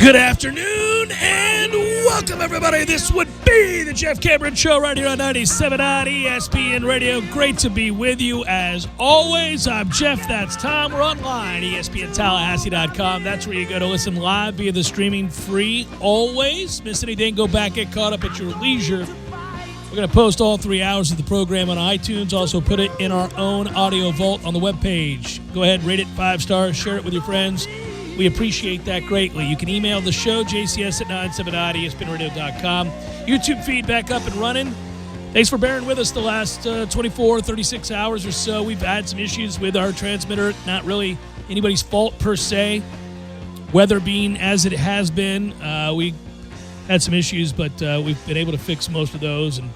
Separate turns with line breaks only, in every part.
Good afternoon and welcome, everybody. This would be the Jeff Cameron Show right here on 97 on ESPN Radio. Great to be with you as always. I'm Jeff. That's Tom. We're online, ESPNTallahassee.com. That's where you go to listen live via the streaming free always. Miss anything, go back, get caught up at your leisure. We're going to post all 3 hours of the program on iTunes. Also put it in our own audio vault on the webpage. Go ahead, rate it 5 stars, share it with your friends. We appreciate that greatly. You can email the show, jcs at 97.espnradio.com. YouTube feed back up and running. Thanks for bearing with us the last 24, 36 hours or so. We've had some issues with our transmitter. Not really anybody's fault per se. Weather being as it has been, we had some issues, but we've been able to fix most of those. And,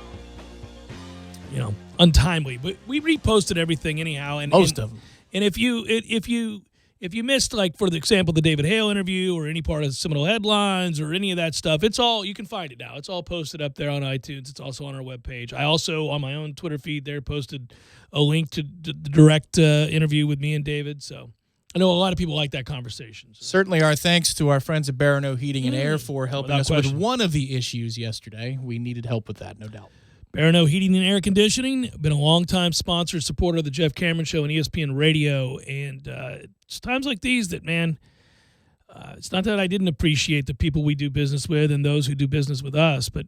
you know, untimely. But we reposted everything anyhow. And
most of them.
And if you missed, like, for example, the David Hale interview or any part of the Seminole Headlines or any of that stuff, it's all, you can find it now. It's all posted up there on iTunes. It's also on our webpage. I also, on my own Twitter feed there, posted a link to the direct interview with me and David. So I know a lot of people like that conversation. So.
Certainly our thanks to our friends at Barano Heating and Air for helping us with one of the issues yesterday. We needed help with that, no doubt.
Barano Heating and Air Conditioning, been a longtime sponsor, supporter of the Jeff Cameron Show and ESPN Radio. And it's times like these that, man, it's not that I didn't appreciate the people we do business with and those who do business with us, but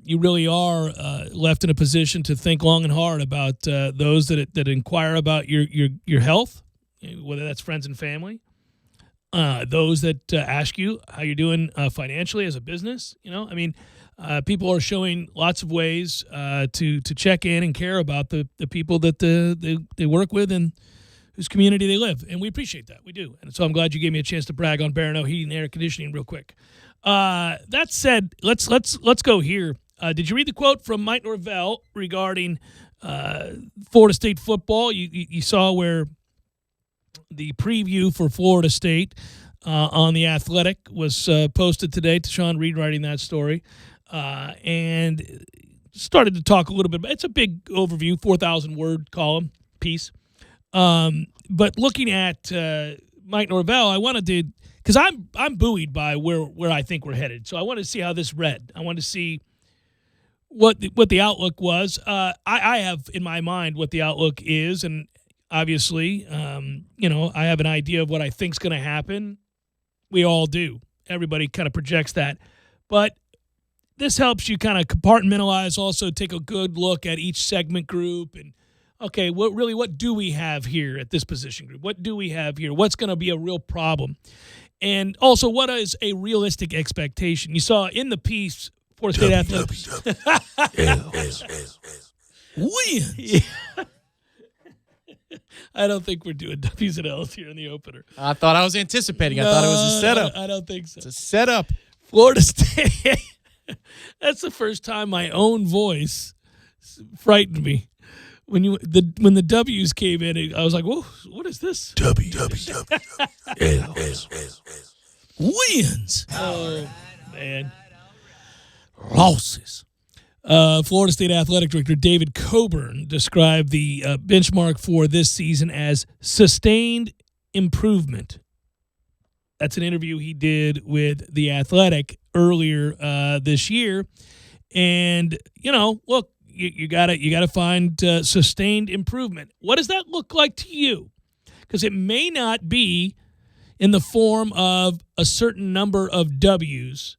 you really are left in a position to think long and hard about those that inquire about your health, whether that's friends and family, those that ask you how you're doing financially as a business. You know, I mean, people are showing lots of ways to check in and care about the people that they work with and whose community they live, and we appreciate that. We do, and so I'm glad you gave me a chance to brag on Barano Heating and Air Conditioning real quick. That said, let's go here. Did you read the quote from Mike Norvell regarding Florida State football? You saw where the preview for Florida State on The Athletic was posted today. To Sean Reed writing that story. And started to talk a little bit about it's a big overview, 4,000-word column piece. But looking at Mike Norvell, I wanted to, because I'm buoyed by where I think we're headed. So I wanted to see how this read. I wanted to see what the outlook was. I have in my mind what the outlook is, and obviously, I have an idea of what I think's going to happen. We all do. Everybody kind of projects that, but this helps you kind of compartmentalize, also take a good look at each segment group and, okay, what do we have here at this position group? What do we have here? What's going to be a real problem? And also, what is a realistic expectation? You saw in the piece, Florida State Athletics. Wins. Yeah. I don't think we're doing W's and L's here in the opener.
I thought I was anticipating. I thought it was a setup.
I don't think so.
It's a setup.
Florida State. That's the first time my own voice frightened me. When the W's came in, I was like, "Whoa, what is this?" W. Wins. Oh man, losses. Florida State Athletic Director David Coburn described the benchmark for this season as sustained improvement. That's an interview he did with The Athletic earlier this year. And, look, you gotta find sustained improvement. What does that look like to you? Because it may not be in the form of a certain number of W's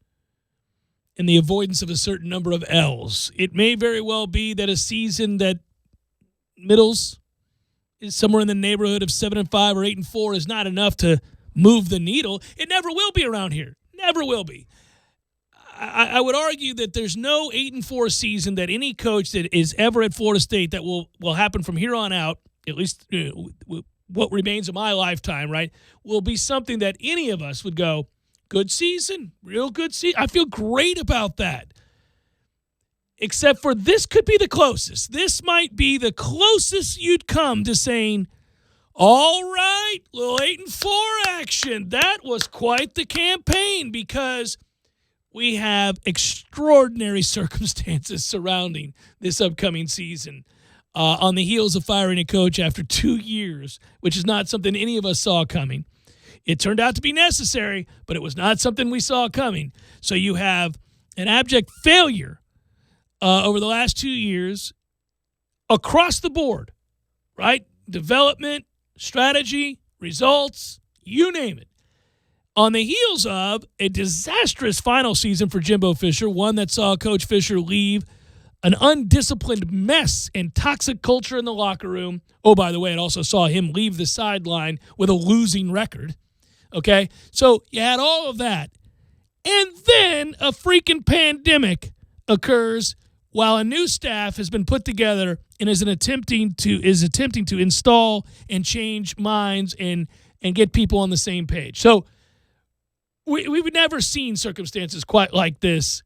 and the avoidance of a certain number of L's. It may very well be that a season that middles is somewhere in the neighborhood of 7-5 or 8-4 is not enough to move the needle. It never will be around here. Never will be. I would argue that there's no 8-4 season that any coach that is ever at Florida State that will happen from here on out, at least what remains of my lifetime, right, will be something that any of us would go, good season, real good season. I feel great about that. Except for this could be the closest. This might be the closest you'd come to saying, all right, little 8-4 action. That was quite the campaign because we have extraordinary circumstances surrounding this upcoming season. On the heels of firing a coach after 2 years, which is not something any of us saw coming. It turned out to be necessary, but it was not something we saw coming. So you have an abject failure over the last 2 years across the board, right? Development, strategy, results, you name it. On the heels of a disastrous final season for Jimbo Fisher, one that saw Coach Fisher leave an undisciplined mess and toxic culture in the locker room. Oh, by the way, it also saw him leave the sideline with a losing record. Okay? So you had all of that. And then a freaking pandemic occurs while a new staff has been put together and is attempting to install and change minds and get people on the same page. So we've never seen circumstances quite like this.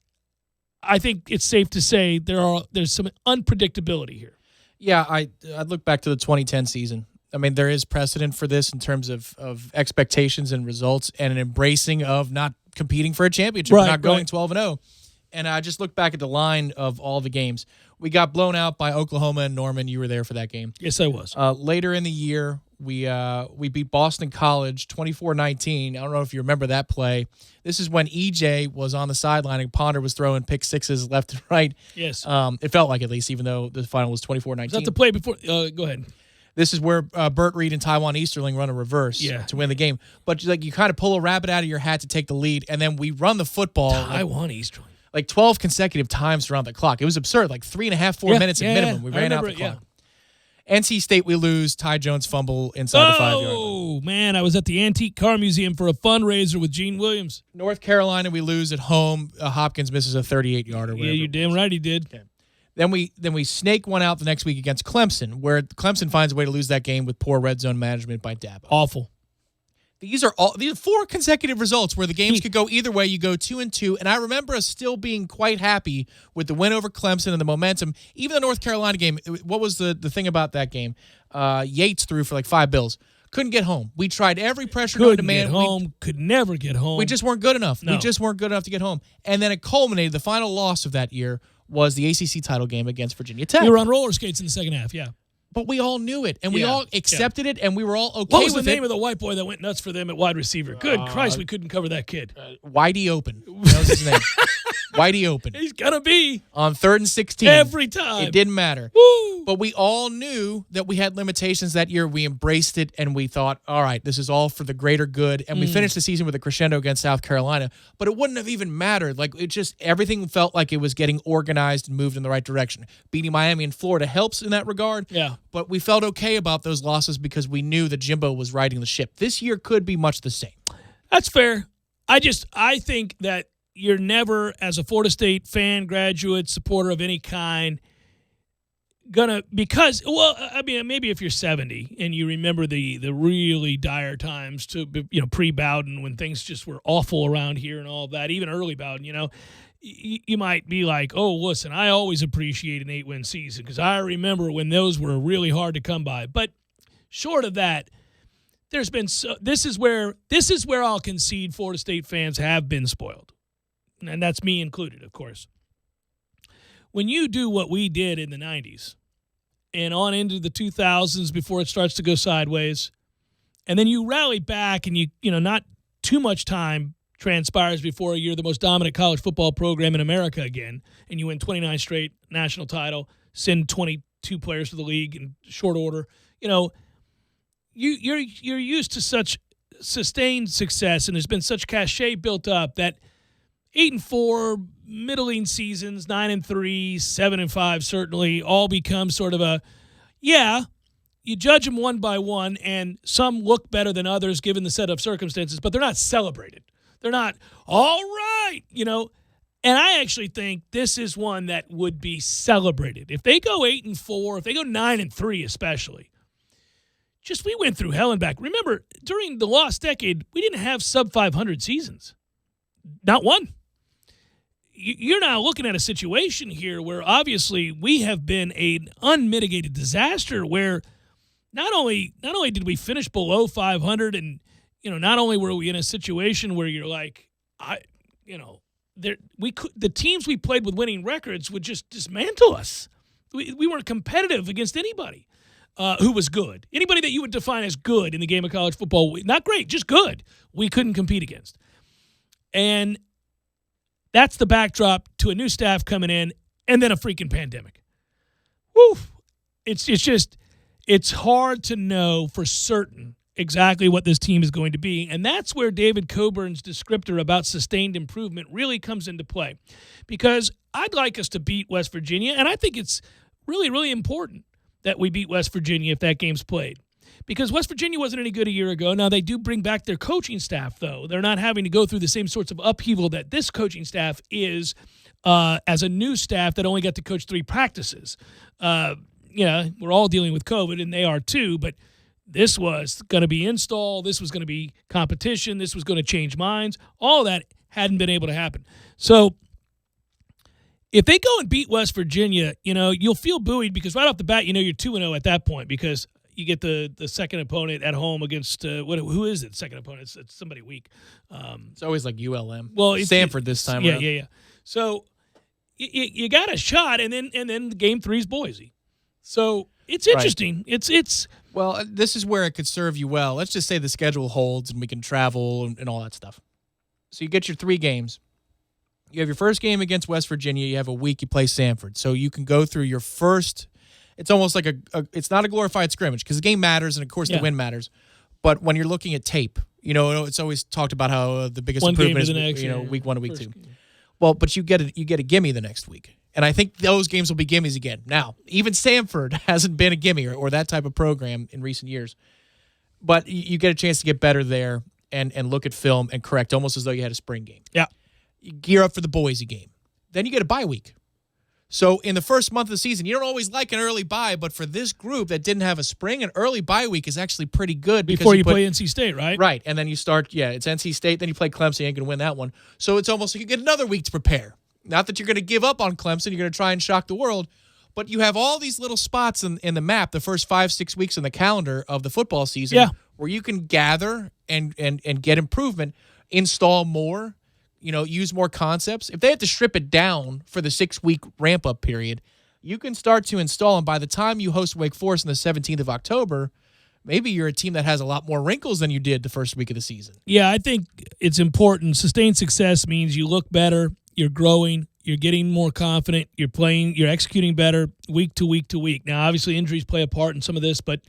I think it's safe to say there's some unpredictability here.
Yeah, I'd look back to the 2010 season. I mean, there is precedent for this in terms of expectations and results and an embracing of not competing for a championship, not going 12-0. And I just look back at the line of all the games. We got blown out by Oklahoma and Norman. You were there for that game.
Yes, I was.
Later in the year, we beat Boston College 24-19. I don't know if you remember that play. This is when EJ was on the sideline and Ponder was throwing pick sixes left and right.
Yes.
It felt like, at least, even though the final was 24-19.
Is that the play before? Go ahead.
This is where Burt Reed and Taiwan Easterling run a reverse to win the game. But you kind of pull a rabbit out of your hat to take the lead, and then we run the football.
Taiwan Easterling.
12 consecutive times around the clock. It was absurd, 3.5, 4 minutes at minimum. We ran out the clock. NC State, we lose. Ty Jones fumble inside the 5-yard line.
Oh, man, I was at the Antique Car Museum for a fundraiser with Gene Williams.
North Carolina, we lose at home. Hopkins misses a 38-yarder.
Yeah, you damn right he did.
Okay. Then we snake one out the next week against Clemson, where Clemson finds a way to lose that game with poor red zone management by Dabo.
Awful.
These are 4 consecutive results where the games could go either way. You go 2-2, and I remember us still being quite happy with the win over Clemson and the momentum. Even the North Carolina game, what was the thing about that game? Yates threw for 5 bills. Couldn't get home. We tried every pressure known to man.
Could never get home.
We just weren't good enough.
No.
We just weren't good enough to get home. And then it culminated. The final loss of that year was the ACC title game against Virginia Tech.
We were on roller skates in the second half, yeah.
But we all knew it, and we all accepted it, and we were all okay with it.
What was the name of the white boy that went nuts for them at wide receiver? Good Christ, we couldn't cover that kid.
Whitey Open. That was his name. Whitey Open.
He's going to be.
On 3rd and 16.
Every time.
It didn't matter.
Woo!
But we all knew that we had limitations that year. We embraced it, and we thought, all right, this is all for the greater good. And we finished the season with a crescendo against South Carolina. But it wouldn't have even mattered. Everything felt like it was getting organized and moved in the right direction. Beating Miami and Florida helps in that regard.
Yeah.
But we felt okay about those losses because we knew that Jimbo was riding the ship. This year could be much the same.
That's fair. I think that you're never, as a Florida State fan, graduate, supporter of any kind, maybe if you're 70 and you remember the really dire times to, pre-Bowden when things just were awful around here and all of that, even early Bowden, you might be like, oh, listen, I always appreciate an 8-win season because I remember when those were really hard to come by. But short of that, this is where I'll concede Florida State fans have been spoiled. And that's me included, of course. When you do what we did in the 90s and on into the 2000s before it starts to go sideways, and then you rally back and not too much time transpires before you're the most dominant college football program in America again, and you win 29 straight national title, send 22 players to the league in short order, you're used to such sustained success, and there's been such cachet built up that 8-4, middling seasons, 9-3, 7-5, certainly all become sort of you judge them one by one, and some look better than others given the set of circumstances, but they're not celebrated. They're not, all right, And I actually think this is one that would be celebrated. If they go 8-4, if they go 9-3 especially, we went through hell and back. Remember, during the lost decade, we didn't have sub-500 seasons. Not one. You're now looking at a situation here where obviously we have been an unmitigated disaster where not only did we finish below 500 and, not only were we in a situation where you're like, the teams we played with winning records would just dismantle us. We weren't competitive against anybody. who was good. Anybody that you would define as good in the game of college football, not great, just good, we couldn't compete against. And that's the backdrop to a new staff coming in and then a freaking pandemic. Woo! It's hard to know for certain exactly what this team is going to be. And that's where David Coburn's descriptor about sustained improvement really comes into play. Because I'd like us to beat West Virginia, and I think it's really, really important that we beat West Virginia if that game's played. Because West Virginia wasn't any good a year ago. Now, they do bring back their coaching staff, though. They're not having to go through the same sorts of upheaval that this coaching staff is as a new staff that only got to coach 3 practices. We're all dealing with COVID, and they are too, but this was going to be install. This was going to be competition. This was going to change minds. All of that hadn't been able to happen. So if they go and beat West Virginia, you'll feel buoyed because right off the bat, you're 2-0 at that point because you get the second opponent at home against who is it? Second opponent? It's somebody weak.
It's always like ULM.
Well,
Stanford this time.
Yeah. So you got a shot, and then game 3 is Boise. So it's interesting. Right. It's
well, this is where it could serve you well. Let's just say the schedule holds and we can travel and all that stuff. So you get your 3 games. You have your first game against West Virginia. You have a week. You play Stanford. So you can go through your first. It's almost like it's not a glorified scrimmage because the game matters and, of course, the win matters. But when you're looking at tape, it's always talked about how the biggest improvement is week 1 to week 2. Game. Well, but you get a gimme the next week. And I think those games will be gimmies again. Now, even Stanford hasn't been a gimme or that type of program in recent years. But you get a chance to get better there and look at film and correct almost as though you had a spring game.
Yeah.
You gear up for the Boise game. Then you get a bye week. So in the first month of the season, you don't always like an early bye, but for this group that didn't have a spring, an early bye week is actually pretty good.
Before you play NC State, right?
Right, and then you start, it's NC State, then you play Clemson, you ain't going to win that one. So it's almost like you get another week to prepare. Not that you're going to give up on Clemson, you're going to try and shock the world, but you have all these little spots in the map, the first 5-6 weeks in the calendar of the football season, where you can gather and get improvement, install more, use more concepts. If they have to strip it down for the 6-week ramp-up period, you can start to install, and by the time you host Wake Forest on the 17th of October, maybe you're a team that has a lot more wrinkles than you did the first week of the season.
Yeah, I think it's important. Sustained success means you look better, you're growing, you're getting more confident, you're executing better week to week to week. Now, obviously, injuries play a part in some of this, but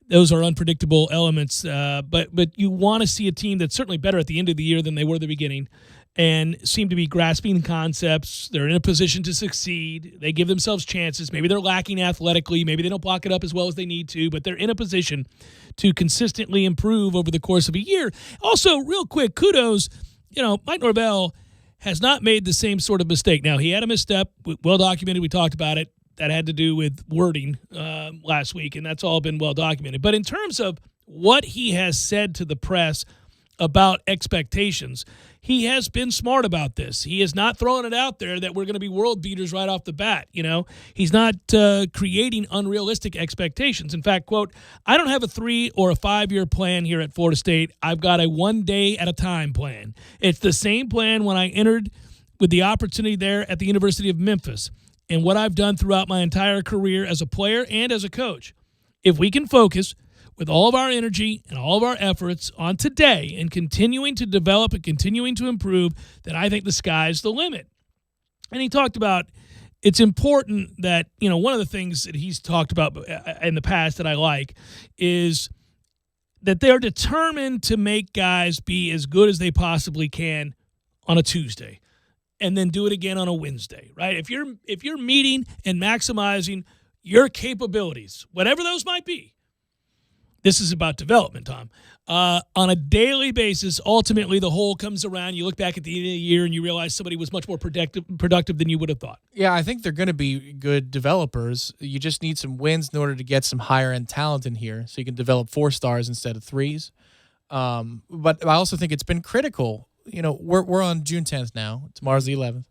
those are unpredictable elements. But you want to see a team that's certainly better at the end of the year than they were at the beginning, and seem to be grasping concepts. They're in a position to succeed. They give themselves chances. Maybe they're lacking athletically. Maybe they don't block it up as well as they need to, but they're in a position to consistently improve over the course of a year. Also, real quick, kudos, Mike Norvell has not made the same sort of mistake. Now, he had a misstep, well documented. We talked about it. That had to do with wording last week, and that's all been well documented. But in terms of what he has said to the press about expectations, he has been smart about this. He is not throwing it out there that we're going to be world beaters right off the bat. He's not creating unrealistic expectations. In fact, quote, I don't have a 3 or a 5-year plan here at Florida State. I've got a 1 day at a time plan. It's the same plan when I entered with the opportunity there at the University of Memphis and what I've done throughout my entire career as a player and as a coach. If we can focus with all of our energy and all of our efforts on today and continuing to develop and continuing to improve, then I think the sky's the limit. And he talked about it's important that, one of the things that he's talked about in the past that I like is that they're determined to make guys be as good as they possibly can on a Tuesday and then do it again on a Wednesday, right? If you're meeting and maximizing your capabilities, whatever those might be, this is about development, Tom. On a daily basis, ultimately the whole comes around. You look back at the end of the year and you realize somebody was much more productive than you would have thought.
Yeah, I think they're going to be good developers. You just need some wins in order to get some higher-end talent in here so you can develop 4 stars instead of 3s. But I also think it's been critical. We're on June 10th now. Tomorrow's the 11th.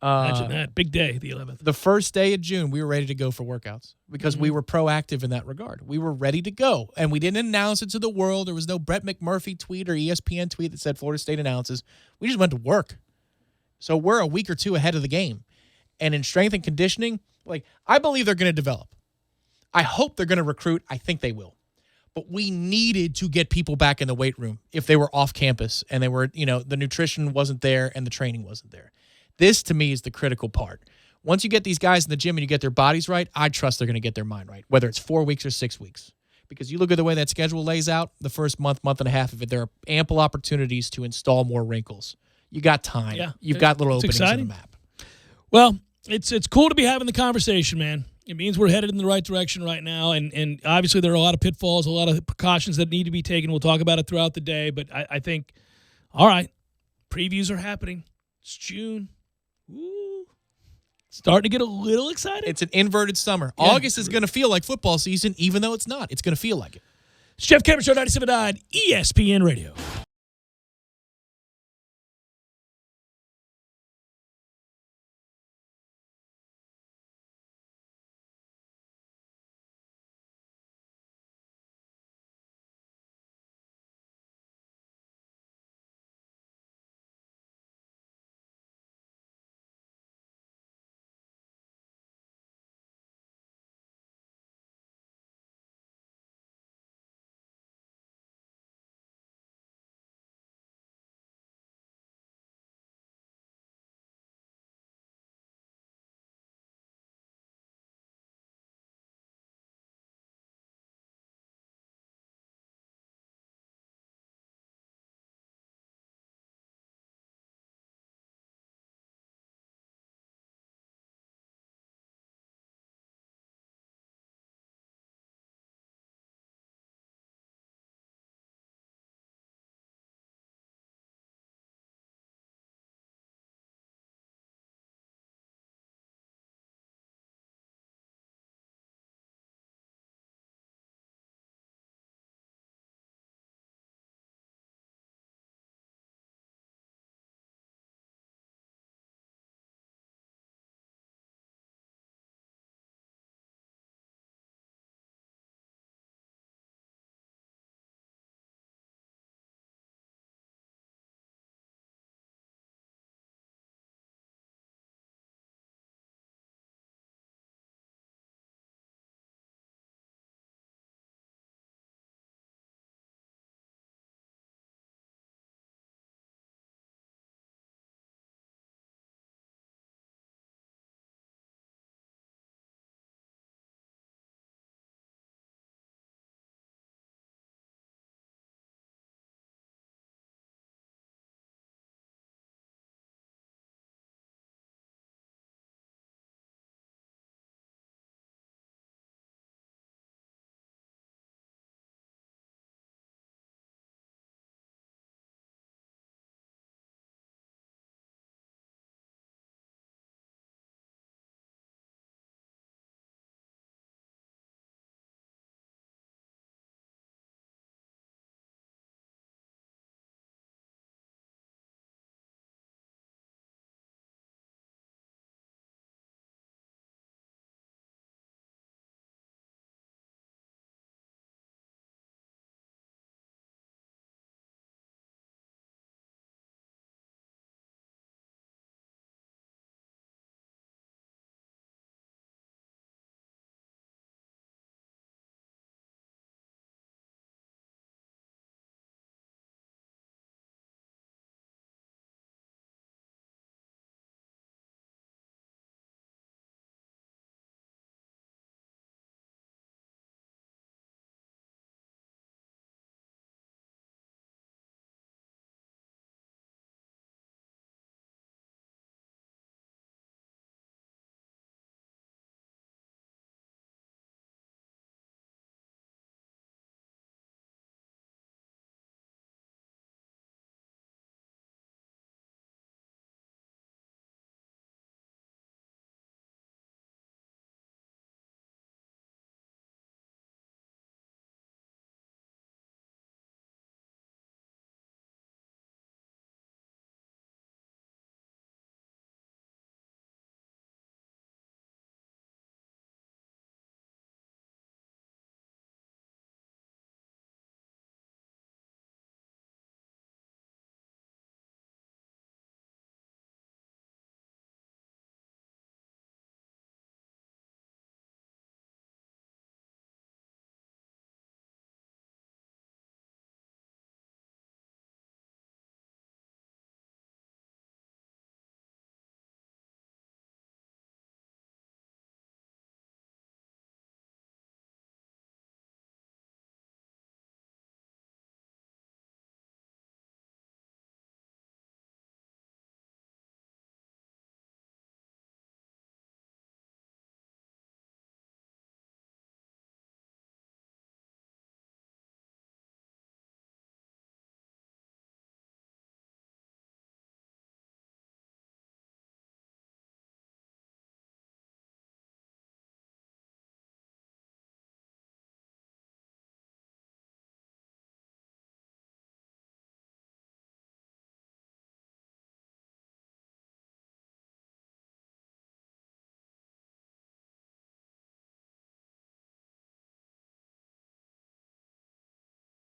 Imagine that. Big day, the 11th.
The first day of June, we were ready to go for workouts because we were proactive in that regard. We were ready to go, and we didn't announce it to the world. There was no Brett McMurphy tweet or ESPN tweet that said Florida State announces. We just went to work. So we're a week or 2 ahead of the game. And in strength and conditioning, I believe they're going to develop. I hope they're going to recruit. I think they will. But we needed to get people back in the weight room if they were off campus and they were, the nutrition wasn't there and the training wasn't there. This, to me, is the critical part. Once you get these guys in the gym and you get their bodies right, I trust they're going to get their mind right, whether it's 4 weeks or 6 weeks. Because you look at the way that schedule lays out, the first month and a half of it, there are ample opportunities to install more wrinkles. You got time.
Yeah,
You've got little openings
exciting.
in the map.
Well, it's cool to be having the conversation, man. It means we're headed in the right direction right now, and obviously there are a lot of pitfalls, a lot of precautions that need to be taken. We'll talk about it throughout the day, but I think, all right, previews are happening. It's June. Ooh, starting to get a little excited.
It's an inverted summer. Yeah. August is going to feel like football season, even though it's not. It's going to feel like it.
It's Jeff Cameron Show, 97.9 ESPN Radio.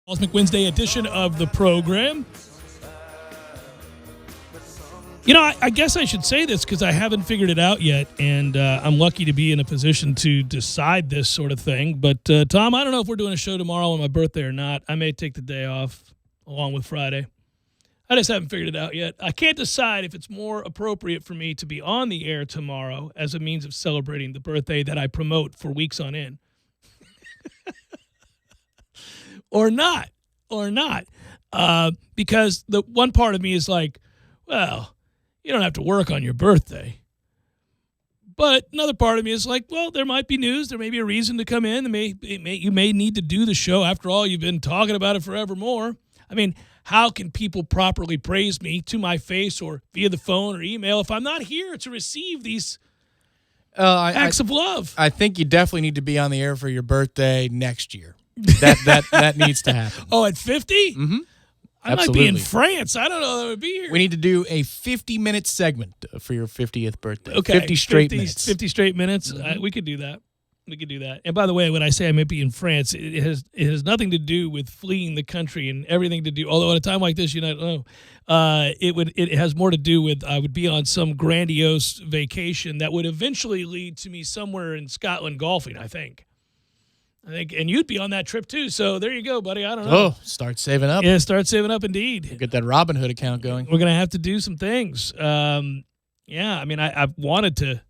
Cosmic Wednesday edition of the program. You know, I guess I should say this because I haven't figured it out yet, and I'm lucky to be in a position to decide this sort of thing. But, Tom, I don't know if we're doing a show tomorrow on my birthday or not. I may take the day off along with Friday. I just haven't figured it out yet. I can't decide if it's more appropriate for me to be on the air tomorrow as a means of celebrating the birthday that I promote for weeks on end. Or not. Because the one part of me is like, well, you don't have to work on your birthday. But another part of me is like, well, there might be news. There may be a reason to come in. You may need to do the show. After all, you've been talking about it forevermore. I mean, how can people properly praise me to my face or via the phone or email if I'm not here to receive these acts of love?
I think you definitely need to be on the air for your birthday next year. That needs to happen.
Oh, at 50?
Mm-hmm.
I might be in France. I don't know that I would be here.
We need to do a 50-minute segment for your 50th birthday.
Okay.
50 straight minutes.
50 straight minutes?
Mm-hmm.
We could do that. And by the way, when I say I might be in France, it has nothing to do with fleeing the country and everything to do. Although at a time like this, you know, it has more to do with I would be on some grandiose vacation that would eventually lead to me somewhere in Scotland golfing. I think, and you'd be on that trip too. So there you go, buddy. I don't know.
Oh, start saving up.
Yeah, start saving up. Indeed,
we'll get that Robinhood account going.
We're gonna have to do some things. Yeah, I mean, I've wanted to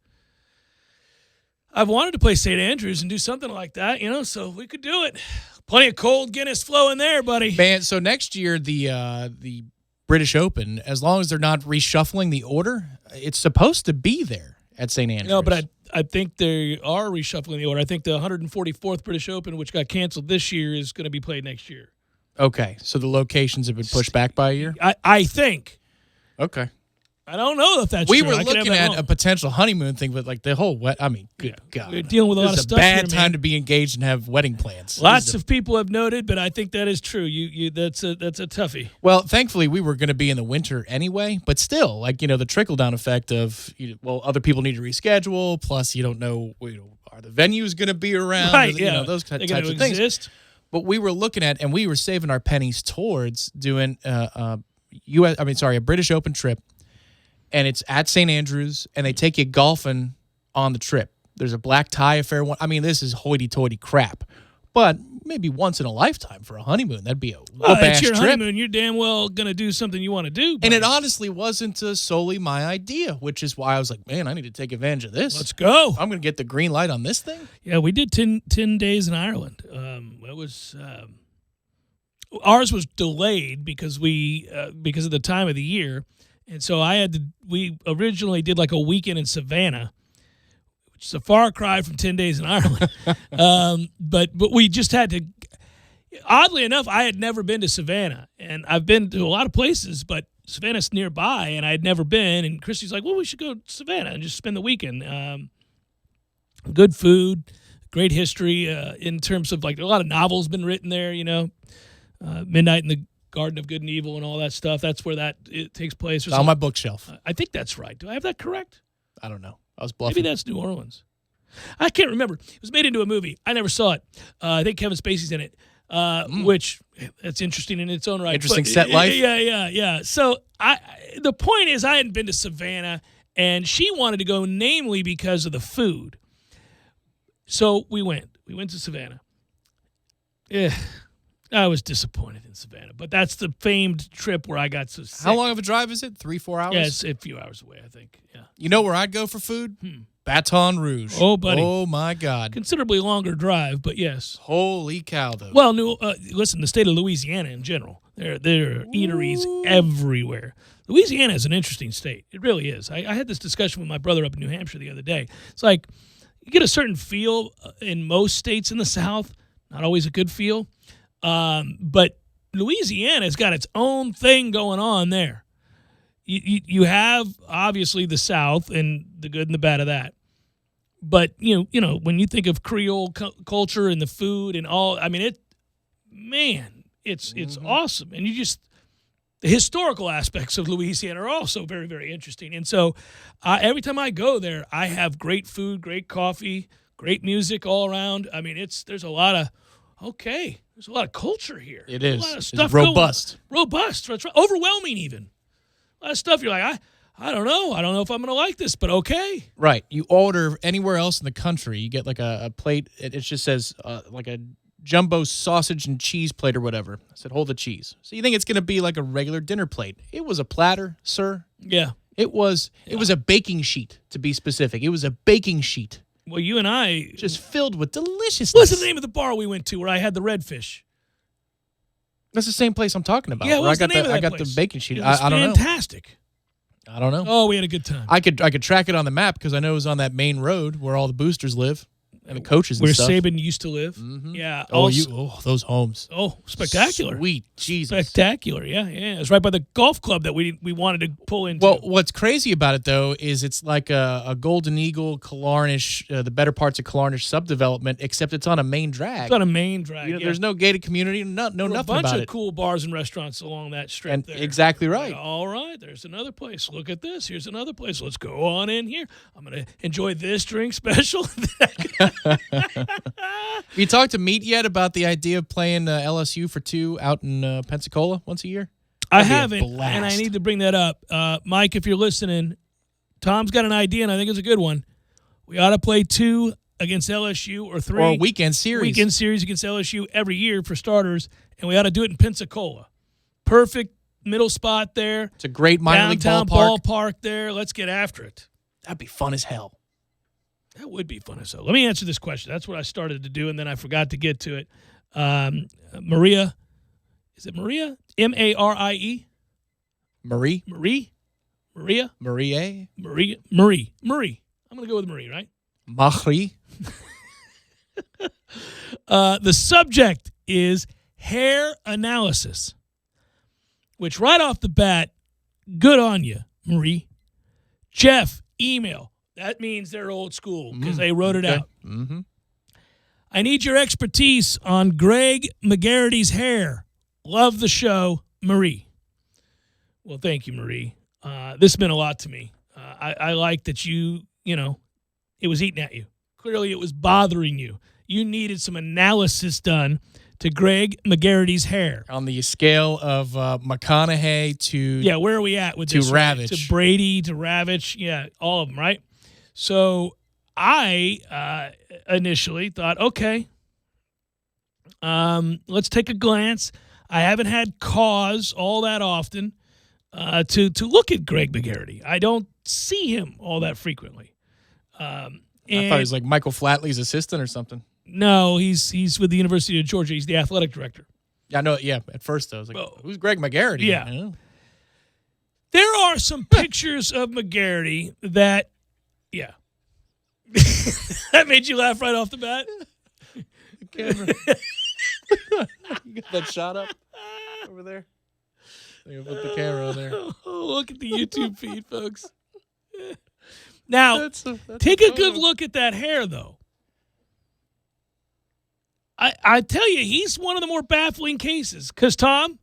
play St. Andrews and do something like that, you know, so we could do it. Plenty of cold Guinness flowing there, buddy.
Man, so next year, the British Open, as long as they're not reshuffling the order, it's supposed to be there at St. Andrews.
No, but I think they are reshuffling the order. I think the 144th British Open, which got canceled this year, is going to be played next year.
Okay, so the locations have been pushed back by a year?
I think.
Okay.
I don't know if that's
true.
We
were looking at a potential honeymoon thing, but like the whole good God.
We're dealing with a lot of stuff here,
It's a bad time to be engaged and have wedding plans.
Lots of people have noted, but I think that is true. That's a toughie.
Well, thankfully we were going to be in the winter anyway, but still, like, you know, the trickle-down effect of, other people need to reschedule, plus you don't know, are the venues going to be around?
Right,
yeah. Those types of things. But we were looking at, and we were saving our pennies towards doing a British Open trip. And it's at St. Andrews, and they take you golfing on the trip. There's a black tie affair. I mean, this is hoity-toity crap. But maybe once in a lifetime for a honeymoon, that'd be a
it's your
trip.
Honeymoon. You're damn well going to do something you want to do.
And it honestly wasn't solely my idea, which is why I was like, man, I need to take advantage of this.
Let's go.
I'm going to get the green light on this thing.
Yeah, we did 10 days in Ireland. It was ours was delayed because of the time of the year. And so we originally did like a weekend in Savannah, which is a far cry from 10 days in Ireland. But we just had to, oddly enough, I had never been to Savannah. And I've been to a lot of places, but Savannah's nearby, and I had never been. And Christy's like, well, we should go to Savannah and just spend the weekend. Good food, great history in terms of like a lot of novels been written there, Midnight in the Garden of Good and Evil and all that stuff. That's where it takes place.
It's on my bookshelf.
I think that's right. Do I have that correct?
I don't know. I was bluffing.
Maybe that's New Orleans. I can't remember. It was made into a movie. I never saw it. I think Kevin Spacey's in it, which that's interesting in its own right.
Interesting set life.
Yeah. So the point is I hadn't been to Savannah, and she wanted to go, namely because of the food. So we went. We went to Savannah. Yeah. I was disappointed in Savannah, but that's the famed trip where I got so sick.
How long of a drive is it? 3-4 hours?
Yeah, it's a few hours away, I think. Yeah.
You know where I'd go for food? Baton Rouge.
Oh, buddy.
Oh, my God.
Considerably longer drive, but yes.
Holy cow, though.
Well, listen, the state of Louisiana in general, there are eateries everywhere. Louisiana is an interesting state. It really is. I had this discussion with my brother up in New Hampshire the other day. It's like you get a certain feel in most states in the South, not always a good feel. But Louisiana's got its own thing going on there. You have obviously the South and the good and the bad of that. But you know when you think of Creole culture and the food and all, I mean it's awesome. And the historical aspects of Louisiana are also very, very interesting. And so every time I go there, I have great food, great coffee, great music all around. I mean, there's a lot Okay. There's a lot of culture here.
It is.
A lot of
It's
stuff
robust.
Robust. That's right. Overwhelming even. A lot of stuff you're like, I don't know. I don't know if I'm going to like this, but okay.
Right. You order anywhere else in the country, you get like a plate. It just says like a jumbo sausage and cheese plate or whatever. I said, hold the cheese. So you think it's going to be like a regular dinner plate. It was a platter, sir.
Yeah.
It was a baking sheet, to be specific. It was a baking sheet.
Well, you and I...
Just filled with deliciousness.
What's the name of the bar we went to where I had the redfish?
That's the same place I'm talking about.
Yeah, what's the name of that
I got
place?
the bacon sheet.
It was
I don't know.
fantastic.
I don't know.
Oh, we had a good time.
I could track it on the map because I know it was on that main road where all the boosters live and the coaches and
where
stuff.
Saban used to live. Mm-hmm. Yeah.
Those homes.
Oh, spectacular.
Sweet Jesus.
Spectacular. Yeah. It's right by the golf club that we wanted to pull into.
Well, what's crazy about it, though, is it's like a Golden Eagle, Killarney, the better parts of Killarney subdevelopment, except it's on a main drag.
It's on a main drag.
There's no gated community, nothing about it.
A bunch of cool bars and restaurants along that strip there.
Exactly right.
All right. There's another place. Look at this. Here's another place. Let's go on in here. I'm going to enjoy this drink special.
You talked to Meat yet about the idea of playing LSU for 2 out in Pensacola once a year?
I haven't, and I need to bring that up. Mike, if you're listening, Tom's got an idea, and I think it's a good one. We ought to play 2 against LSU or 3.
Or a weekend series.
Weekend series against LSU every year for starters, and we ought to do it in Pensacola. Perfect middle spot there.
It's a great minor league
ballpark there. Let's get after it.
That'd be fun as hell.
That would be fun as hell. Let me answer this question. That's what I started to do, and then I forgot to get to it. Maria, is it Maria? M-A-R-I-E?
Marie?
Maria?
Marie?
Marie. I'm going to go with Marie, right?
Marie?
The subject is hair analysis, which right off the bat, good on you, Marie. Jeff, email. That means they're old school because they wrote it out.
Mm-hmm.
I need your expertise on Greg McGarrity's hair. Love the show, Marie. Well, thank you, Marie. This meant a lot to me. I like that it was eating at you. Clearly, it was bothering you. You needed some analysis done to Greg McGarrity's hair.
On the scale of McConaughey to...
Yeah, where are we at with this?
To Ravitch.
To Brady, to Ravitch. Yeah, all of them, right? So I initially thought, okay, let's take a glance. I haven't had cause all that often to look at Greg McGarrity. I don't see him all that frequently.
I thought he was like Michael Flatley's assistant or something.
No, he's with the University of Georgia. He's the athletic director.
Yeah, I know. Yeah, at first I was like, who's Greg McGarrity?
Yeah.
You know?
There are some pictures of McGarrity that, yeah. That made you laugh right off the bat?
The camera. You got that shot up over there? I'm going to put the camera on there.
Oh, look at the YouTube feed, folks. Now, take
a
a good look at that hair, though. I tell you, he's one of the more baffling cases. Because, Tom,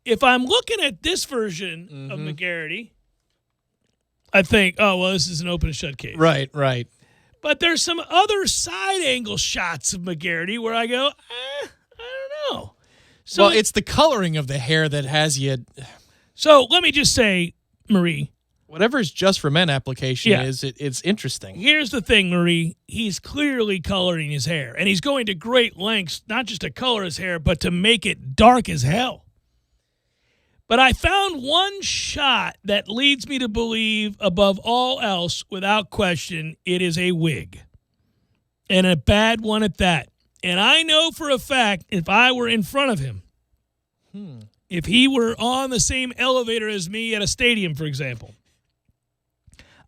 if I'm looking at this version of McGarrity, I think, oh, well, this is an open and shut case.
Right.
But there's some other side angle shots of McGarrity where I go, I don't know. So
well, it's the coloring of the hair that has you.
So let me just say, Marie.
Whatever's just for men application it's interesting.
Here's the thing, Marie. He's clearly coloring his hair, and he's going to great lengths, not just to color his hair, but to make it dark as hell. But I found one shot that leads me to believe, above all else, without question, it is a wig. And a bad one at that. And I know for a fact, if I were in front of him, if he were on the same elevator as me at a stadium, for example,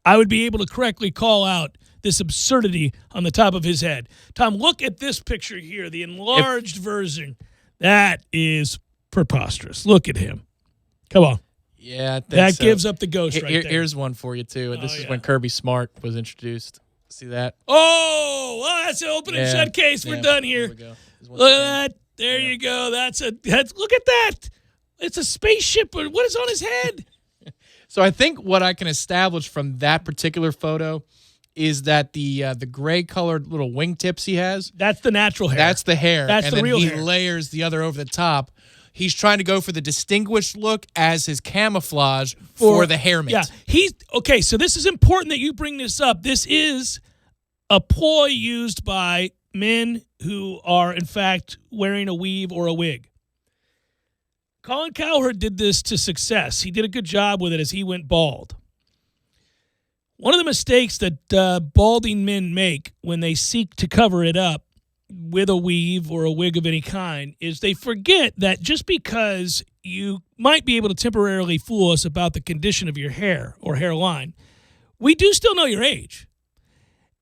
I would be able to correctly call out this absurdity on the top of his head. Tom, look at this picture here, the enlarged version. That is preposterous. Look at him. Come on.
Yeah, I think
that
so.
Gives up the ghost right there.
Here's one for you, too. This is when Kirby Smart was introduced. See that?
Oh, well, that's an open and shut case. We're done here.
There we go.
Look at that. There you go. That's look at that. It's a spaceship. What is on his head?
So I think what I can establish from that particular photo is that the gray colored little wingtips he has.
That's the natural hair.
That's the hair.
That's
and
the
then
real
he
hair.
layers the other over the top. He's trying to go for the distinguished look as his camouflage for the hair mint.
Yeah, okay. So this is important that you bring this up. This is a ploy used by men who are, in fact, wearing a weave or a wig. Colin Cowherd did this to success. He did a good job with it as he went bald. One of the mistakes that balding men make when they seek to cover it up with a weave or a wig of any kind is they forget that just because you might be able to temporarily fool us about the condition of your hair or hairline, we do still know your age.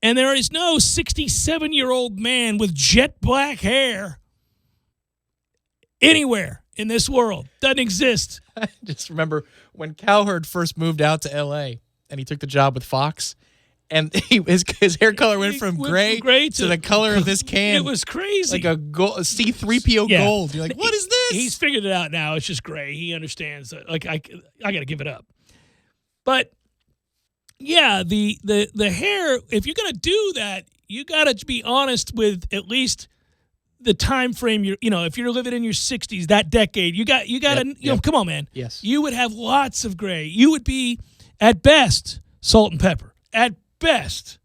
And there is no 67-year-old man with jet black hair anywhere in this world. Doesn't exist.
I just remember when Cowherd first moved out to L.A. and he took the job with Fox, and his hair color went from gray to the color of this can.
It was crazy.
Like a C-3PO gold. You're like, what is this?
He's figured it out now. It's just gray. He understands that. Like, I got to give it up. But, yeah, the hair, if you're going to do that, you got to be honest with at least the time frame. If you're living in your 60s, that decade, you got to, come on, man.
Yes.
You would have lots of gray. You would be, at best, salt and pepper. At best,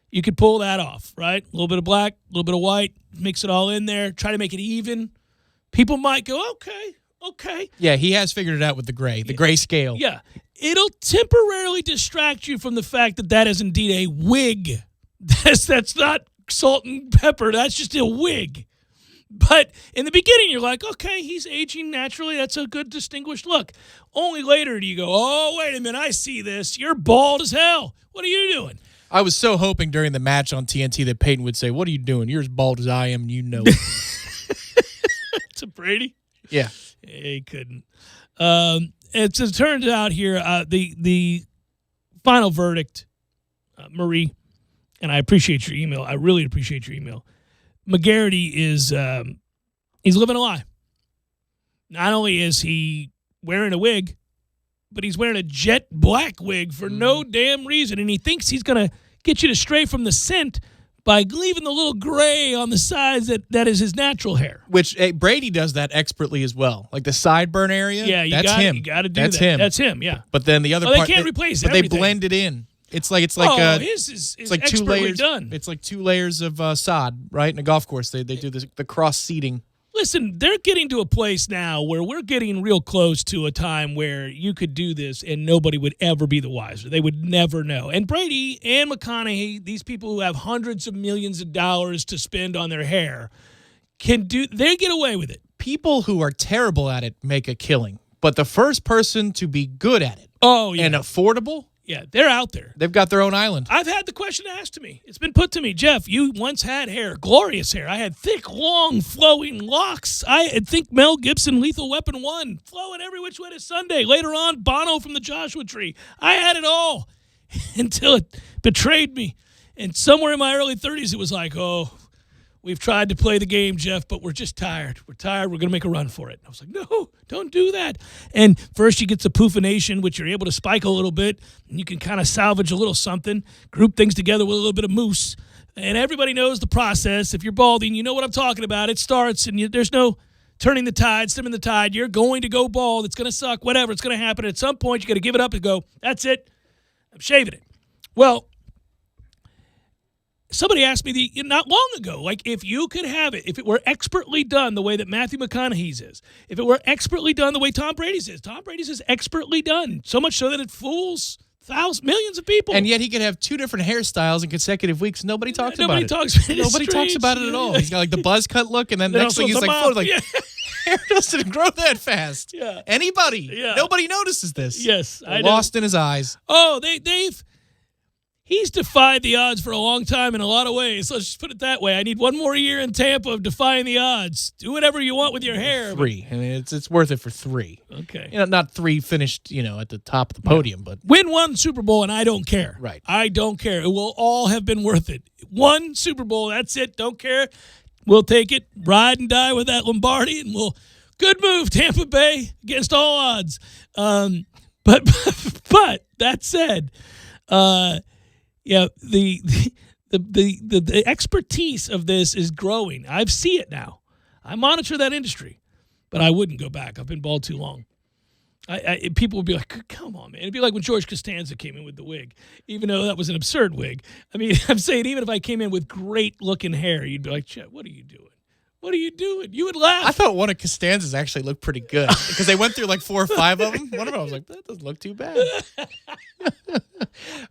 you could pull that off, right? A little bit of black, a little bit of white, mix it all in there, try to make it even. People might go, okay.
Yeah, he has figured it out with the gray scale.
Yeah. It'll temporarily distract you from the fact that is indeed a wig. That's not salt and pepper. That's just a wig. But in the beginning, you're like, okay, he's aging naturally. That's a good, distinguished look. Only later do you go, oh, wait a minute, I see this. You're bald as hell. What are you doing?
I was so hoping during the match on TNT that Peyton would say, what are you doing? You're as bald as I am, and you know it.
To Brady?
Yeah.
He couldn't. It turns out here, the final verdict, Marie, and I appreciate your email. I really appreciate your email. McGarity is he's living a lie. Not only is he wearing a wig, but he's wearing a jet black wig for no damn reason, and he thinks he's going to get you to stray from the scent by leaving the little gray on the sides that is his natural hair.
Which Brady does that expertly as well. Like the sideburn area, that's him.
You got to do
that's
that.
Him.
That's him, yeah.
But then the other part,
they can't replace
but
everything.
They blend it in. It's like
his is
it's like 2
expertly
layers.
done.
It's like 2 layers of sod, right? In a golf course, they do the cross seeding.
Listen, they're getting to a place now where we're getting real close to a time where you could do this and nobody would ever be the wiser. They would never know. And Brady and McConaughey, these people who have hundreds of millions of dollars to spend on their hair, they get away with it.
People who are terrible at it make a killing. But the first person to be good at it and affordable,
yeah, they're out there.
They've got their own island.
I've had the question asked to me. It's been put to me, Jeff, you once had hair, glorious hair. I had thick, long, flowing locks. I think Mel Gibson, Lethal Weapon 1, flowing every which way to Sunday. Later on, Bono from the Joshua Tree. I had it all until it betrayed me. And somewhere in my early 30s, it was like, oh, we've tried to play the game, Jeff, but we're just tired. We're tired. We're going to make a run for it. I was like, no, don't do that. And first you get the poofination, which you're able to spike a little bit, and you can kind of salvage a little something, group things together with a little bit of mousse. And everybody knows the process. If you're balding, you know what I'm talking about. It starts, and there's no turning the tide, stemming the tide. You're going to go bald. It's going to suck, whatever. It's going to happen. At some point, you got to give it up and go, that's it. I'm shaving it. Well, somebody asked me not long ago, like, if you could have it, if it were expertly done the way that Matthew McConaughey's is, if it were expertly done the way Tom Brady's is expertly done, so much so that it fools millions of people.
And yet he could have 2 different hairstyles in consecutive weeks. Nobody talks about it.
Nobody
talks about it at all. He's got like the buzz cut look, and then next thing he's like, hair doesn't grow that fast.
Yeah.
Anybody.
Yeah.
Nobody notices this.
Yes.
Lost in his eyes.
Oh, he's defied the odds for a long time in a lot of ways. Let's just put it that way. I need one more year in Tampa of defying the odds. Do whatever you want with your hair.
3. I mean, it's worth it for 3.
Okay.
Not 3 finished, at the top of the podium, but
win 1 Super Bowl and I don't care.
Right.
I don't care. It will all have been worth it. 1 Super Bowl, that's it. Don't care. We'll take it, ride and die with that Lombardi, and good move, Tampa Bay, against all odds. But that said, Yeah, the expertise of this is growing. I see it now. I monitor that industry, but I wouldn't go back. I've been bald too long. People would be like, come on, man. It'd be like when George Costanza came in with the wig, even though that was an absurd wig. I mean, I'm saying even if I came in with great-looking hair, you'd be like, Chet, what are you doing? What are you doing? You would laugh.
I thought one of Costanza's actually looked pretty good because they went through like 4 or 5 of them. One of them I was like, that doesn't look too bad.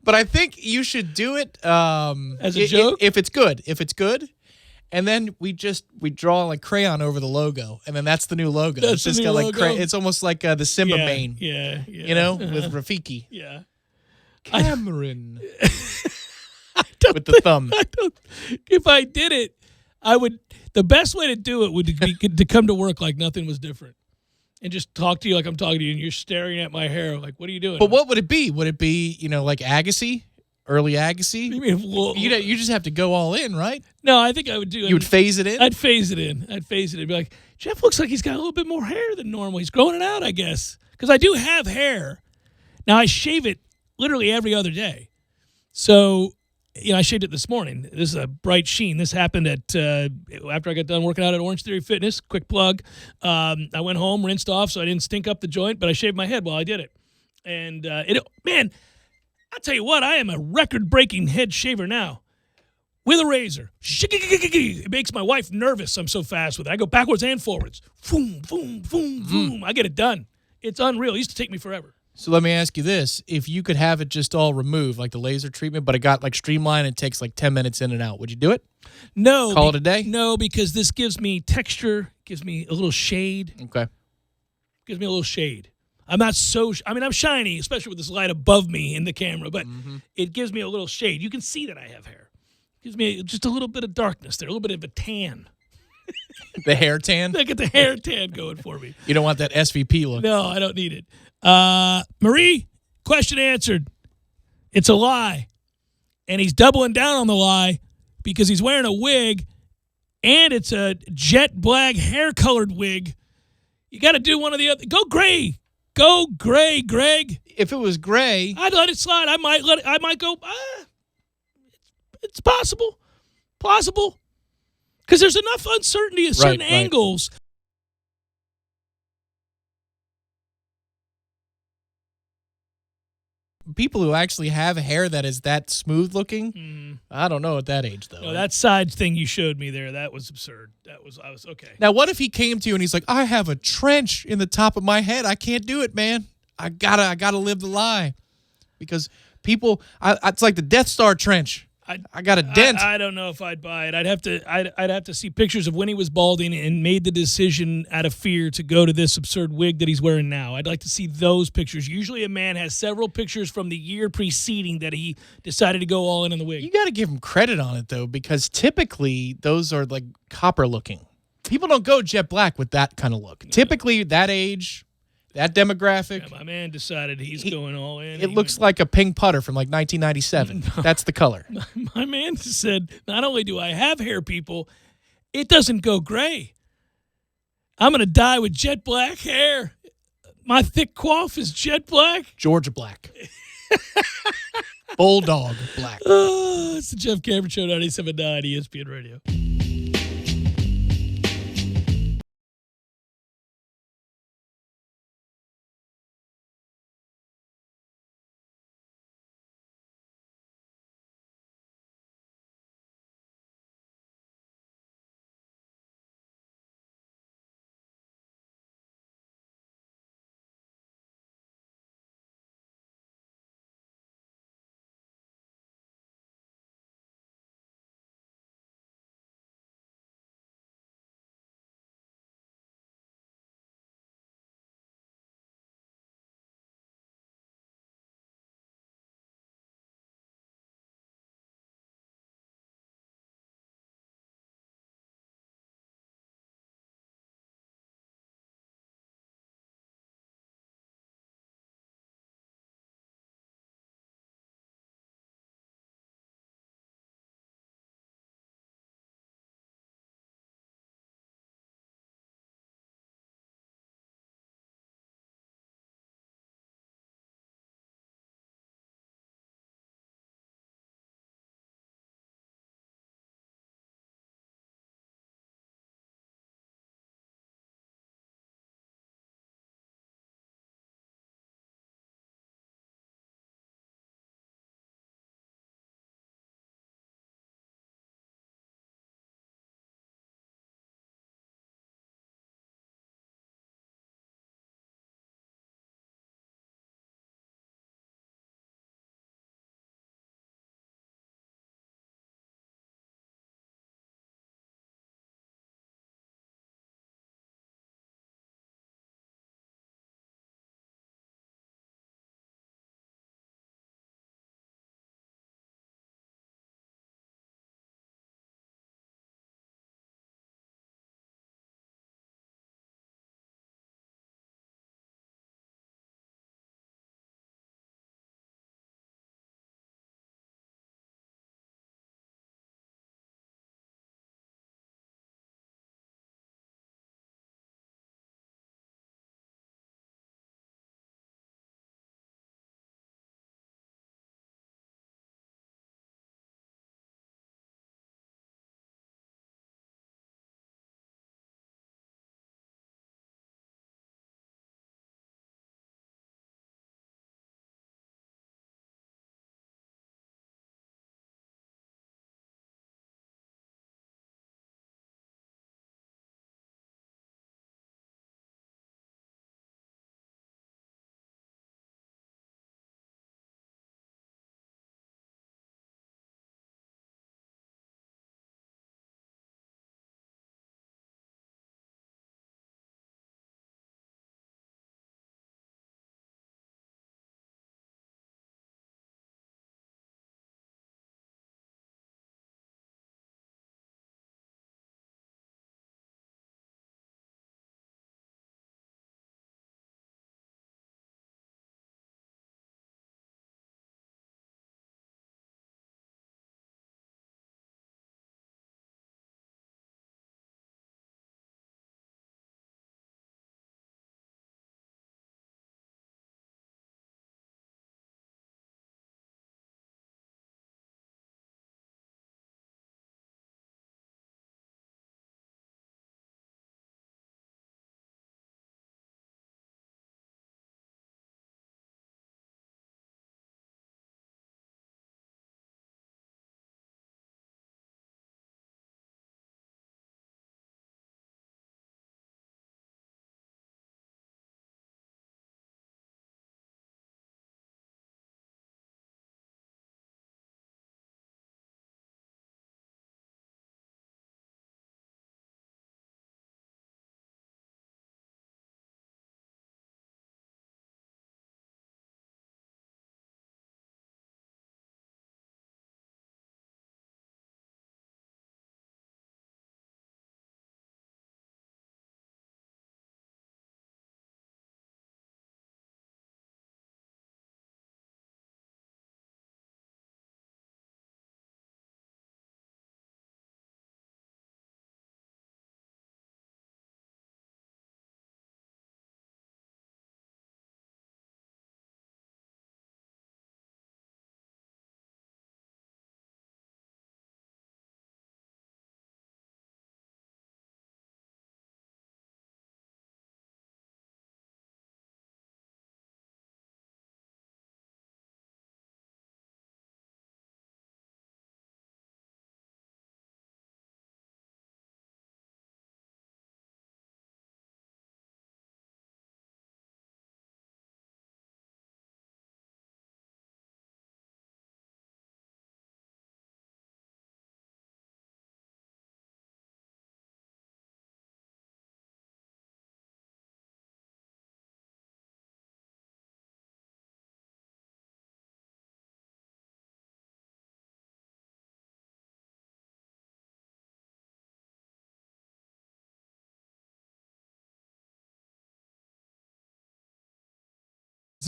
But I think you should do it
as a joke
if it's good. If it's good. And then we draw like crayon over the logo, and then that's the new logo.
That's
it's just
the
got
new
like
logo?
It's almost like the Simba mane.
Yeah.
You know, with Rafiki.
Yeah.
Cameron. With the thumb.
If I did it, I would. The best way to do it would be to come to work like nothing was different, and just talk to you like I'm talking to you, and you're staring at my hair like, "What are you doing?"
But what would it be? Would it be like Agassi? Early Agassi?
You mean, well,
you just have to go all in, right?
No, I think I would do it.
You would phase it in?
I'd phase it in. Be like, Jeff looks like he's got a little bit more hair than normal. He's growing it out, I guess. Because I do have hair. Now, I shave it literally every other day. So, I shaved it this morning. This is a bright sheen. This happened after I got done working out at Orange Theory Fitness. Quick plug. I went home, rinsed off so I didn't stink up the joint, but I shaved my head while I did it. And, man, I'll tell you what, I am a record-breaking head shaver now with a razor. It makes my wife nervous. I'm so fast with it. I go backwards and forwards. Boom, boom, boom, boom. I get it done. It's unreal. It used to take me forever.
So let me ask you this. If you could have it just all removed, like the laser treatment, but it got like streamlined and takes like 10 minutes in and out, would you do it?
No.
Call it a day?
No, because this gives me texture, gives me a little shade.
Okay.
Gives me a little shade. I'm not so. I'm shiny, especially with this light above me in the camera, but it gives me a little shade. You can see that I have hair. It gives me just a little bit of darkness there, a little bit of a tan.
The hair tan?
I get the hair tan going for me.
You don't want that SVP look.
No, I don't need it. Marie, question answered. It's a lie. And he's doubling down on the lie because he's wearing a wig, and it's a jet black hair-colored wig. You got to do one or the other. Go gray. Go gray, Greg.
If it was gray,
I'd let it slide. I might go. It's possible, because there's enough uncertainty at certain angles.
People who actually have hair that is that smooth looking, I don't know at that age though.
No, that side thing you showed me there, that was absurd. I was okay.
Now, what if he came to you and he's like, I have a trench in the top of my head. I can't do it, man. I gotta live the lie. Because people, it's like the Death Star trench. I got a dent.
I don't know if I'd buy it. I'd have to see pictures of when he was balding and made the decision out of fear to go to this absurd wig that he's wearing now. I'd like to see those pictures. Usually a man has several pictures from the year preceding that he decided to go all in on the wig.
You got to give him credit on it, though, because typically those are like copper looking. People don't go jet black with that kind of look. No. Typically, that age, that demographic.
Yeah, my man decided he's going all in.
It looks like a ping putter from like 1997. No. That's the color.
My man said, not only do I have hair, people, it doesn't go gray. I'm going to die with jet black hair. My thick coif is jet black.
Georgia black. Bulldog black.
Oh, it's the Jeff Cameron Show, 97.9 ESPN Radio.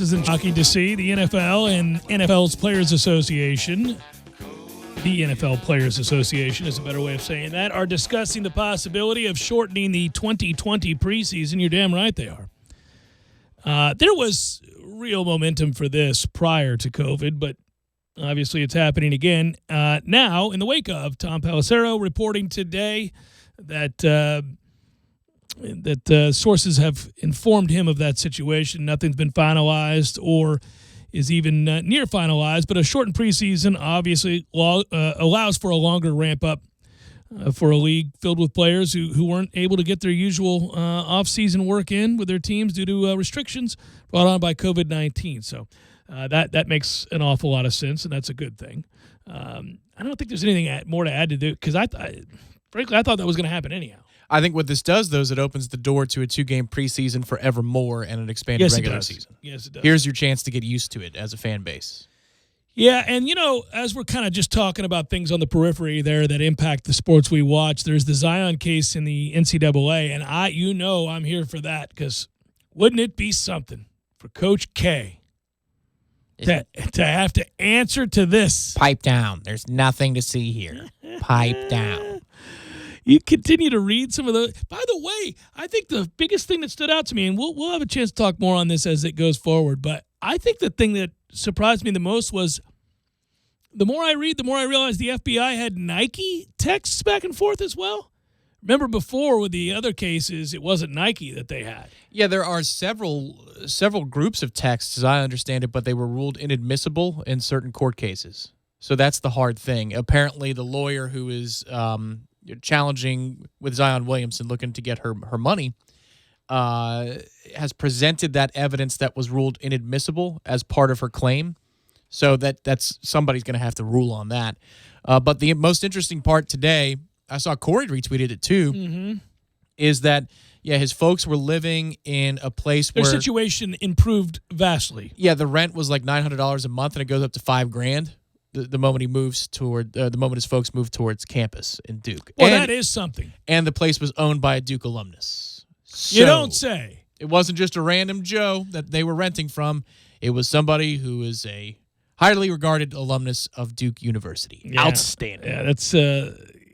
This isn't shocking to see. The NFL and NFL's Players Association, the NFL Players Association is a better way of saying that, are discussing the possibility of shortening the 2020 preseason. You're damn right they are. There was real momentum for this prior to COVID, but obviously it's happening again. Now, in the wake of Tom Pelissero reporting today that sources have informed him of that situation. Nothing's been finalized or is even near finalized, but a shortened preseason obviously allows for a longer ramp-up for a league filled with players who weren't able to get their usual off-season work in with their teams due to restrictions brought on by COVID-19. So that makes an awful lot of sense, and that's a good thing. I don't think there's anything more to add to do, because frankly, I thought that was going to happen anyhow.
I think what this does, though, is it opens the door to a 2-game preseason forevermore and an expanded regular season.
Yes, it does.
Here's your chance to get used to it as a fan base.
Yeah, and, as we're kind of just talking about things on the periphery there that impact the sports we watch, there's the Zion case in the NCAA, and I'm here for that, because wouldn't it be something for Coach K to have to answer to this?
Pipe down. There's nothing to see here. Pipe down.
You continue to read some of those. By the way, I think the biggest thing that stood out to me, and we'll have a chance to talk more on this as it goes forward, but I think the thing that surprised me the most was the more I read, the more I realize the FBI had Nike texts back and forth as well. Remember before with the other cases, it wasn't Nike that they had.
Yeah, there are several groups of texts, as I understand it, but they were ruled inadmissible in certain court cases. So that's the hard thing. Apparently, the lawyer who is challenging with Zion Williamson, looking to get her money, has presented that evidence that was ruled inadmissible as part of her claim. So that's somebody's going to have to rule on that. But the most interesting part today, I saw Corey retweeted it too, is that, his folks were living in a place where
their situation improved vastly.
Yeah, the rent was like $900 a month, and it goes up to $5,000 the moment he moves toward the moment his folks move towards campus in Duke.
Well, that is something.
And the place was owned by a Duke alumnus. So
you don't say.
It wasn't just a random Joe that they were renting from. It was somebody who is a highly regarded alumnus of Duke University.
Yeah.
Outstanding.
Yeah, that's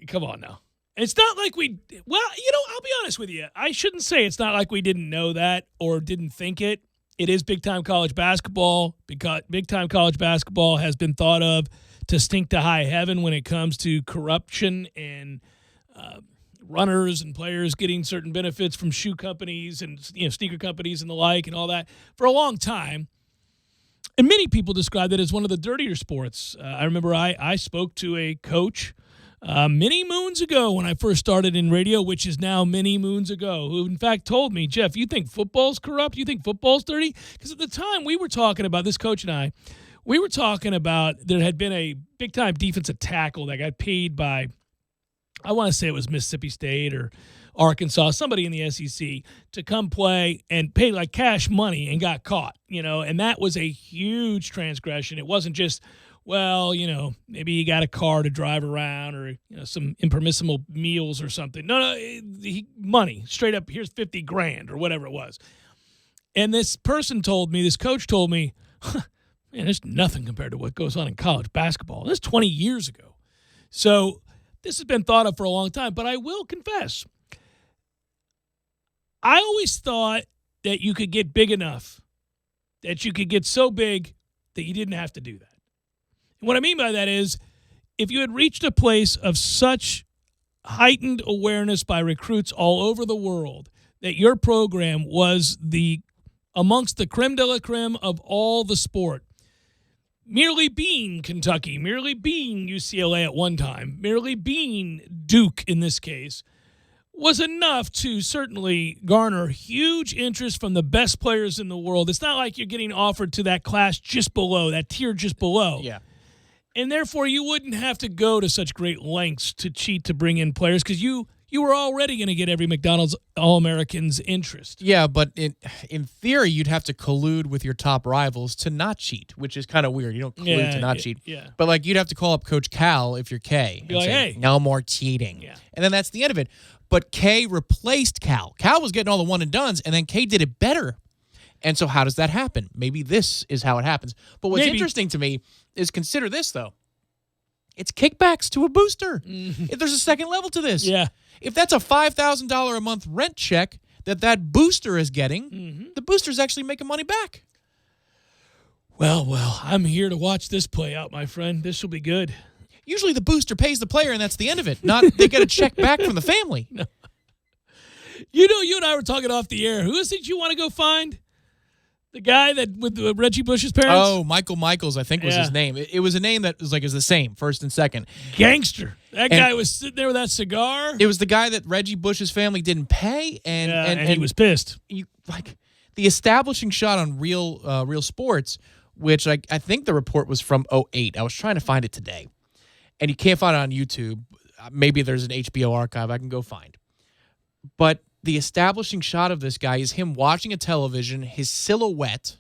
come on now. It's not like I'll be honest with you. I shouldn't say it's not like we didn't know that or didn't think it. It is big-time college basketball, because big-time college basketball has been thought of to stink to high heaven when it comes to corruption and runners and players getting certain benefits from shoe companies and sneaker companies and the like and all that for a long time. And many people describe it as one of the dirtier sports. I remember I spoke to a coach many moons ago when I first started in radio, which is now many moons ago, who in fact told me, Jeff, you think football's corrupt? You think football's dirty? Because at the time we were talking about, this coach and I, we were talking about there had been a big-time defensive tackle that got paid by, I want to say it was Mississippi State or Arkansas, somebody in the SEC, to come play and pay like cash money and got caught, and that was a huge transgression. It wasn't just, well, maybe you got a car to drive around or, some impermissible meals or something. No, money, straight up, here's $50,000 or whatever it was. And this coach told me, man, there's nothing compared to what goes on in college basketball. That's 20 years ago. So this has been thought of for a long time, but I will confess, I always thought that you could get big enough, that you could get so big that you didn't have to do that. And what I mean by that is, if you had reached a place of such heightened awareness by recruits all over the world that your program was amongst the creme de la creme of all the sport, merely being Kentucky, merely being UCLA at one time, merely being Duke in this case, was enough to certainly garner huge interest from the best players in the world. It's not like you're getting offered to that class just below, that tier just below.
Yeah.
And therefore, you wouldn't have to go to such great lengths to cheat to bring in players, because you were already going to get every McDonald's All-American's interest.
Yeah, but in theory, you'd have to collude with your top rivals to not cheat, which is kind of weird. You don't collude to not cheat.
Yeah.
But like, you'd have to call up Coach Cal if you're K.
Be like,
say,
hey.
no more cheating.
Yeah.
And then that's the end of it. But K replaced Cal. Cal was getting all the one and dones, and then K did it better. And so how does that happen? Maybe this is how it happens. But what's interesting to me is consider this, though. It's kickbacks to a booster. If there's a second level to this.
Yeah.
If that's a $5,000 a month rent check that booster is getting, the booster's actually making money back.
Well, I'm here to watch this play out, my friend. This will be good.
Usually the booster pays the player, and that's the end of it. Not they get a check back from the family.
No. You and I were talking off the air. Who is it you want to go find? The guy that with Reggie Bush's parents?
Oh, Michael Michaels, I think was his name. It was a name that was the same, first and second.
Gangster. That guy was sitting there with that cigar.
It was the guy that Reggie Bush's family didn't pay, and
he was pissed.
The establishing shot on Real Sports, which I think the report was from 2008. I was trying to find it today, and you can't find it on YouTube. Maybe there's an HBO archive I can go find. But the establishing shot of this guy is him watching a television, his silhouette,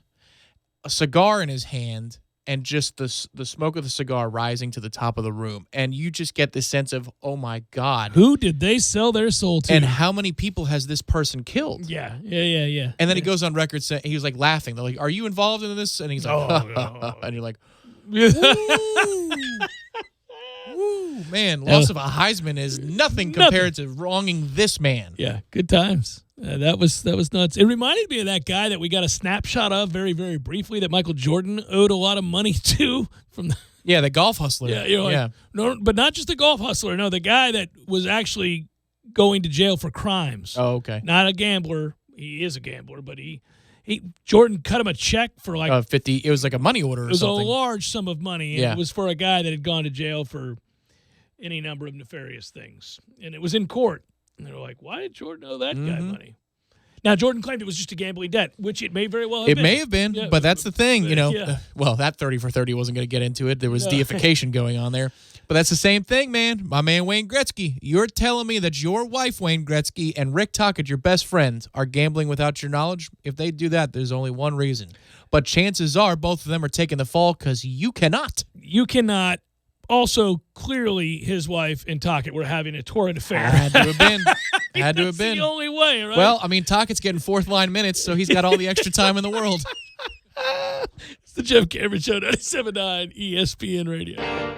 a cigar in his hand, and just the smoke of the cigar rising to the top of the room. And you just get this sense of, oh, my God.
Who did they sell their soul to?
And how many people has this person killed?
Yeah.
And then he goes on record saying, he was like laughing. They're like, are you involved in this? And he's like, and you're like, Woo, man, loss of a Heisman is nothing compared to wronging this man.
Yeah, good times. That was nuts. It reminded me of that guy that we got a snapshot of very, very briefly that Michael Jordan owed a lot of money to from the
the golf hustler.
Yeah, no, but not just the golf hustler. No, the guy that was actually going to jail for crimes.
Oh, okay.
Not a gambler. He is a gambler, but Jordan cut him a check for like
50. It was like a money order or something.
It was a large sum of money. And it was for a guy that had gone to jail for any number of nefarious things. And it was in court. And they were like, why did Jordan owe that guy money? Now, Jordan claimed it was just a gambling debt, which it may very well have been.
It may have been, but that's the thing, Well, that 30 for 30 wasn't going to get into it. There was deification going on there. But that's the same thing, man. My man Wayne Gretzky, you're telling me that your wife, Wayne Gretzky, and Rick Tocchet, your best friend, are gambling without your knowledge? If they do that, there's only one reason. But chances are both of them are taking the fall because you cannot.
You cannot. Also, clearly, his wife and Tocchet were having a torrid affair.
Had to have been. Had to have been.
That's the only way, right?
Well, I mean, Tockett's getting fourth-line minutes, so he's got all the extra time in the world.
It's the Jeff Cameron Show, 97.9 ESPN Radio.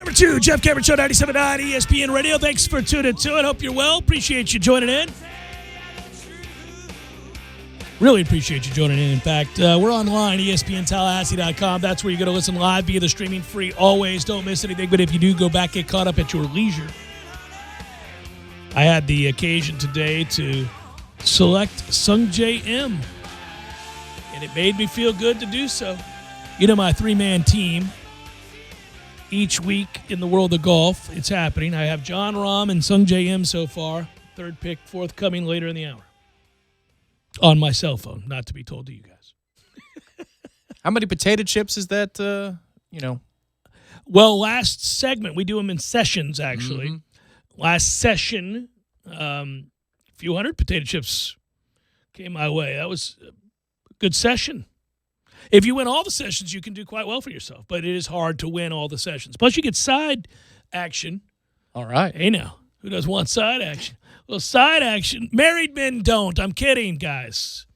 Number 2, Jeff Cameron Show, 97.9 ESPN Radio. Thanks for tuning to it. Hope you're well. Appreciate you joining in. Really appreciate you joining in. In fact, we're online, ESPNTallahassee.com. That's where you're going to listen live via the streaming free. Always don't miss anything. But if you do, go back, get caught up at your leisure. I had the occasion today to select Sungjae M, and it made me feel good to do so. You know, my 3-man team, each week in the world of golf, it's happening. I have John Rahm and Sungjae M so far. Third pick, fourth coming later in the hour. On my cell phone, not to be told to you guys.
How many potato chips is that,
Well, last segment, we do them in sessions, actually.
Mm-hmm.
Last session, a few hundred potato chips came my way. That was a good session. If you win all the sessions, you can do quite well for yourself, but it is hard to win all the sessions. Plus, you get side action.
All right.
Hey, now, who doesn't want side action? Well, side action, married men don't. I'm kidding, guys.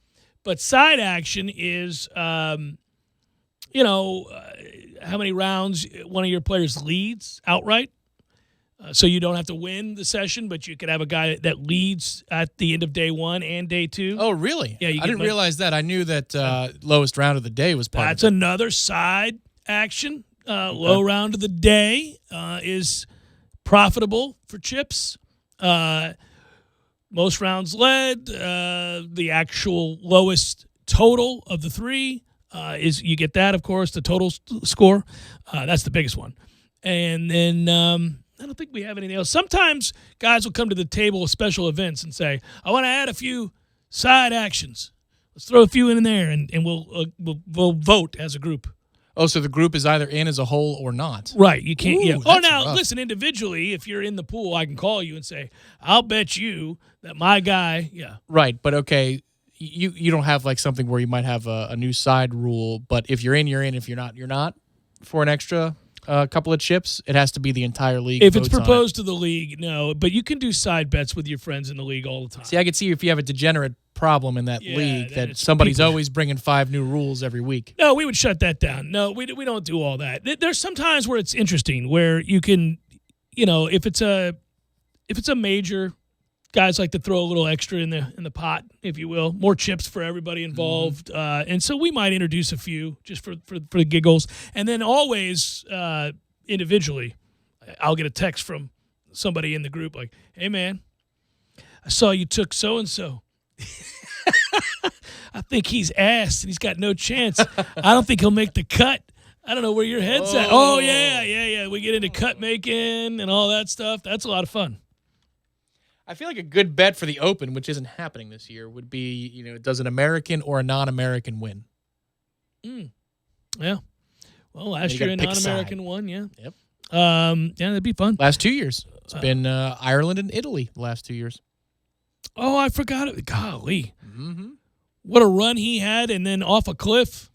But side action is, how many rounds one of your players leads outright. So you don't have to win the session, but you could have a guy that leads at the end of day 1 and day 2.
Oh, really?
Yeah,
I didn't realize that. I knew that lowest round of the day was part
That's
of it.
another side action. Low round of the day is profitable for chips. Most rounds led. The actual lowest total of the 3 is you get that, of course, the total score. That's the biggest one. And then I don't think we have anything else. Sometimes guys will come to the table with special events and say, I want to add a few side actions. Let's throw a few in there, and we'll vote as a group.
Oh, so the group is either in as a whole or not.
Right. You can't.
Ooh,
Yeah.
that's
Now,
rough.
listen, individually, if you're in the pool, I can call you and say, I'll bet you that my guy,
Right, but okay, you don't have like something where you might have a new side rule, but if you're in, you're in. If you're not, you're not. For an extra couple of chips, it has to be the entire league.
If it's
votes on it.
proposed to the league, no. But you can do side bets with your friends in the league all the time.
See, I could see if you have a degenerate problem in that
Yeah,
league
then
that
it's
somebody's
people-
always bringing 5 new rules every week.
No, we would shut that down. No, we don't do all that. There's some times where it's interesting, where you can, if it's a major, guys like to throw a little extra in the pot, if you will, more chips for everybody involved, and so we might introduce a few just for the giggles, and then always individually, I'll get a text from somebody in the group like, "Hey man, I saw you took so and so." I think he's ass and he's got no chance. I don't think he'll make the cut. I don't know where your head's at. Oh, yeah. We get into cut making and all that stuff. That's a lot of fun.
I feel like a good bet for the Open, which isn't happening this year, would be, does an American or a non-American win?
Yeah. Well, last
You
year a
gotta pick a
non-American
side.
won, yeah.
Yep.
Yeah, that'd be fun.
Last 2 years. It's been Ireland and Italy the last 2 years.
Oh, I forgot it. Golly.
Mm-hmm.
What a run he had and then off a cliff.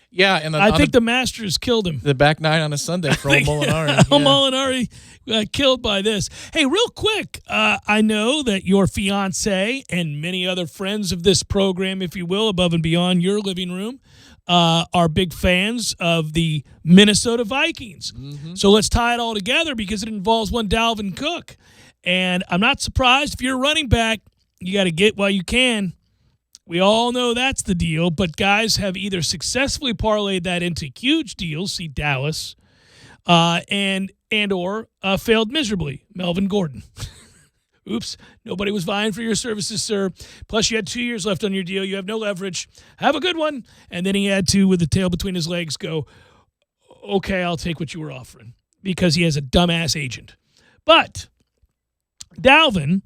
Yeah, and
I think the Masters killed him.
the back 9 on a Sunday for old Molinari.
Al Molinari got killed by this. Hey, real quick, I know that your fiance and many other friends of this program, if you will, above and beyond your living room, are big fans of the Minnesota Vikings.
Mm-hmm.
So let's tie it all together because it involves one Dalvin Cook. And I'm not surprised if you're a running back, you got to get while you can. We all know that's the deal, but guys have either successfully parlayed that into huge deals, see Dallas, and or failed miserably, Melvin Gordon. Oops, nobody was vying for your services, sir. Plus, you had 2 years left on your deal. You have no leverage. Have a good one. And then he had to, with the tail between his legs, go, okay, I'll take what you were offering because he has a dumbass agent. But Dalvin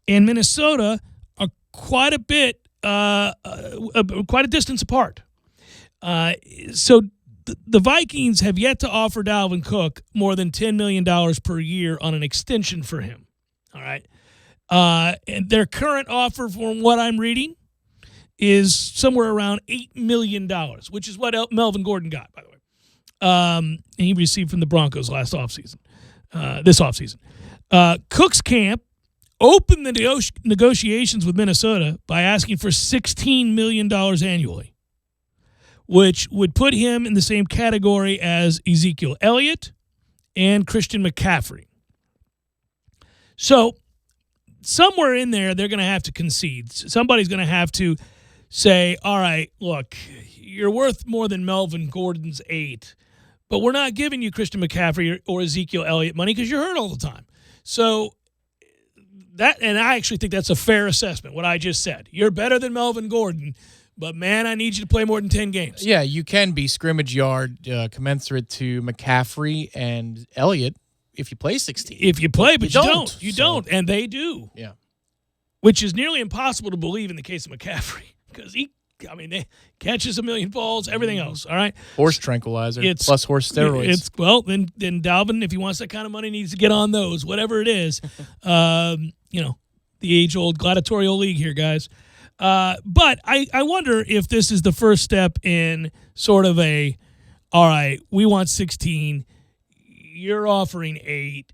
and Minnesota are quite a bit, quite a distance apart. So the Vikings have yet to offer Dalvin Cook more than $10 million per year on an extension for him. All right. And their current offer, from what I'm reading, is somewhere around $8 million, which is what Melvin Gordon got, by the way. And he received from the Broncos this offseason. Cook's camp opened the negotiations with Minnesota by asking for $16 million annually, which would put him in the same category as Ezekiel Elliott and Christian McCaffrey. So somewhere in there, they're going to have to concede. Somebody's going to have to say, all right, look, you're worth more than Melvin Gordon's 8, but we're not giving you Christian McCaffrey or Ezekiel Elliott money because you're hurt all the time. So and I actually think that's a fair assessment, what I just said. You're better than Melvin Gordon, but, man, I need you to play more than 10 games.
Yeah, you can be scrimmage yard commensurate to McCaffrey and Elliott if you play 16.
If you play, but you don't. You
So-
don't, and they do.
Yeah.
Which is nearly impossible to believe in the case of McCaffrey because they catches a million balls, everything else, all right?
Horse tranquilizer plus horse steroids.
Then Dalvin, if he wants that kind of money, needs to get on those, whatever it is. The age-old gladiatorial league here, guys. But I wonder if this is the first step in sort of all right, we want 16. You're offering 8.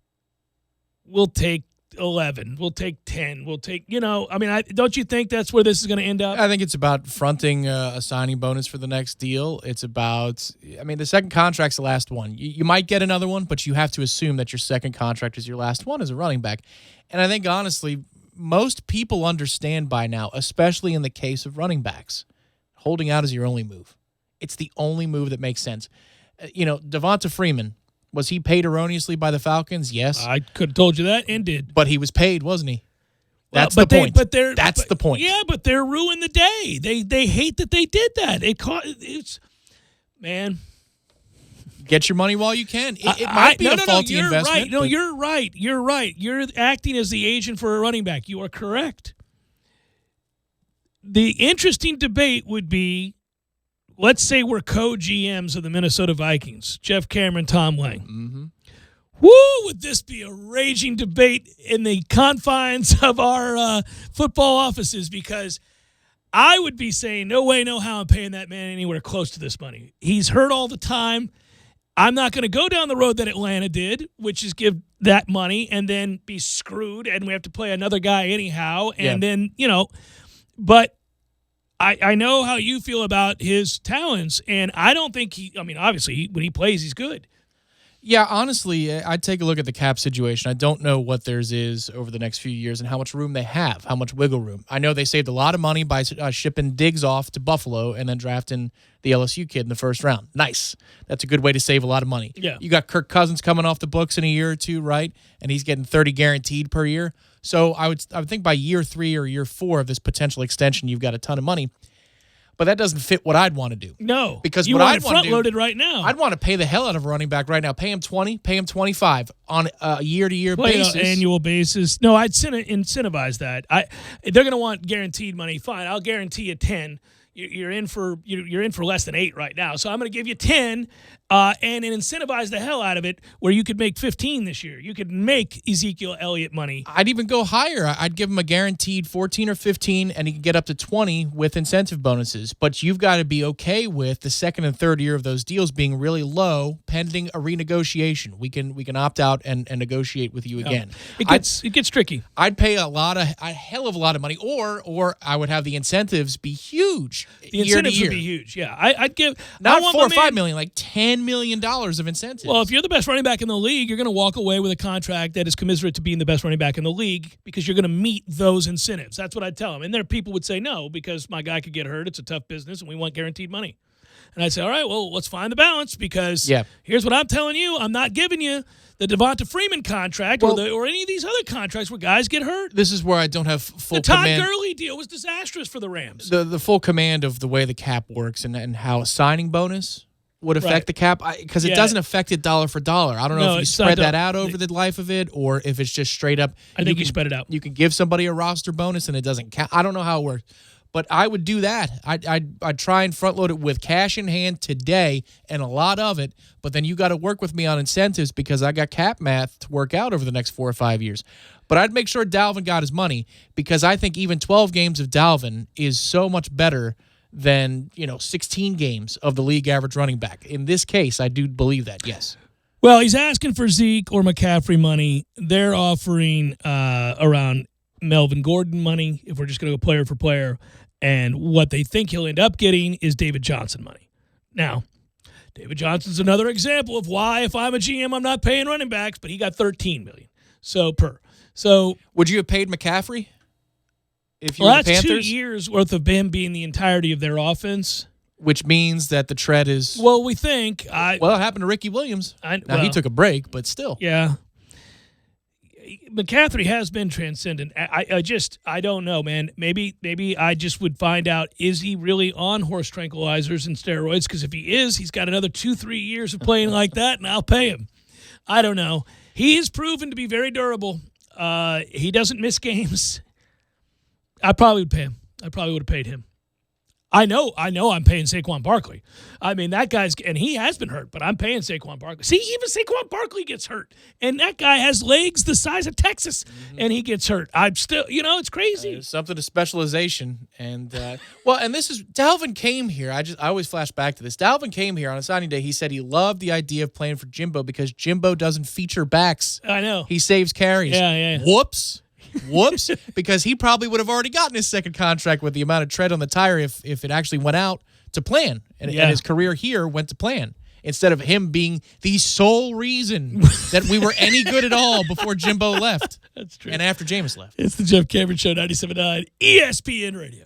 We'll take 11. We'll take 10. We'll take, don't you think that's where this is going to end up?
I think it's about fronting a signing bonus for the next deal. It's about, the second contract's the last one. You might get another one, but you have to assume that your second contract is your last one as a running back. And I think, honestly, most people understand by now, especially in the case of running backs, holding out is your only move. It's the only move that makes sense. Devonta Freeman, was he paid erroneously by the Falcons? Yes.
I could have told you that and did.
But he was paid, wasn't he? That's the point. That's the point.
Yeah, but they're ruined the day. They hate that they did that. Man.
Get your money while you can. It might be a faulty investment.
Right. No, you're right. You're right. You're acting as the agent for a running back. You are correct. The interesting debate would be, let's say we're co-GMs of the Minnesota Vikings, Jeff Cameron, Tom Lang.
Mm-hmm.
Woo, would this be a raging debate in the confines of our football offices? Because I would be saying, no way, no how I'm paying that man anywhere close to this money. He's hurt all the time. I'm not going to go down the road that Atlanta did, which is give that money and then be screwed, and we have to play another guy anyhow. And then, but I know how you feel about his talents, and I don't think obviously, when he plays, he's good.
Yeah, honestly, I'd take a look at the cap situation. I don't know what theirs is over the next few years and how much room they have, how much wiggle room. I know they saved a lot of money by shipping Diggs off to Buffalo and then drafting the LSU kid in the first round. Nice. That's a good way to save a lot of money.
Yeah.
You got Kirk Cousins coming off the books in a year or two, right? And he's getting 30 guaranteed per year. So I would think by year 3 or year 4 of this potential extension, you've got a ton of money. But that doesn't fit what I'd want to do.
No,
because
you
what
want
I'd
it
want to do,
front-loaded right now.
I'd want to pay the hell out of a running back right now. Pay him 20, pay him 25 on a year-to-year basis.
Annual basis. No, I'd incentivize that. They're going to want guaranteed money. Fine, I'll guarantee you 10. You're in for less than 8 right now. So I'm going to give you 10 and incentivize the hell out of it where you could make 15 this year. You could make Ezekiel Elliott money.
I'd even go higher. I'd give him a guaranteed 14 or 15, and he could get up to 20 with incentive bonuses. But you've got to be okay with the second and third year of those deals being really low, pending a renegotiation. We can opt out and negotiate with you again.
It gets tricky.
I'd pay a hell of a lot of money, or I would have the incentives be huge.
The incentives would be huge. Yeah, I'd give
not $4 or $5 million, like $10 million of incentives.
Well, if you're the best running back in the league, you're going to walk away with a contract that is commensurate to being the best running back in the league because you're going to meet those incentives. That's what I'd tell them. And there are people would say no because my guy could get hurt. It's a tough business, and we want guaranteed money. And I'd say, all right, well, let's find the balance because here's what I'm telling you. I'm not giving you the Devonta Freeman contract or any of these other contracts where guys get hurt.
This is where I don't have full
The
command.
Todd Gurley deal was disastrous for the Rams.
The full command of the way the cap works and how a signing bonus would affect the cap because it doesn't affect it dollar for dollar. I don't know if you spread that out over the life of it or if it's just straight up.
I think you spread it out.
You can give somebody a roster bonus and it doesn't count. I don't know how it works. But I would do that. I'd try and front load it with cash in hand today and a lot of it. But then you got to work with me on incentives because I got cap math to work out over the next 4 or 5 years. But I'd make sure Dalvin got his money because I think even 12 games of Dalvin is so much better than 16 games of the league average running back. In this case, I do believe that. Yes.
Well, he's asking for Zeke or McCaffrey money. They're offering around Melvin Gordon money if we're just going to go player for player. And what they think he'll end up getting is David Johnson money. Now, David Johnson's another example of why, if I'm a GM, I'm not paying running backs, but he got $13 million. So
would you have paid McCaffrey if you
well,
were the
that's
Panthers?
2 years worth of him being the entirety of their offense.
Which means that the tread is.
Well, we think.
It happened to Ricky Williams. He took a break, but still.
Yeah. McCaffrey has been transcendent. I don't know, man. Maybe I just would find out, is he really on horse tranquilizers and steroids? Because if he is, he's got another 2-3 years of playing like that, and I'll pay him. I don't know. He is proven to be very durable. He doesn't miss games. I probably would pay him. I probably would have paid him. I know I'm paying Saquon Barkley. I mean, that guy's, and he has been hurt, but I'm paying Saquon Barkley. See, even Saquon Barkley gets hurt. And that guy has legs the size of Texas, and he gets hurt. I'm still, it's crazy.
There's something to specialization. And, and this is, Dalvin came here. I always flash back to this. Dalvin came here on a signing day. He said he loved the idea of playing for Jimbo because Jimbo doesn't feature backs.
I know.
He saves carries.
Yeah.
Whoops, because he probably would have already gotten his second contract with the amount of tread on the tire if it actually went out to plan. And his career here went to plan instead of him being the sole reason that we were any good at all before Jimbo left.
That's true.
And after Jameis left.
It's the Jeff Cameron Show, 97.9 ESPN Radio.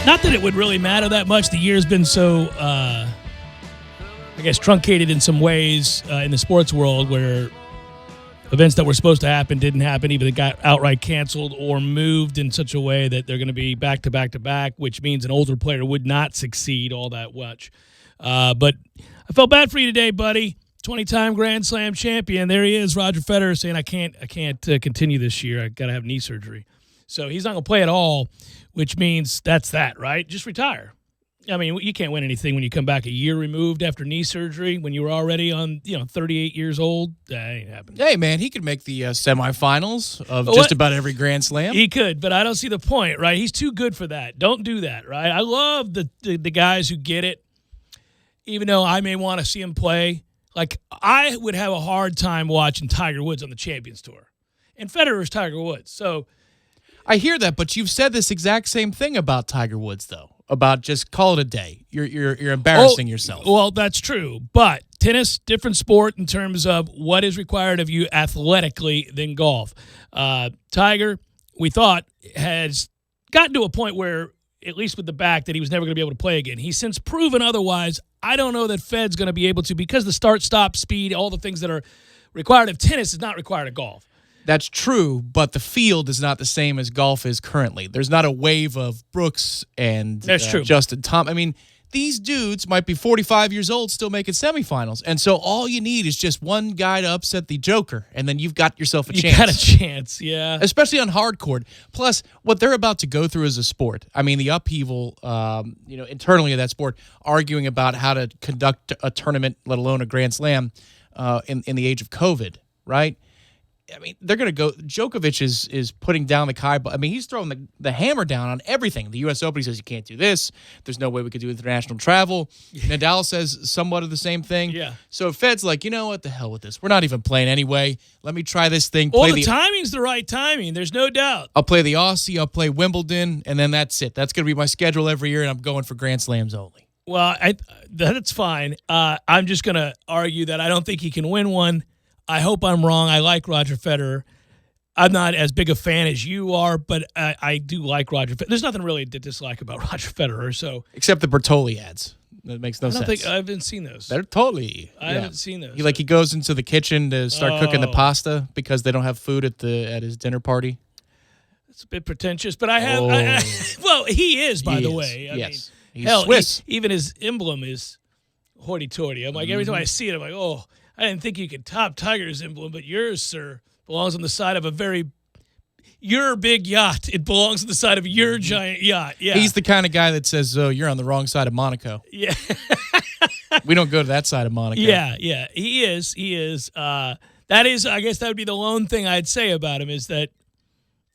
Not that it would really matter that much. The year's been so, I guess, truncated in some ways in the sports world where events that were supposed to happen didn't happen. Either they got outright canceled or moved in such a way that they're going to be back to back to back, which means an older player would not succeed all that much. But I felt bad for you today, buddy. 20-time Grand Slam champion. There he is, Roger Federer, saying, I can't continue this year. I got to have knee surgery. So he's not going to play at all, which means that's that, right? Just retire. I mean, you can't win anything when you come back a year removed after knee surgery when you were already on, 38 years old. That ain't happening.
Hey, man, he could make the semifinals of just about every Grand Slam.
He could, but I don't see the point, right? He's too good for that. Don't do that, right? I love the guys who get it, even though I may want to see him play. Like, I would have a hard time watching Tiger Woods on the Champions Tour. And Federer's Tiger Woods, so...
I hear that, but you've said this exact same thing about Tiger Woods, though, about just call it a day. You're embarrassing yourself.
Well, that's true, but tennis, different sport in terms of what is required of you athletically than golf. Tiger, we thought, has gotten to a point where, at least with the back, that he was never going to be able to play again. He's since proven otherwise. I don't know that Fed's going to be able to, because the start-stop speed, all the things that are required of tennis is not required of golf.
That's true, but the field is not the same as golf is currently. There's not a wave of Brooks and Justin Thomas. I mean, these dudes might be 45 years old, still making semifinals. And so all you need is just one guy to upset the Joker, and then you've got yourself a chance.
You got a chance, yeah.
Especially on hard court. Plus, what they're about to go through as a sport, I mean, the upheaval, internally of that sport, arguing about how to conduct a tournament, let alone a Grand Slam, in the age of COVID, right? I mean, they're going to go. Djokovic is putting down the Kai. I mean, he's throwing the hammer down on everything. The U.S. Open, he says you can't do this. There's no way we could do international travel. Nadal says somewhat of the same thing.
Yeah.
So Fed's like, you know what, the hell with this. We're not even playing anyway. Let me try this thing.
Well, the timing's the right timing. There's no doubt.
I'll play the Aussie. I'll play Wimbledon, and then that's it. That's going to be my schedule every year, and I'm going for Grand Slams only.
Well, that's fine. I'm just going to argue that I don't think he can win one. I hope I'm wrong. I like Roger Federer. I'm not as big a fan as you are, but I do like Roger Federer. There's nothing really to dislike about Roger Federer. So
except the Bertolli ads. That makes no sense.
I haven't seen those.
Bertolli.
I haven't seen those.
He goes into the kitchen to start cooking the pasta because they don't have food at his dinner party.
It's a bit pretentious, but I have. Well, he is, by the way. I mean,
he's Swiss.
Even his emblem is hoity-toity. I'm like, every time I see it, I'm like, oh. I didn't think you could top Tiger's emblem, but yours, sir, belongs on the side of your big yacht. It belongs on the side of your giant yacht. Yeah.
He's the kind of guy that says, oh, you're on the wrong side of Monaco.
Yeah.
We don't go to that side of Monaco.
Yeah. He is. That is, I guess that would be the lone thing I'd say about him is that,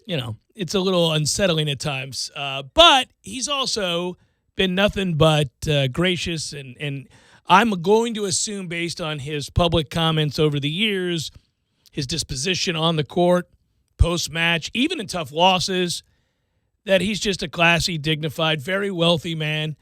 it's a little unsettling at times. But he's also been nothing but gracious and I'm going to assume, based on his public comments over the years, his disposition on the court, post-match, even in tough losses, that he's just a classy, dignified, very wealthy man.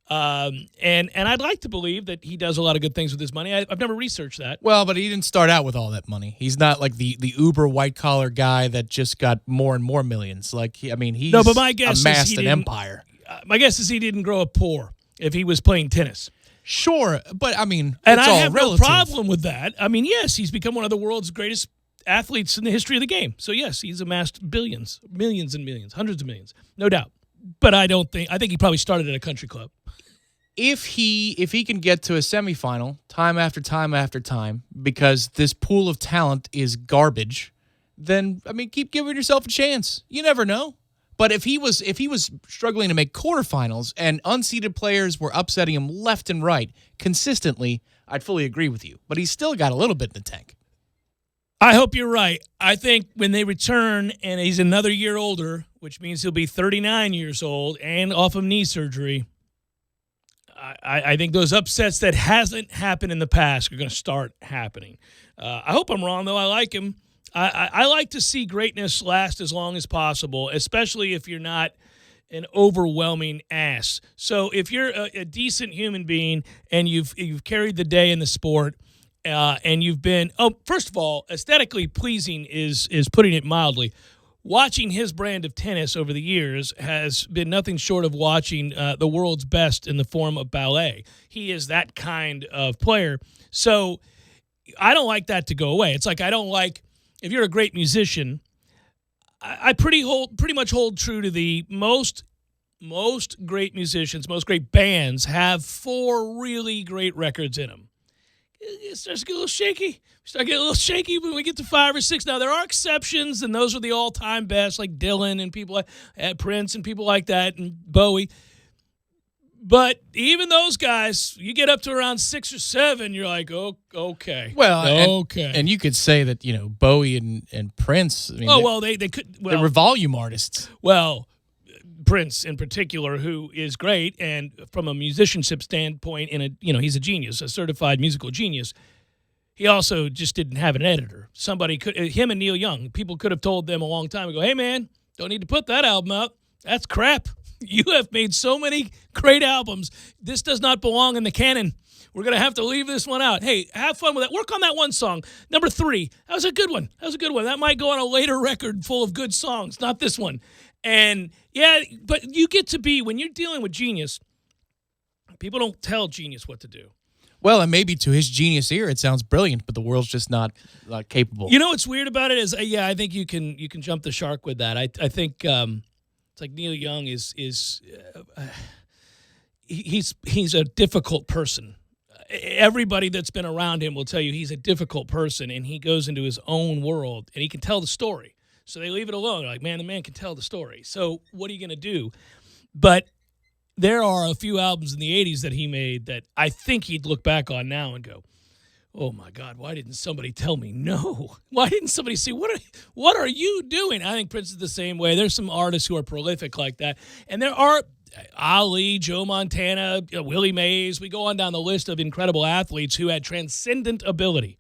And I'd like to believe that he does a lot of good things with his money. I've never researched that.
Well, but he didn't start out with all that money. He's not like the uber white-collar guy that just got more and more millions. He's amassed an empire.
My guess is he didn't grow up poor if he was playing tennis.
Sure, but I mean,
and I
all
have
relative.
No problem with that. I mean, yes, he's become one of the world's greatest athletes in the history of the game. So yes, he's amassed billions, millions and millions, hundreds of millions, no doubt. But I think he probably started at a country club.
If he can get to a semifinal time after time after time, because this pool of talent is garbage, then I mean, keep giving yourself a chance. You never know. But if he was struggling to make quarterfinals and unseeded players were upsetting him left and right consistently, I'd fully agree with you. But he's still got a little bit in the tank.
I hope you're right. I think when they return and he's another year older, which means he'll be 39 years old and off of knee surgery, I think those upsets that hasn't happened in the past are going to start happening. I hope I'm wrong, though. I like him. I like to see greatness last as long as possible, especially if you're not an overwhelming ass. So if you're a decent human being and you've carried the day in the sport and you've been, first of all, aesthetically pleasing is putting it mildly. watching his brand of tennis over the years has been nothing short of watching the world's best in the form of ballet. He is that kind of player. So I don't like that to go away. It's like I don't like, if you're a great musician, I pretty much hold true to the most great musicians, most great bands have 4 really great records in them. It starts to get a little shaky. We start getting a little shaky when we get to 5 or 6. Now, there are exceptions, and those are the all-time best, like Dylan and people like Prince and people like that, and Bowie. But even those guys, you get up to around 6 or 7, you're like, oh, okay.
Well,
okay.
And you could say that, Bowie and Prince, I mean,
they could.
They were volume artists.
Well, Prince in particular, who is great, and from a musicianship standpoint, he's a genius, a certified musical genius. He also just didn't have an editor. Somebody him and Neil Young, people could have told them a long time ago, hey man, don't need to put that album out. That's crap. You have made so many great albums. This does not belong in the canon. We're going to have to leave this one out. Hey, have fun with that. Work on that one song. Number 3. That was a good one. That might go on a later record full of good songs, not this one. And, yeah, but you get to be, when you're dealing with genius, people don't tell genius what to do.
Well, and maybe to his genius ear, it sounds brilliant, but the world's just not capable.
You know what's weird about it is, I think you can jump the shark with that. I think it's like Neil Young he's a difficult person. Everybody that's been around him will tell you he's a difficult person, and he goes into his own world, and he can tell the story. So they leave it alone. They're like, man, the man can tell the story. So what are you going to do? But there are a few albums in the 80s that he made that I think he'd look back on now and go, oh, my God, why didn't somebody tell me no? Why didn't somebody say, what are you doing? I think Prince is the same way. There's some artists who are prolific like that. And there are Ali, Joe Montana, Willie Mays. We go on down the list of incredible athletes who had transcendent ability,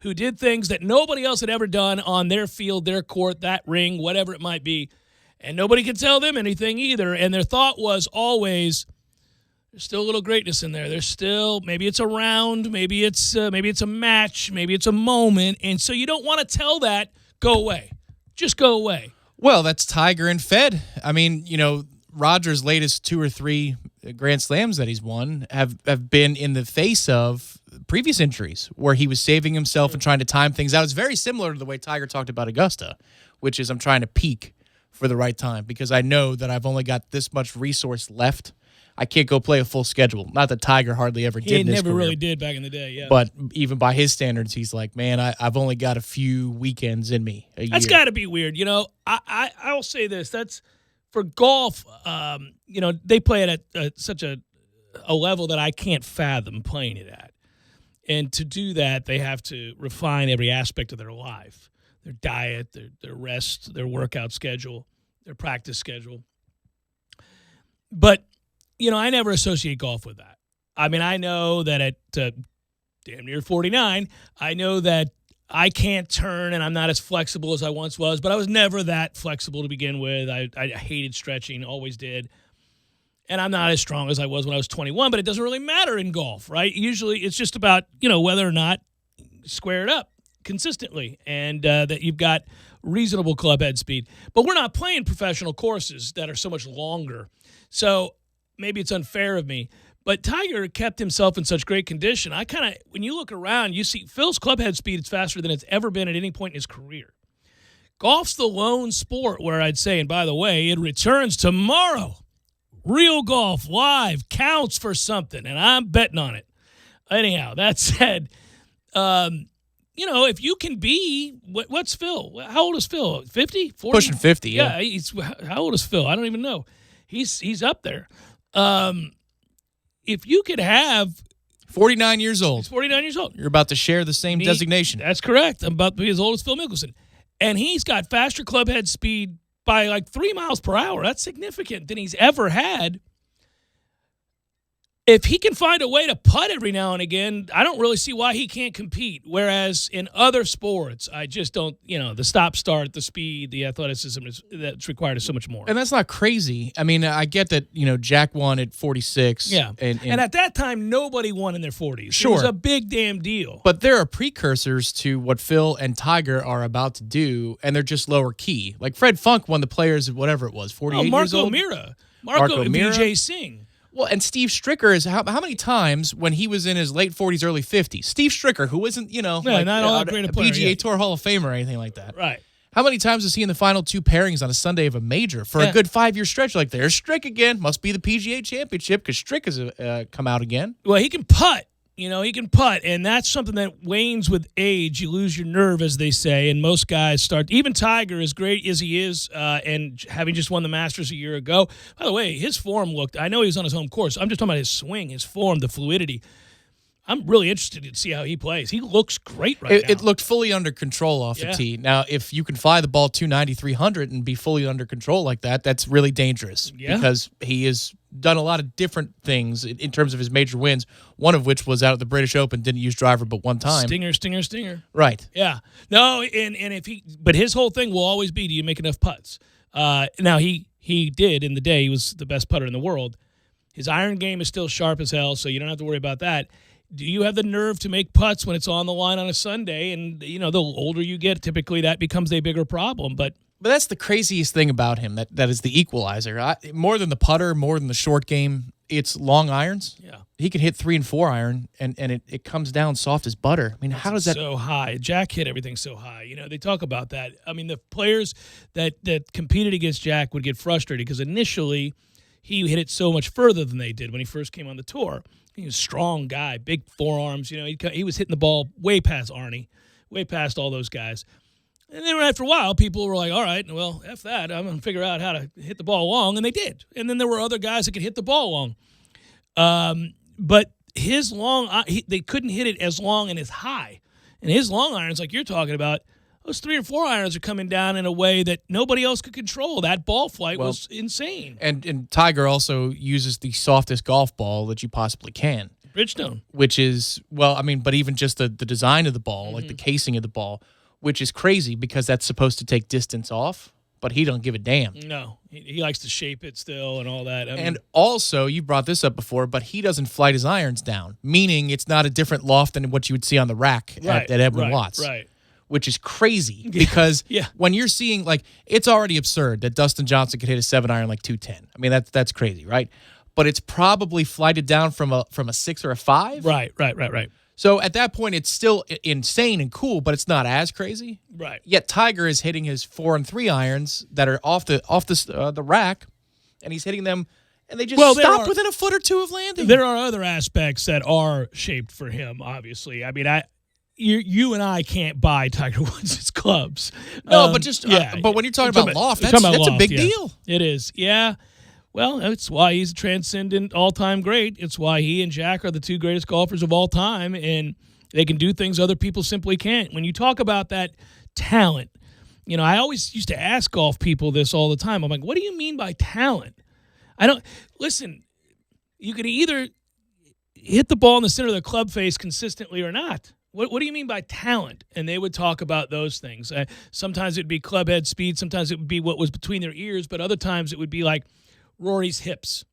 who did things that nobody else had ever done on their field, their court, that ring, whatever it might be. And nobody could tell them anything either. And their thought was always, there's still a little greatness in there. There's still, maybe it's a round, maybe it's a match, maybe it's a moment. And so you don't want to tell that, go away. Just go away.
Well, that's Tiger and Fed. I mean, Roger's latest 2 or 3 Grand Slams that he's won have been in the face of previous injuries where he was saving himself and trying to time things out. It's very similar to the way Tiger talked about Augusta, which is I'm trying to peak for the right time because I know that I've only got this much resource left. I can't go play a full schedule. Not that Tiger hardly ever did in his
never
career,
really did back in the day, yeah.
But even by his standards, he's like, man, I've only got a few weekends in me a year.
That's got to be weird. I'll say this. That's for golf, they play it at such a level that I can't fathom playing it at. And to do that, they have to refine every aspect of their life, their diet, their rest, their workout schedule, their practice schedule. But, I never associate golf with that. I mean, I know that at damn near 49, I know that I can't turn and I'm not as flexible as I once was, but I was never that flexible to begin with. I hated stretching, always did. And I'm not as strong as I was when I was 21, but it doesn't really matter in golf, right? Usually it's just about, whether or not you square it up consistently and that you've got reasonable club head speed. But we're not playing professional courses that are so much longer. So maybe it's unfair of me, but Tiger kept himself in such great condition. When you look around, you see Phil's club head speed is faster than it's ever been at any point in his career. Golf's the lone sport where I'd say, and by the way, it returns tomorrow. Real golf live counts for something, and I'm betting on it. Anyhow, that said, if you can be, what's Phil? How old is Phil? 50? 40?
Pushing 50, yeah.
How old is Phil? I don't even know. He's up there. If you could have
49 years old.
He's 49 years old.
You're about to share the same designation.
That's correct. I'm about to be as old as Phil Mickelson. And he's got faster club head speed by like 3 miles per hour. That's significant than he's ever had. if he can find a way to putt every now and again, I don't really see why he can't compete. Whereas in other sports, I just don't, the stop-start, the speed, the athleticism that's required is so much more.
And that's not crazy. I mean, I get that, Jack won at 46.
Yeah. And at that time, nobody won in their 40s.
Sure.
It was a big damn deal.
But there are precursors to what Phil and Tiger are about to do, and they're just lower key. Like Fred Funk won the Players at whatever it was, 48 years old.
Marco Mira. Vijay Singh.
Well, and Steve Stricker is how many times when he was in his late 40s, early 50s? Steve Stricker, who isn't,
not all that great a player,
PGA Tour Hall of Famer or anything like that.
Right.
How many times was he in the final 2 pairings on a Sunday of a major for a good 5-year stretch? Like, there's Strick again. Must be the PGA Championship because Strick has come out again.
Well, he can putt. He can putt, and that's something that wanes with age. You lose your nerve, as they say, and most guys start. Even Tiger, as great as he is, and having just won the Masters a year ago. By the way, his form looked. I know he was on his home course. I'm just talking about his swing, his form, the fluidity. I'm really interested to see how he plays. He looks great now.
It looked fully under control off the tee. Now, if you can fly the ball 290, 300 and be fully under control like that, that's really dangerous because he has done a lot of different things in terms of his major wins, one of which was out at the British Open, didn't use driver but one time.
Stinger.
Right.
Yeah. No, and but his whole thing will always be, do you make enough putts? Now, he did in the day. He was the best putter in the world. His iron game is still sharp as hell, so you don't have to worry about that. Do you have the nerve to make putts when it's on the line on a Sunday? And, the older you get, typically that becomes a bigger problem. But
that's the craziest thing about him, that is the equalizer. More than the putter, more than the short game, it's long irons.
Yeah.
He can hit 3 and 4 iron, and it comes down soft as butter. I mean, how does that...
So high. Jack hit everything so high. They talk about that. I mean, the players that competed against Jack would get frustrated because initially he hit it so much further than they did when he first came on the tour. He was a strong guy, big forearms. He was hitting the ball way past Arnie, way past all those guys. And then after a while, people were like, all right, well, F that. I'm going to figure out how to hit the ball long. And they did. And then there were other guys that could hit the ball long. But his long, they couldn't hit it as long and as high. And his long irons, like you're talking about, those 3 and 4 irons are coming down in a way that nobody else could control. That ball flight was insane.
And Tiger also uses the softest golf ball that you possibly can.
Bridgestone.
Which is, but even just the design of the ball, like the casing of the ball, which is crazy because that's supposed to take distance off, but he don't give a damn.
No, he likes to shape it still and all that.
And also, you brought this up before, but he doesn't flight his irons down, meaning it's not a different loft than what you would see on the rack at Edwin Watts.
Right.
Which is crazy because when you're seeing, it's already absurd that Dustin Johnson could hit a 7-iron like 210. I mean, that's crazy, right? But it's probably flighted down from a 6 or a 5.
Right.
So at that point, it's still insane and cool, but it's not as crazy.
Right.
Yet Tiger is hitting his 4 and 3 irons that are off the rack, and he's hitting them, and they just stop within a foot or two of landing.
There are other aspects that are shaped for him, obviously. I mean, You and I can't buy Tiger Woods' clubs.
No, but when you're talking about loft, that's a big deal.
It is, yeah. Well, that's why he's a transcendent all-time great. It's why he and Jack are the 2 greatest golfers of all time, and they can do things other people simply can't. When you talk about that talent, I always used to ask golf people this all the time. I'm like, what do you mean by talent? Listen, you can either hit the ball in the center of the club face consistently or not. What do you mean by talent? And they would talk about those things. Sometimes it would be club head speed. Sometimes it would be what was between their ears. But other times it would be like Rory's hips.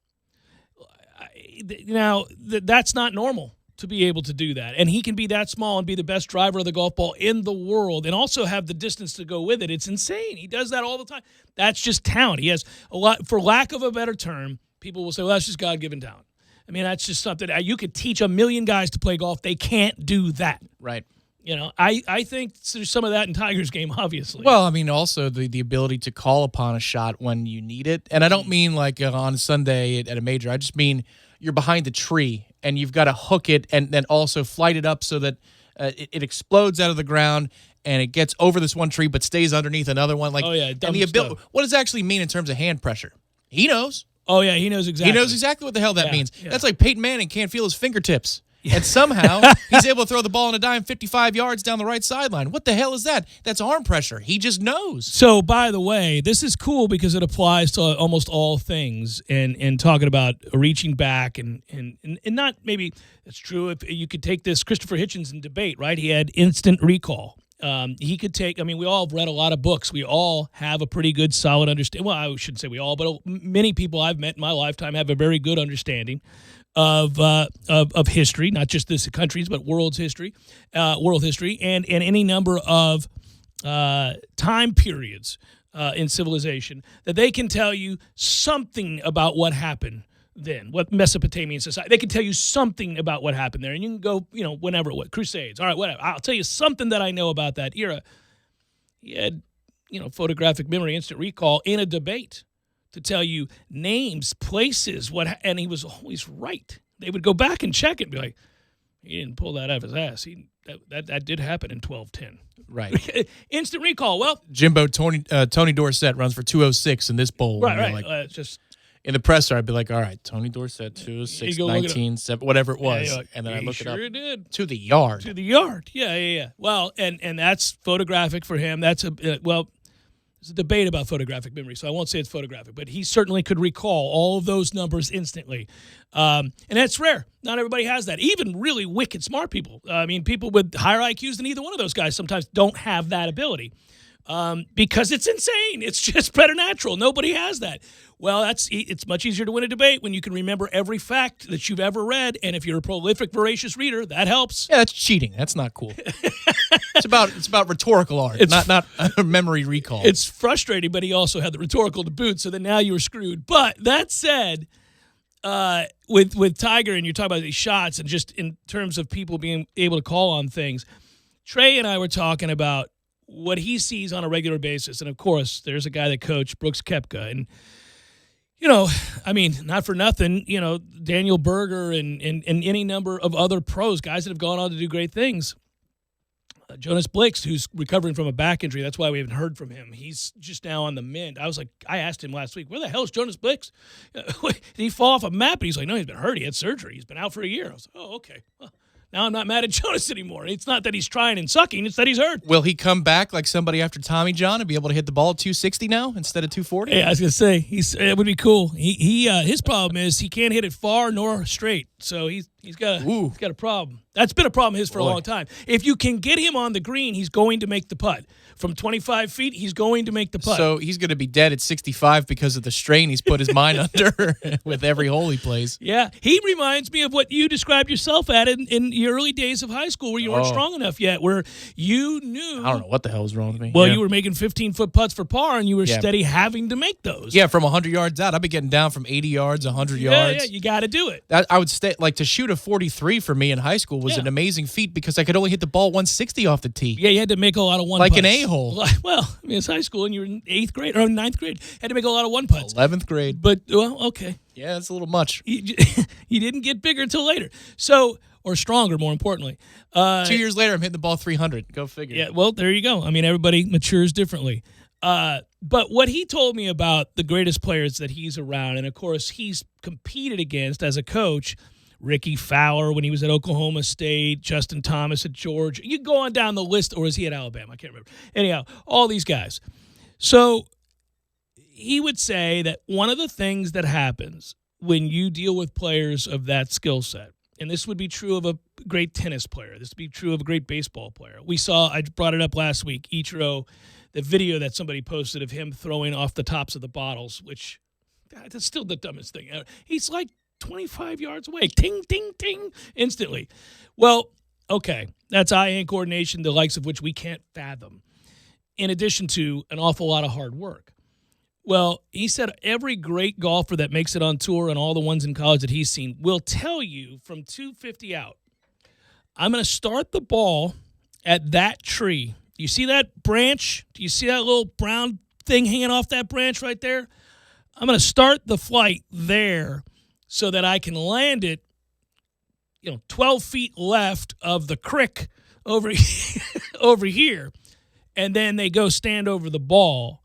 Now, that's not normal to be able to do that. And he can be that small and be the best driver of the golf ball in the world and also have the distance to go with it. It's insane. He does that all the time. That's just talent. He has a lot, for lack of a better term, people will say, well, that's just God-given talent. I mean, that's just something you could teach 1,000,000 guys to play golf. They can't do that.
Right.
I think there's some of that in Tiger's game, obviously.
Well, I mean, also the ability to call upon a shot when you need it. And I don't mean like on Sunday at a major. I just mean you're behind the tree and you've got to hook it and then also flight it up so that it explodes out of the ground and it gets over this one tree but stays underneath another one. Like,
dumb stuff.
What does it actually mean in terms of hand pressure? He knows.
Oh, yeah, he knows exactly.
He knows exactly what the hell that means.
Yeah.
That's like Peyton Manning can't feel his fingertips. and somehow he's able to throw the ball on a dime 55 yards down the right sideline. What the hell is that? That's arm pressure. He just knows.
So, by the way, this is cool because it applies to almost all things, and talking about reaching back and not maybe it's true if you could take this Christopher Hitchens in debate, right? He had instant recall. He could take, I mean, we all have read a lot of books. We all have a pretty good, solid understanding. Well, I shouldn't say we all, but many people I've met in my lifetime have a very good understanding of history, not just this country's, but world history, and any number of time periods in civilization that they can tell you something about what happened then, what Mesopotamian society. They can tell you something about what happened there, and you can go, whenever, what Crusades, all right, whatever. I'll tell you something that I know about that era. He had, photographic memory, instant recall in a debate to tell you names, places, and he was always right. They would go back and check it and be like, he didn't pull that out of his ass. That did happen in 1210.
Right.
Instant recall. Well,
Jimbo Tony Dorsett runs for 206 in this bowl.
Right.
Like,
just
in the presser, I'd be like, all right, Tony Dorsett, 206, 19, 7, whatever it was.
Yeah,
and then I look it up.
Sure did.
To the yard.
To the yard. Yeah. Well, and that's photographic for him. That's there's a debate about photographic memory, so I won't say it's photographic, but he certainly could recall all of those numbers instantly. And that's rare. Not everybody has that. Even really wicked smart people. I mean, people with higher IQs than either one of those guys sometimes don't have that ability because it's insane. It's just preternatural. Nobody has that. Well, it's much easier to win a debate when you can remember every fact that you've ever read, and if you're a prolific, voracious reader, that helps.
Yeah, that's cheating. That's not cool. It's about rhetorical art, not memory recall.
It's frustrating, but he also had the rhetorical to boot, so then now you were screwed. But that said, with Tiger, and you're talking about these shots, and just in terms of people being able to call on things, Trey and I were talking about what he sees on a regular basis, and of course, there's a guy that coached Brooks Koepka, and I mean, not for nothing, Daniel Berger and any number of other pros, guys that have gone on to do great things. Jonas Blix, who's recovering from a back injury. That's why we haven't heard from him. He's just now on the mend. I asked him last week, where the hell is Jonas Blix? Did he fall off a map? And he's like, no, he's been hurt. He had surgery. He's been out for a year. I was like, oh, okay. Well, now I'm not mad at Jonas anymore. It's not that he's trying and sucking. It's that he's hurt.
Will he come back like somebody after Tommy John and be able to hit the ball at 260 now instead of 240?
Yeah, I was going to say, it would be cool. His problem is he can't hit it far nor straight. So he's got a problem. That's been a problem of his for a long time. If you can get him on the green, he's going to make the putt. From 25 feet, he's going to make the putt.
So he's going to be dead at 65 because of the strain he's put his mind under with every hole he plays.
Yeah, he reminds me of what you described yourself at in your early days of high school where you weren't strong enough yet, where you knew.
I don't know what the hell was wrong with me.
Well, you were making 15-foot putts for par, and you were steady having to make those.
Yeah, from 100 yards out. I'd be getting down from 80 yards, 100 yards.
Yeah, you got to do it.
I would stay, like, to shoot a 43 for me in high school was an amazing feat because I could only hit the ball 160 off the tee.
Yeah, you had to make a lot of one
like
putts.
An a-hole.
Well, I mean, it's high school, and you were in 8th grade or 9th grade. Had to make a lot of one putts.
11th grade.
But, well, okay.
Yeah, that's a little much.
You didn't get bigger until later. So, or stronger, more importantly.
2 years later, I'm hitting the ball 300. Go figure.
Yeah, well, there you go. I mean, everybody matures differently. But what he told me about the greatest players that he's around, and, of course, he's competed against as a coach, Ricky Fowler when he was at Oklahoma State, Justin Thomas at Georgia. You go on down the list, or is he at Alabama? I can't remember. Anyhow, all these guys. So he would say that one of the things that happens when you deal with players of that skill set, and this would be true of a great tennis player, this would be true of a great baseball player. I brought it up last week, Ichiro, the video that somebody posted of him throwing off the tops of the bottles, which that's still the dumbest thing ever. He's like 25 yards away. Ting, ting, ting, instantly. Well, okay, that's eye-hand coordination, the likes of which we can't fathom, in addition to an awful lot of hard work. Well, he said every great golfer that makes it on tour and all the ones in college that he's seen will tell you from 250 out, I'm going to start the ball at that tree. You see that branch? Do you see that little brown thing hanging off that branch right there? I'm going to start the flight there so that I can land it, 12 feet left of the crick over here. And then they go stand over the ball.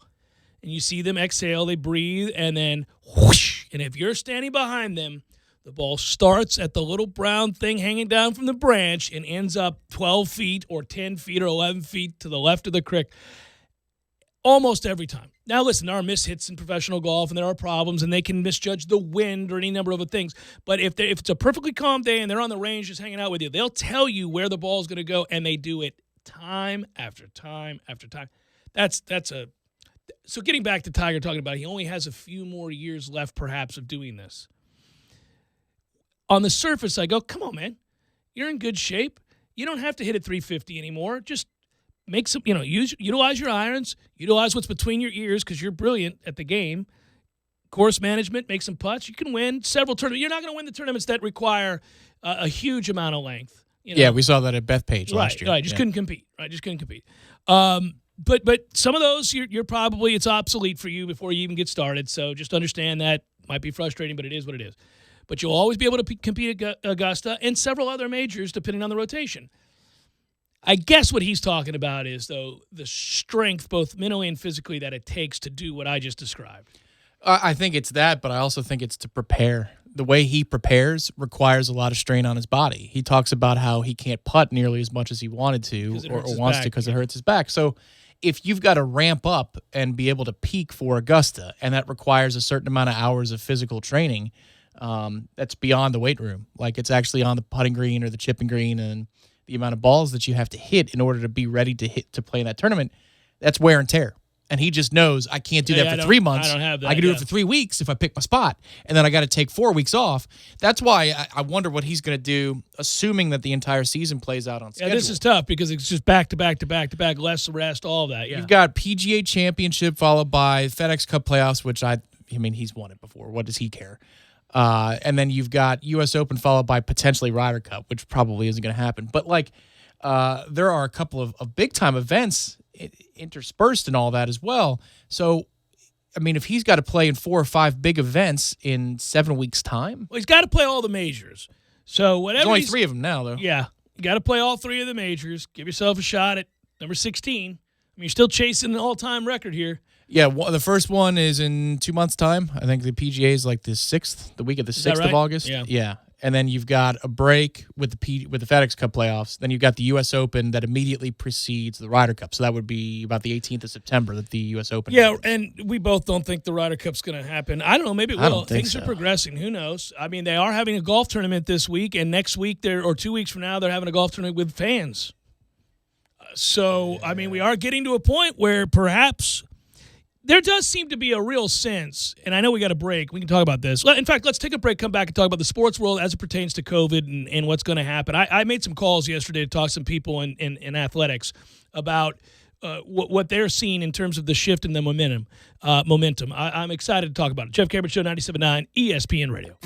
And you see them exhale, they breathe, and then whoosh. And if you're standing behind them, The ball starts at the little brown thing hanging down from the branch and ends up 12 feet or 10 feet or 11 feet to the left of the creek almost every time. Now, listen, there are mishits in professional golf, and there are problems, and they can misjudge the wind or any number of things. But if it's a perfectly calm day and they're on the range just hanging out with you, they'll tell you where the ball is going to go, and they do it time after time after time. So getting back to Tiger talking about, he only has a few more years left, perhaps, of doing this. On the surface, I go, come on, man. You're in good shape. You don't have to hit at 350 anymore. Just make some, utilize your irons, utilize what's between your ears because you're brilliant at the game. Course management, make some putts. You can win several tournaments. You're not going to win the tournaments that require a huge amount of length.
Yeah, we saw that at Bethpage last year.
Right, just couldn't compete. But some of those, you're probably, it's obsolete for you before you even get started. So just understand that might be frustrating, but it is what it is. But you'll always be able to compete at Augusta and several other majors depending on the rotation. I guess what he's talking about is, though, the strength, both mentally and physically, that it takes to do what I just described.
I think it's that, but I also think it's to prepare. The way he prepares requires a lot of strain on his body. He talks about how he can't putt nearly as much as he wanted to or wants to because it hurts his back. So if you've got to ramp up and be able to peak for Augusta, and that requires a certain amount of hours of physical training, that's beyond the weight room. Like, it's actually on the putting green or the chipping green, and the amount of balls that you have to hit in order to be ready to play in that tournament, that's wear and tear. And he just knows, I can't do that for 3 months.
I don't have that.
I can do it for 3 weeks if I pick my spot, and then I got to take 4 weeks off. That's why I wonder what he's going to do, assuming that the entire season plays out on schedule.
Yeah, this is tough because it's just back to back to back to back, less rest, all of that. Yeah.
You've got PGA Championship followed by FedEx Cup playoffs, which he's won it before. What does he care? And then you've got U.S. Open followed by potentially Ryder Cup, which probably isn't going to happen. But there are a couple of big time events interspersed in all that as well. So, if he's got to play in 4 or 5 big events in 7 weeks' time,
well, he's got to play all the majors. So whatever.
There's only 3 of them now, though.
Yeah, you got to play all 3 of the majors. Give yourself a shot at number 16. You're still chasing the all-time record here.
Yeah, the first one is in 2 months' time. I think the PGA is like the 6th, the week of the 6th of August. Yeah. And then you've got a break with the FedEx Cup playoffs. Then you've got the U.S. Open that immediately precedes the Ryder Cup. So that would be about the 18th of September that the U.S. Open happens.
And we both don't think the Ryder Cup's going to happen. I don't know. Maybe it will. Things are progressing. Who knows? They are having a golf tournament this week, and next week, or 2 weeks from now, they're having a golf tournament with fans. So, we are getting to a point where perhaps there does seem to be a real sense, and I know we got a break. We can talk about this. In fact, let's take a break, come back, and talk about the sports world as it pertains to COVID and what's going to happen. I made some calls yesterday to talk to some people in athletics about what they're seeing in terms of the shift in the momentum. I'm excited to talk about it. Jeff Cameron Show, 97.9 ESPN Radio.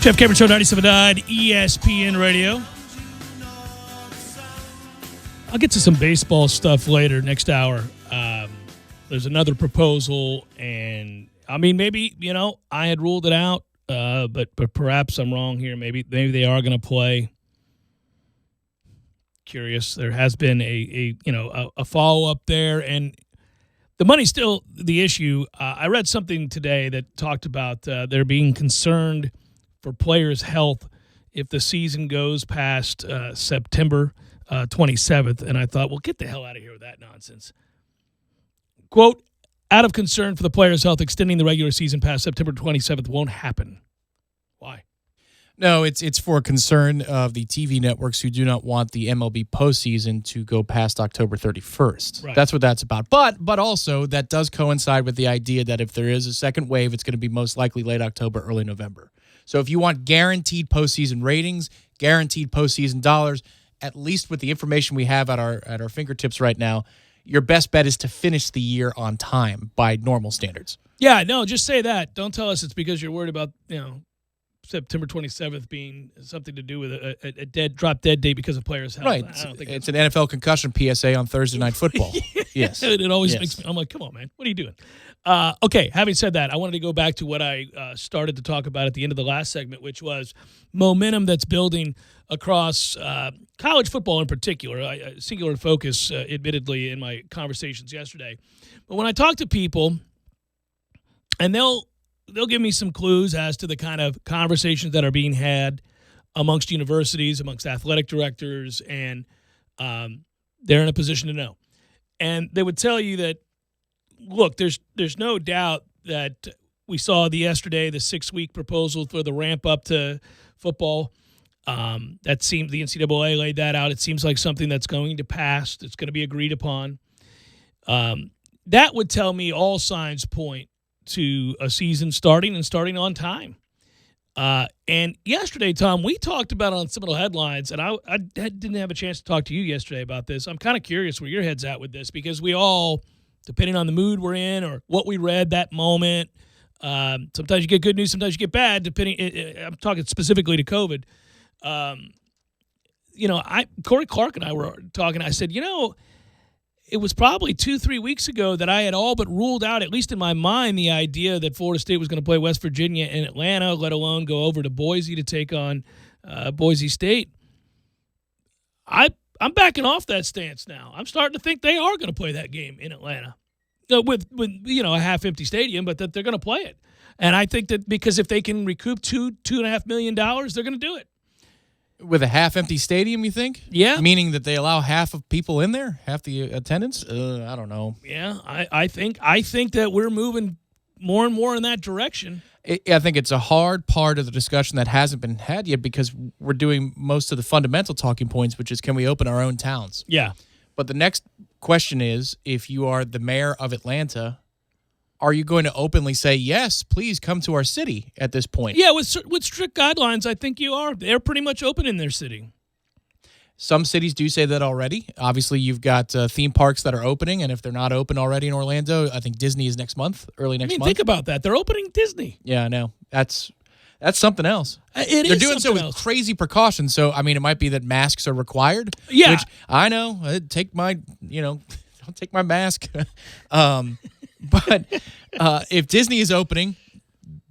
Jeff Cameron Show, 97.9 ESPN Radio. I'll get to some baseball stuff later, next hour. There's another proposal, and I mean, maybe, I had ruled it out, but perhaps I'm wrong here. Maybe they are going to play. Curious. There has been a follow-up there, and the money's still the issue. I read something today that talked about they're being concerned for players' health if the season goes past September 27th, and I thought, well, get the hell out of here with that nonsense. Quote, out of concern for the players' health, extending the regular season past September 27th won't happen. Why?
No, it's for concern of the TV networks who do not want the MLB postseason to go past October 31st.
Right.
That's what that's about. But also, that does coincide with the idea that if there is a second wave, it's going to be most likely late October, early November. So if you want guaranteed postseason ratings, guaranteed postseason dollars, at least with the information we have at our fingertips right now, your best bet is to finish the year on time by normal standards.
Yeah, no, just say that. Don't tell us it's because you're worried about, September 27th being something to do with a drop dead date because of players' health.
Right.
I don't think
it's an NFL concussion PSA on Thursday Night Football. Yes.
It always makes me, I'm like, come on, man. What are you doing? Okay, having said that, I wanted to go back to what I started to talk about at the end of the last segment, which was momentum that's building across college football in particular. Singular focus, admittedly, in my conversations yesterday. But when I talk to people, and they'll give me some clues as to the kind of conversations that are being had amongst universities, amongst athletic directors, and they're in a position to know. And they would tell you that, look, there's no doubt that we saw yesterday the 6-week proposal for the ramp up to football. That seemed the NCAA laid that out. It seems like something that's going to pass. It's going to be agreed upon. That would tell me all signs point to a season starting on time. And yesterday, Tom, we talked about on some of the headlines, and I didn't have a chance to talk to you yesterday about this. I'm kind of curious where your head's at with this, because we all, depending on the mood we're in or what we read that moment, sometimes you get good news, sometimes you get bad, depending. I'm talking specifically to COVID. Corey Clark and I were talking. I said, it was probably 2-3 weeks ago that I had all but ruled out, at least in my mind, the idea that Florida State was going to play West Virginia and Atlanta, let alone go over to Boise to take on Boise State. I'm backing off that stance now. I'm starting to think they are going to play that game in Atlanta with a half-empty stadium, but that they're going to play it. And I think that because if they can recoup $2.5 million, they're going to do it.
With a half-empty stadium, you think?
Yeah.
Meaning that they allow half of people in there, half the attendance? I don't know.
Yeah, I think that we're moving more and more in that direction.
I think it's a hard part of the discussion that hasn't been had yet, because we're doing most of the fundamental talking points, which is, can we open our own towns?
Yeah.
But the next question is, if you are the mayor of Atlanta, are you going to openly say, yes, please come to our city at this point?
Yeah, with strict guidelines, I think you are. They're pretty much open in their city.
Some cities do say that already. Obviously, you've got theme parks that are opening, and if they're not open already in Orlando, I think Disney is next month, early next month.
Think about that. They're opening Disney.
Yeah, I know. That's something else.
They're
doing so with crazy precautions. So, I mean, it might be that masks are required.
Yeah.
Which I know. I'll take my mask. But if Disney is opening,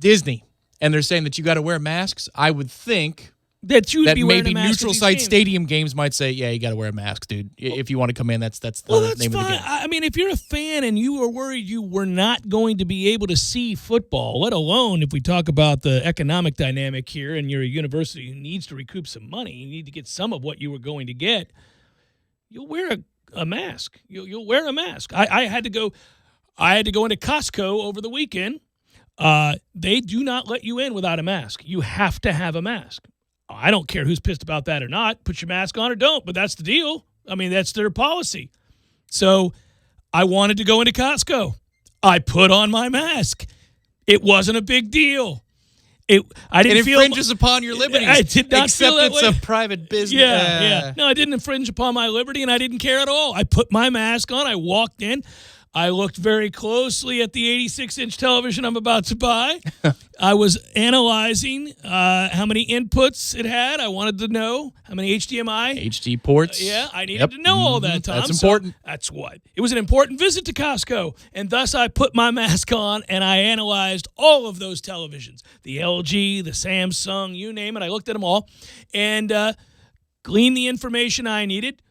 and they're saying that you got to wear masks, I would think
that you'd be wearing
maybe
a mask
neutral site stadium games might say, yeah, you got to wear a mask, dude. If you want to come in, that's the name
fine.
of the game.
I mean, if you're a fan and you were worried you were not going to be able to see football, let alone if we talk about the economic dynamic here, and you're a university who needs to recoup some money, you need to get some of what you were going to get, you'll wear a mask. You'll wear a mask. I had to go into Costco over the weekend. They do not let you in without a mask. You have to have a mask. I don't care who's pissed about that or not. Put your mask on or don't, but that's the deal. I mean, that's their policy. So I wanted to go into Costco. I put on my mask. It wasn't a big deal. I didn't feel
it infringes upon your liberties.
I did not feel that
it's
way.
a private business.
Yeah. No, I didn't infringe upon my liberty, and I didn't care at all. I put my mask on. I walked in. I looked very closely at the 86-inch television I'm about to buy. I was analyzing how many inputs it had. I wanted to know how many HDMI.
HD ports.
Yeah, I needed to know all that, Tom.
That's important.
So that's what. It was an important visit to Costco, and thus I put my mask on, and I analyzed all of those televisions. The LG, the Samsung, you name it. I looked at them all and gleaned the information I needed,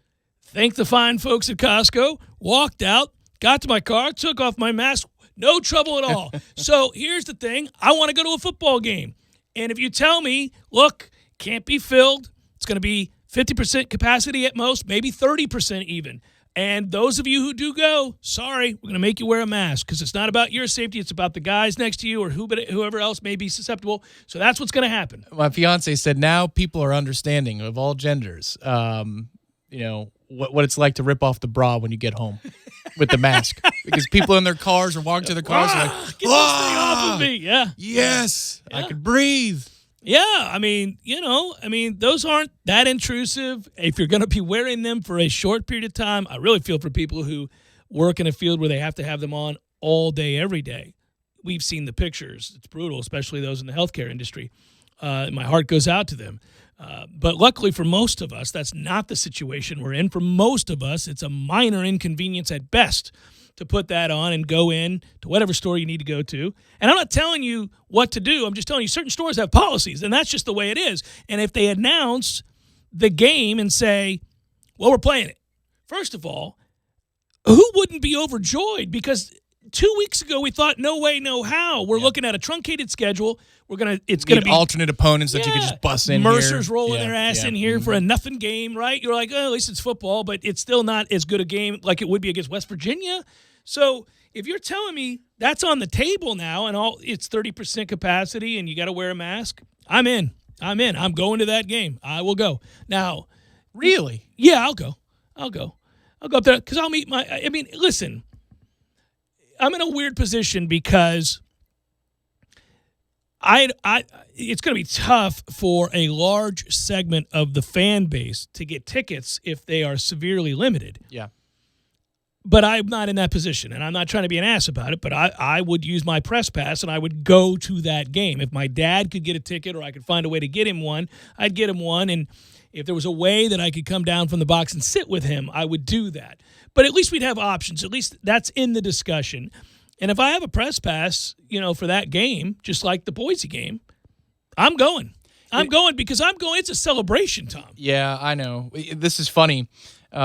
thanked the fine folks at Costco, walked out, got to my car, took off my mask, no trouble at all. So here's the thing. I want to go to a football game. And if you tell me, look, can't be filled, it's going to be 50% capacity at most, maybe 30% even. And those of you who do go, sorry, we're going to make you wear a mask because it's not about your safety. It's about the guys next to you or whoever else may be susceptible. So that's what's going to happen.
My fiance said now people are understanding of all genders, what it's like to rip off the bra when you get home with the mask because people in their cars are walking to their cars and like,
get this thing off of me. Yeah.
Yes,
Yeah.
I can breathe.
Yeah, I mean, those aren't that intrusive. If you're going to be wearing them for a short period of time, I really feel for people who work in a field where they have to have them on all day, every day. We've seen the pictures. It's brutal, especially those in the healthcare industry. My heart goes out to them. But luckily for most of us, that's not the situation we're in. For most of us, it's a minor inconvenience at best to put that on and go in to whatever store you need to go to. And I'm not telling you what to do. I'm just telling you certain stores have policies, and that's just the way it is. And if they announce the game and say, well, we're playing it, first of all, who wouldn't be overjoyed? Because 2 weeks ago we thought no way, no how. We're looking at a truncated schedule. It's gonna be
alternate opponents that you could just bust in.
Mercer's
here.
rolling their ass in here for a nothing game, right? You're like, oh, at least it's football, but it's still not as good a game like it would be against West Virginia. So if you're telling me that's on the table now and it's 30% capacity and you got to wear a mask, I'm in. I'm going to that game. I will go. Now,
really?
Yeah, I'll go up there because I'll meet listen, I'm in a weird position because it's going to be tough for a large segment of the fan base to get tickets if they are severely limited.
Yeah.
But I'm not in that position, and I'm not trying to be an ass about it, but I would use my press pass, and I would go to that game. If my dad could get a ticket or I could find a way to get him one, I'd get him one, and if there was a way that I could come down from the box and sit with him, I would do that. But at least we'd have options. At least that's in the discussion. And if I have a press pass, for that game, just like the Boise game, I'm going. Because I'm going. It's a celebration, Tom.
Yeah, I know. This is funny.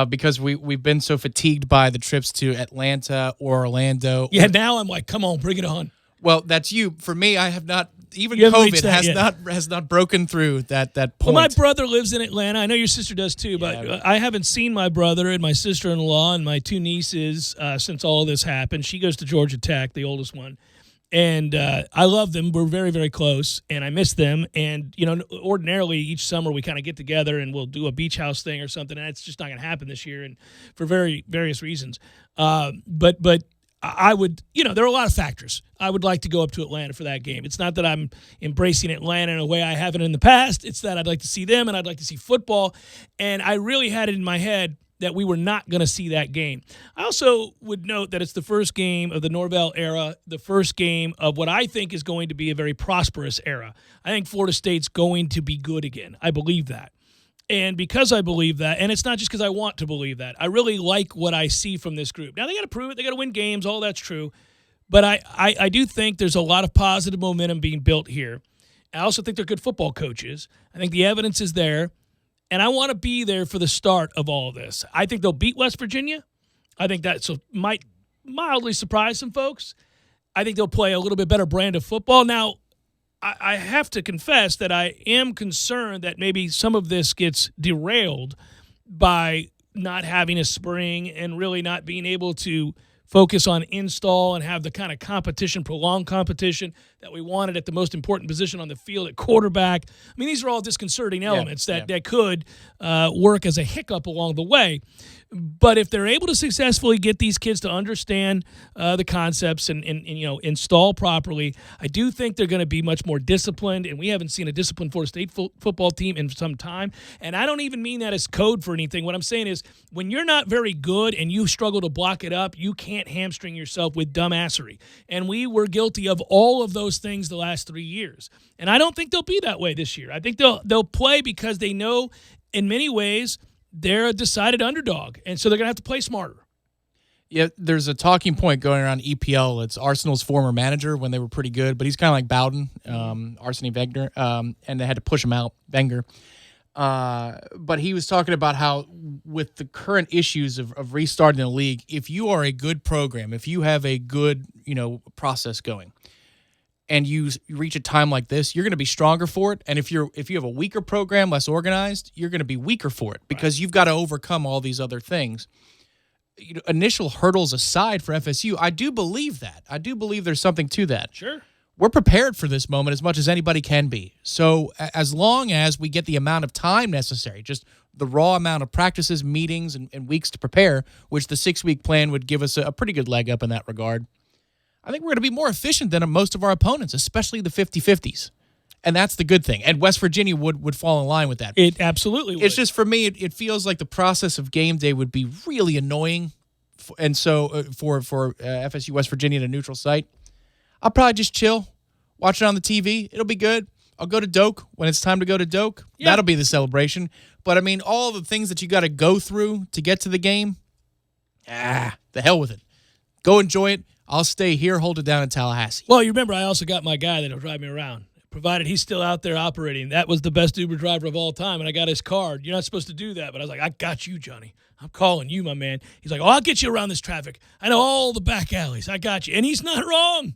Because we've been so fatigued by the trips to Atlanta or Orlando.
Yeah, now I'm like, come on, bring it on.
Well, that's you. For me, I have not. Even COVID has not broken through that point.
Well, my brother lives in Atlanta. I know your sister does too, but I haven't seen my brother and my sister-in-law and my two nieces since all of this happened. She goes to Georgia Tech, the oldest one. And I love them. We're very, very close, and I miss them. And, ordinarily each summer we kind of get together and we'll do a beach house thing or something, and it's just not going to happen this year and for various reasons. But I would, there are a lot of factors. I would like to go up to Atlanta for that game. It's not that I'm embracing Atlanta in a way I haven't in the past. It's that I'd like to see them and I'd like to see football. And I really had it in my head that we were not going to see that game. I also would note that it's the first game of the Norvell era, the first game of what I think is going to be a very prosperous era. I think Florida State's going to be good again. I believe that. And because I believe that, and it's not just because I want to believe that, I really like what I see from this group. Now, they got to prove it. They got to win games. All that's true. But I do think there's a lot of positive momentum being built here. I also think they're good football coaches. I think the evidence is there. And I want to be there for the start of all of this. I think they'll beat West Virginia. I think that might mildly surprise some folks. I think they'll play a little bit better brand of football. Now, I have to confess that I am concerned that maybe some of this gets derailed by not having a spring and really not being able to focus on install and have the kind of competition, prolonged competition that we wanted at the most important position on the field at quarterback. I mean, these are all disconcerting elements that could work as a hiccup along the way. But if they're able to successfully get these kids to understand the concepts and install properly, I do think they're going to be much more disciplined, and we haven't seen a disciplined Florida State football team in some time. And I don't even mean that as code for anything. What I'm saying is when you're not very good and you struggle to block it up, you can't can't hamstring yourself with dumbassery. And we were guilty of all of those things the last 3 years. And I don't think they'll be that way this year. I think they'll play because they know in many ways they're a decided underdog. And so they're going to have to play smarter.
Yeah, there's a talking point going around EPL. It's Arsenal's former manager when they were pretty good, but he's kind of like Bowden, Arsene Wenger, and they had to push him out, Wenger. But he was talking about how with the current issues of restarting the league, if you are a good program, if you have a good, process going, and you reach a time like this, you're going to be stronger for it. And if you have a weaker program, less organized, you're going to be weaker for it because you've got to overcome all these other things. Initial hurdles aside for FSU, I do believe that. I do believe there's something to that.
Sure.
We're prepared for this moment as much as anybody can be. So as long as we get the amount of time necessary, just the raw amount of practices, meetings, and weeks to prepare, which the 6-week plan would give us a pretty good leg up in that regard, I think we're going to be more efficient than most of our opponents, especially the 50-50s. And that's the good thing. And West Virginia would fall in line with that.
It absolutely would.
It's just, for me, it feels like the process of game day would be really annoying. And so for FSU West Virginia at a neutral site, I'll probably just chill, watch it on the TV. It'll be good. I'll go to Doak when it's time to go to Doak. Yeah. That'll be the celebration. But, I mean, all the things that you got to go through to get to the game, the hell with it. Go enjoy it. I'll stay here, hold it down in Tallahassee.
Well, you remember I also got my guy that'll drive me around, provided he's still out there operating. That was the best Uber driver of all time, and I got his card. You're not supposed to do that, but I was like, I got you, Johnny. I'm calling you, my man. He's like, I'll get you around this traffic. I know all the back alleys. I got you. And he's not wrong.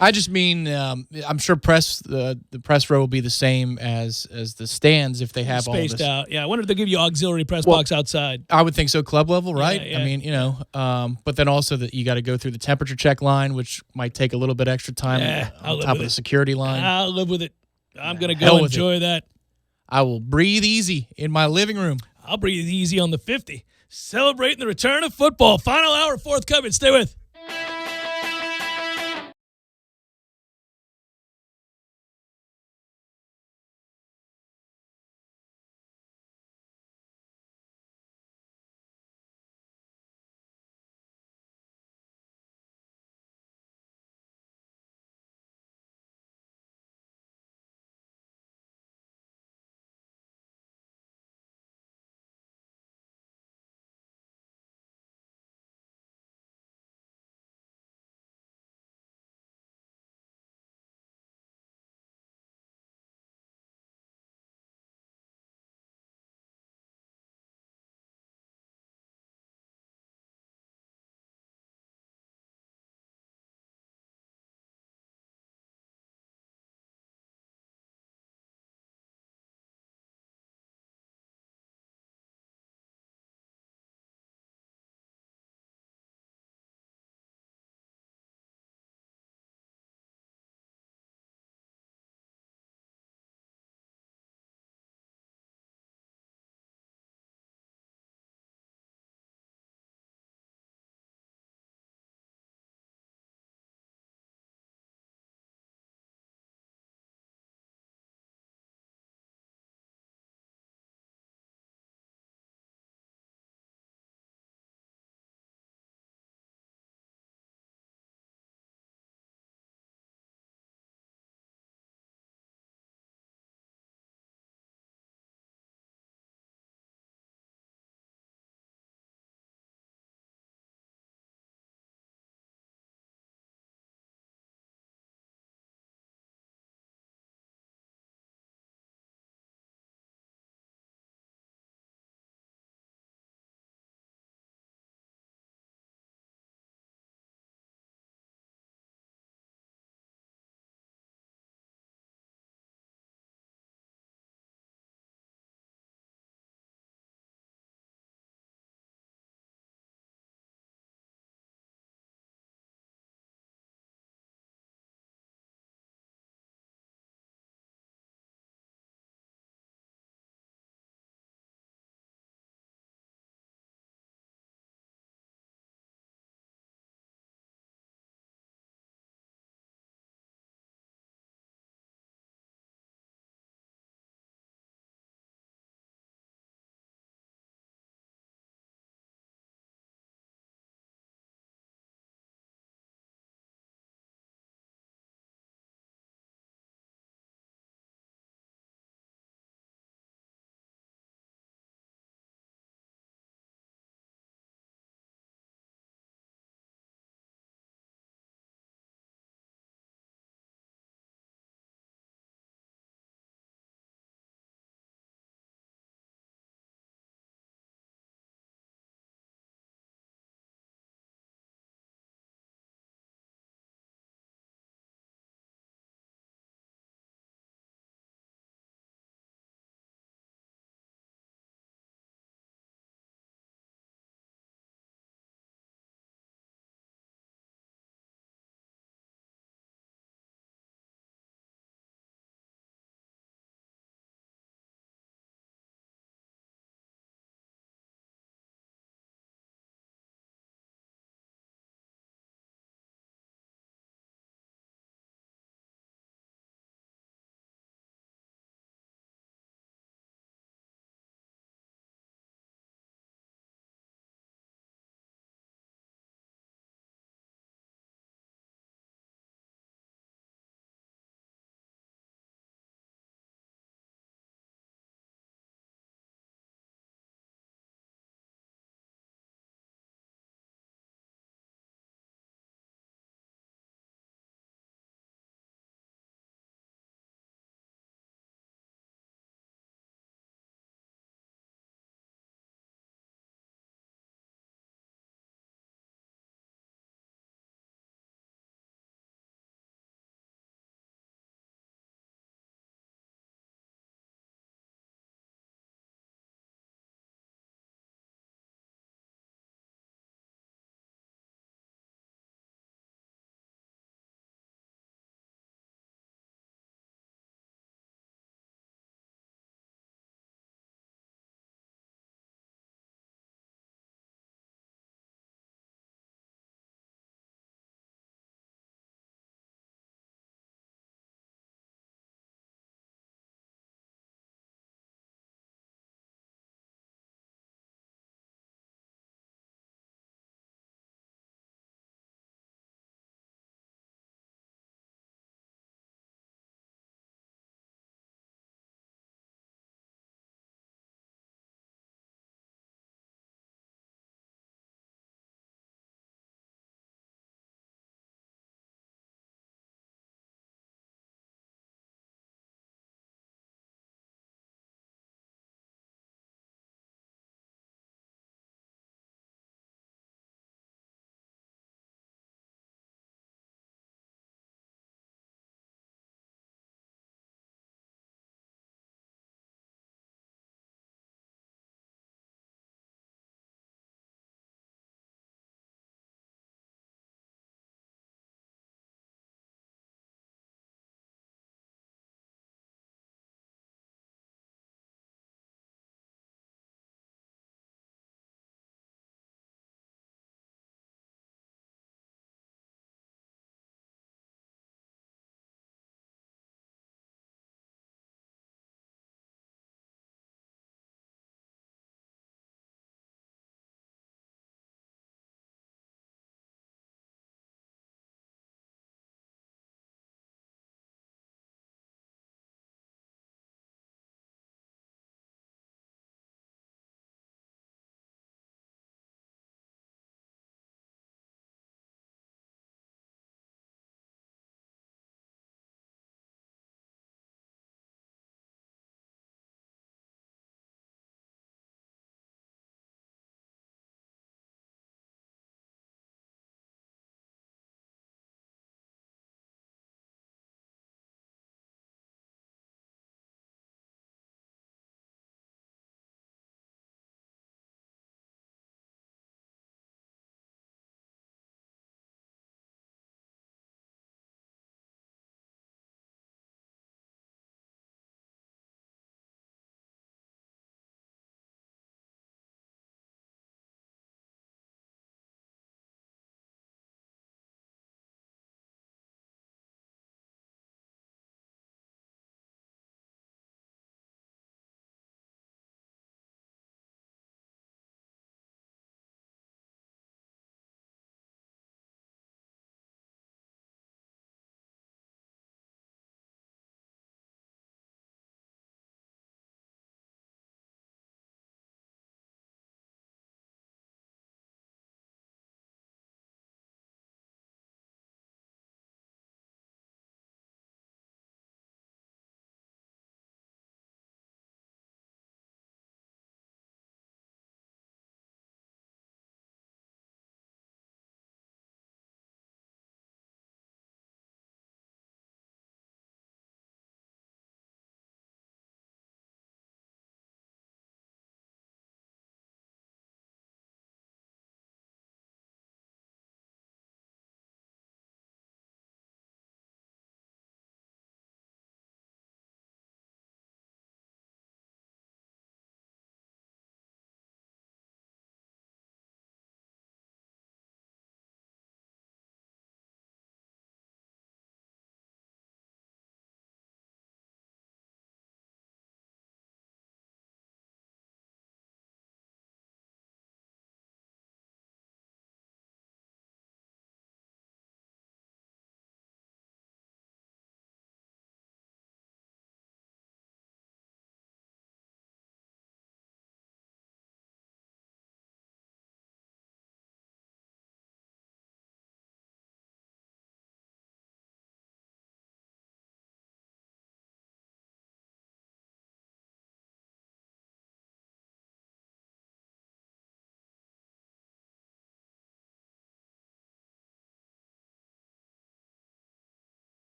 I just mean, I'm sure the press row will be the same as the stands if they have
spaced
all this.
out. Yeah, I wonder if they'll give you auxiliary press box outside.
I would think so, club level, right?
Yeah.
I mean, but then also that you got to go through the temperature check line, which might take a little bit extra time on top of the security line.
I'll live with it. I'm going to go enjoy that.
I will breathe easy in my living room.
I'll breathe easy on the 50. Celebrating the return of football. Final hour, forthcoming. Stay with.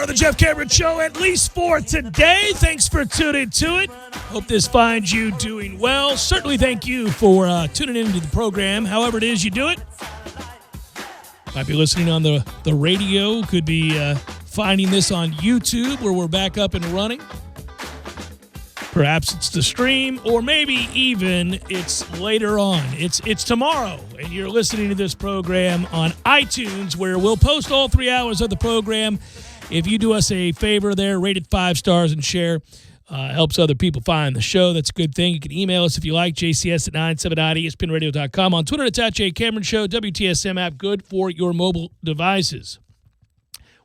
of the Jeff Cameron Show, at least for today. Thanks for tuning to it. Hope this finds you doing well. Certainly thank you for tuning into the program, however it is you do it. Might be listening on the radio. Could be finding this on YouTube, where we're back up and running. Perhaps it's the stream, or maybe even it's later on. It's tomorrow, and you're listening to this program on iTunes, where we'll post all 3 hours of the program. If you do us a favor there, rate it 5 stars and share. Helps other people find the show. That's a good thing. You can email us if you like, jcs@979espnradio.com. On Twitter, it's @JCameronShow. WTSM app, good for your mobile devices.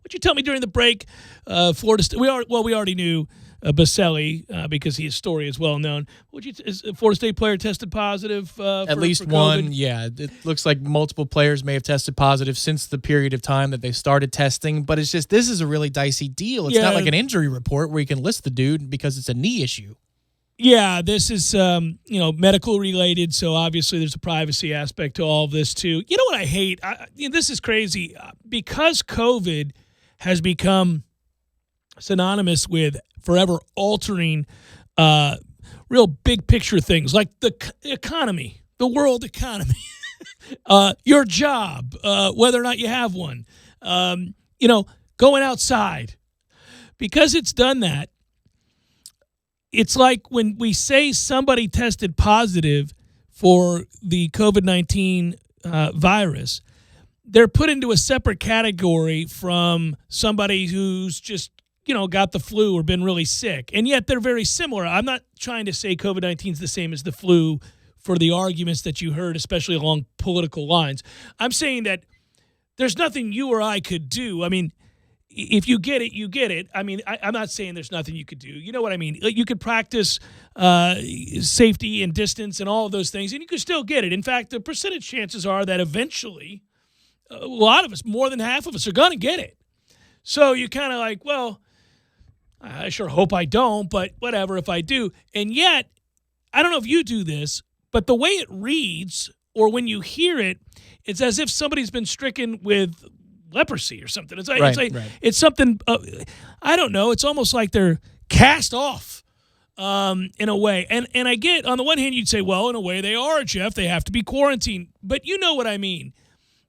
What'd you tell me during the break? Florida State. We already knew Baselli, because his story is well known. Is a Florida State player tested positive?
At least one, yeah. It looks like multiple players may have tested positive since the period of time that they started testing. But it's just, this is a really dicey deal. It's not like an injury report where you can list the dude because it's a knee issue.
Yeah, this is medical related, so obviously there's a privacy aspect to all of this too. You know what I hate? This is crazy, because COVID has become synonymous with forever altering real big picture things like the economy, the world economy, your job, whether or not you have one, going outside. Because it's done that, it's like when we say somebody tested positive for the COVID-19 virus, they're put into a separate category from somebody who's just got the flu or been really sick. And yet they're very similar. I'm not trying to say COVID-19 is the same as the flu for the arguments that you heard, especially along political lines. I'm saying that there's nothing you or I could do. I mean, if you get it, you get it. I mean, I'm not saying there's nothing you could do. You know what I mean? You could practice safety and distance and all of those things, and you could still get it. In fact, the percentage chances are that eventually a lot of us, more than half of us, are going to get it. So you kind of like, well, I sure hope I don't, but whatever if I do. And yet, I don't know if you do this, but the way it reads, or when you hear it, it's as if somebody's been stricken with leprosy or something. It's like, it's something, I don't know, it's almost like they're cast off in a way. And I get, on the one hand, you'd say, well, in a way they are, Jeff. They have to be quarantined. But you know what I mean.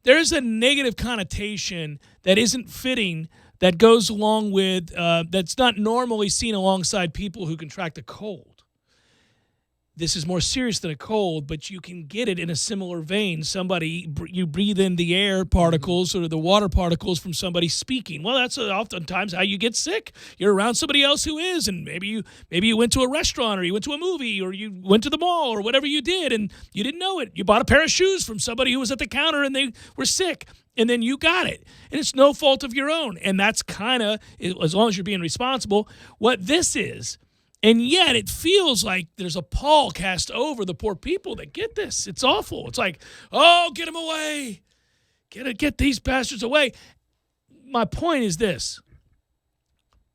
There's a negative connotation that isn't fitting that goes along with, that's not normally seen alongside people who contract a cold. This is more serious than a cold, but you can get it in a similar vein. You breathe in the air particles or the water particles from somebody speaking. Well, that's oftentimes how you get sick. You're around somebody else who is, and maybe you went to a restaurant, or you went to a movie, or you went to the mall, or whatever you did, and you didn't know it. You bought a pair of shoes from somebody who was at the counter, and they were sick. And then you got it. And it's no fault of your own. And that's kind of, as long as you're being responsible, what this is. And yet it feels like there's a pall cast over the poor people that get this. It's awful. It's like, oh, get them away. Get these bastards away. My point is this.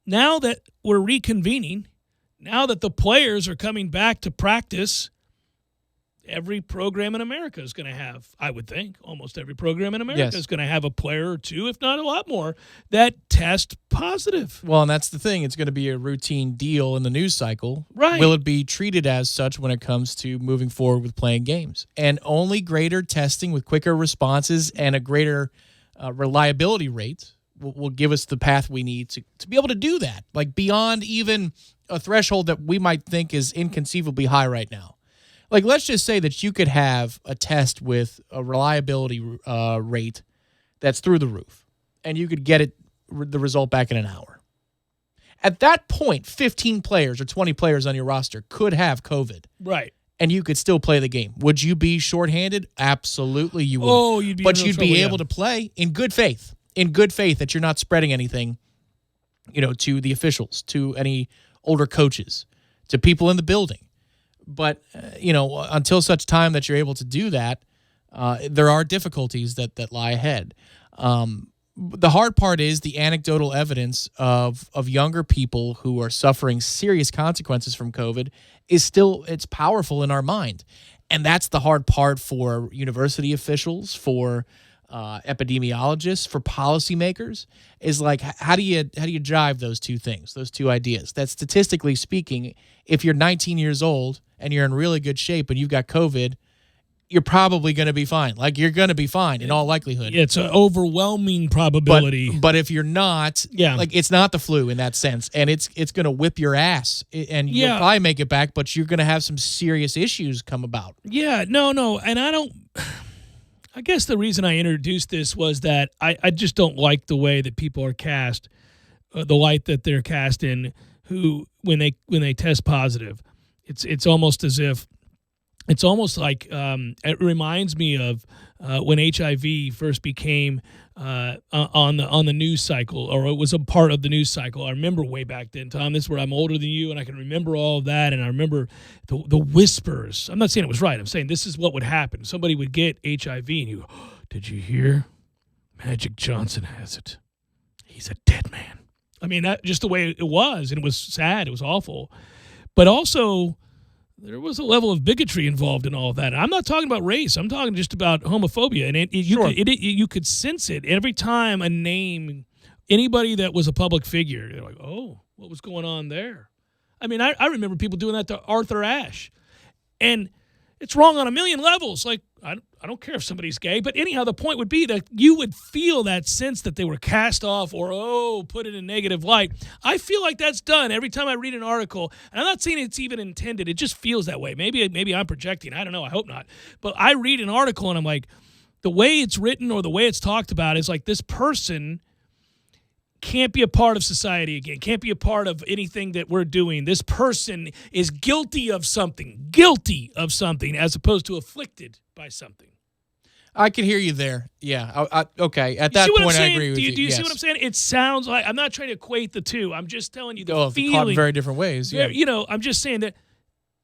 Now that we're reconvening, now that the players are coming back to practice, every program in America is going to have, I would think, almost every program in America is going to have a player or two, if not a lot more, that test positive.
Well, and that's the thing. It's going to be a routine deal in the news cycle.
Right.
Will it be treated as such when it comes to moving forward with playing games? And only greater testing with quicker responses and a greater reliability rate will give us the path we need to be able to do that, like beyond even a threshold that we might think is inconceivably high right now. Like, let's just say that you could have a test with a reliability rate that's through the roof, and you could get the result back in an hour. At that point, 15 players or 20 players on your roster could have COVID.
Right.
And you could still play the game. Would you be shorthanded? Absolutely you would.
Oh, you'd be
But you'd be able to play in good faith. In good faith that you're not spreading anything, to the officials, to any older coaches, to people in the building. But, until such time that you're able to do that, there are difficulties that lie ahead. The hard part is the anecdotal evidence of younger people who are suffering serious consequences from COVID it's powerful in our mind. And that's the hard part for university officials, for epidemiologists, for policymakers, is like, how do you jive those two things, those two ideas? That statistically speaking, if you're 19 years old and you're in really good shape and you've got COVID, you're probably going to be fine. Like, you're going to be fine in all likelihood.
It's an overwhelming probability.
But if you're not, like, it's not the flu in that sense, and it's going to whip your ass, and you'll probably make it back, but you're going to have some serious issues come about.
Yeah, no, and I guess the reason I introduced this was that I just don't like the way that people are cast, the light that they're cast in, who when they test positive. It's almost as if, it's almost like it reminds me of when HIV first became on the news cycle, or it was a part of the news cycle. I remember way back then, Tom. This is where I'm older than you, and I can remember all of that. And I remember the whispers. I'm not saying it was right. I'm saying this is what would happen. Somebody would get HIV, and you go, oh, did you hear? Magic Johnson has it. He's a dead man. I mean, that just the way it was, and it was sad. It was awful. But also, there was a level of bigotry involved in all of that. I'm not talking about race. I'm talking just about homophobia. And you could sense it every time a name, anybody that was a public figure, they're like, oh, what was going on there? I mean, I remember people doing that to Arthur Ashe. And it's wrong on a million levels. Like, I don't care if somebody's gay. But anyhow, the point would be that you would feel that sense that they were cast off or, put in a negative light. I feel like that's done every time I read an article. And I'm not saying it's even intended. It just feels that way. Maybe I'm projecting. I don't know. I hope not. But I read an article and I'm like, the way it's written or the way it's talked about is like, this person can't be a part of society again, can't be a part of anything that we're doing. This person is guilty of something, as opposed to afflicted by something.
I can hear you there. Yeah. Okay. At that point, I agree with you.
Do you see what I'm saying? It sounds like, I'm not trying to equate the two. I'm just telling you the feeling.
Caught in very different ways. Yeah.
I'm just saying that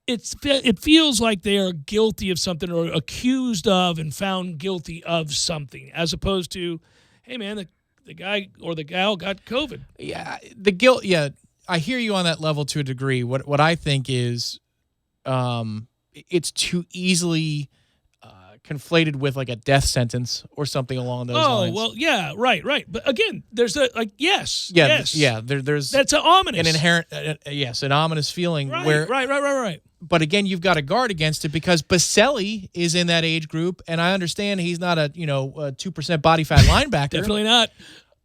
it feels like they are guilty of something or accused of and found guilty of something, as opposed to, hey, man, the guy or the gal got COVID.
Yeah. The guilt. Yeah. I hear you on that level to a degree. What I think is it's too easily conflated with like a death sentence or something along those lines.
Oh, well, yeah, right. But again, there's yes.
There's
that's an ominous,
an inherent, an ominous feeling.
Right.
But again, you've got to guard against it because Baselli is in that age group, and I understand he's not a 2% body fat linebacker.
Definitely not.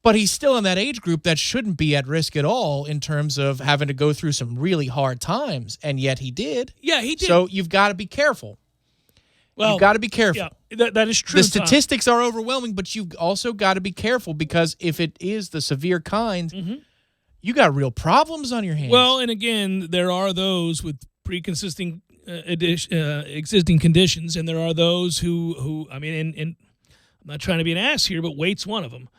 But he's still in that age group that shouldn't be at risk at all in terms of having to go through some really hard times, and yet he did.
Yeah, he did.
So you've got to be careful. Well, you've got to be careful.
Yeah, that is true.
The statistics are overwhelming, but you've also got to be careful because if it is the severe kind, you got real problems on your hands.
Well, and again, there are those with pre-existing existing conditions, and there are those who I mean, and I'm not trying to be an ass here, but weight's one of them.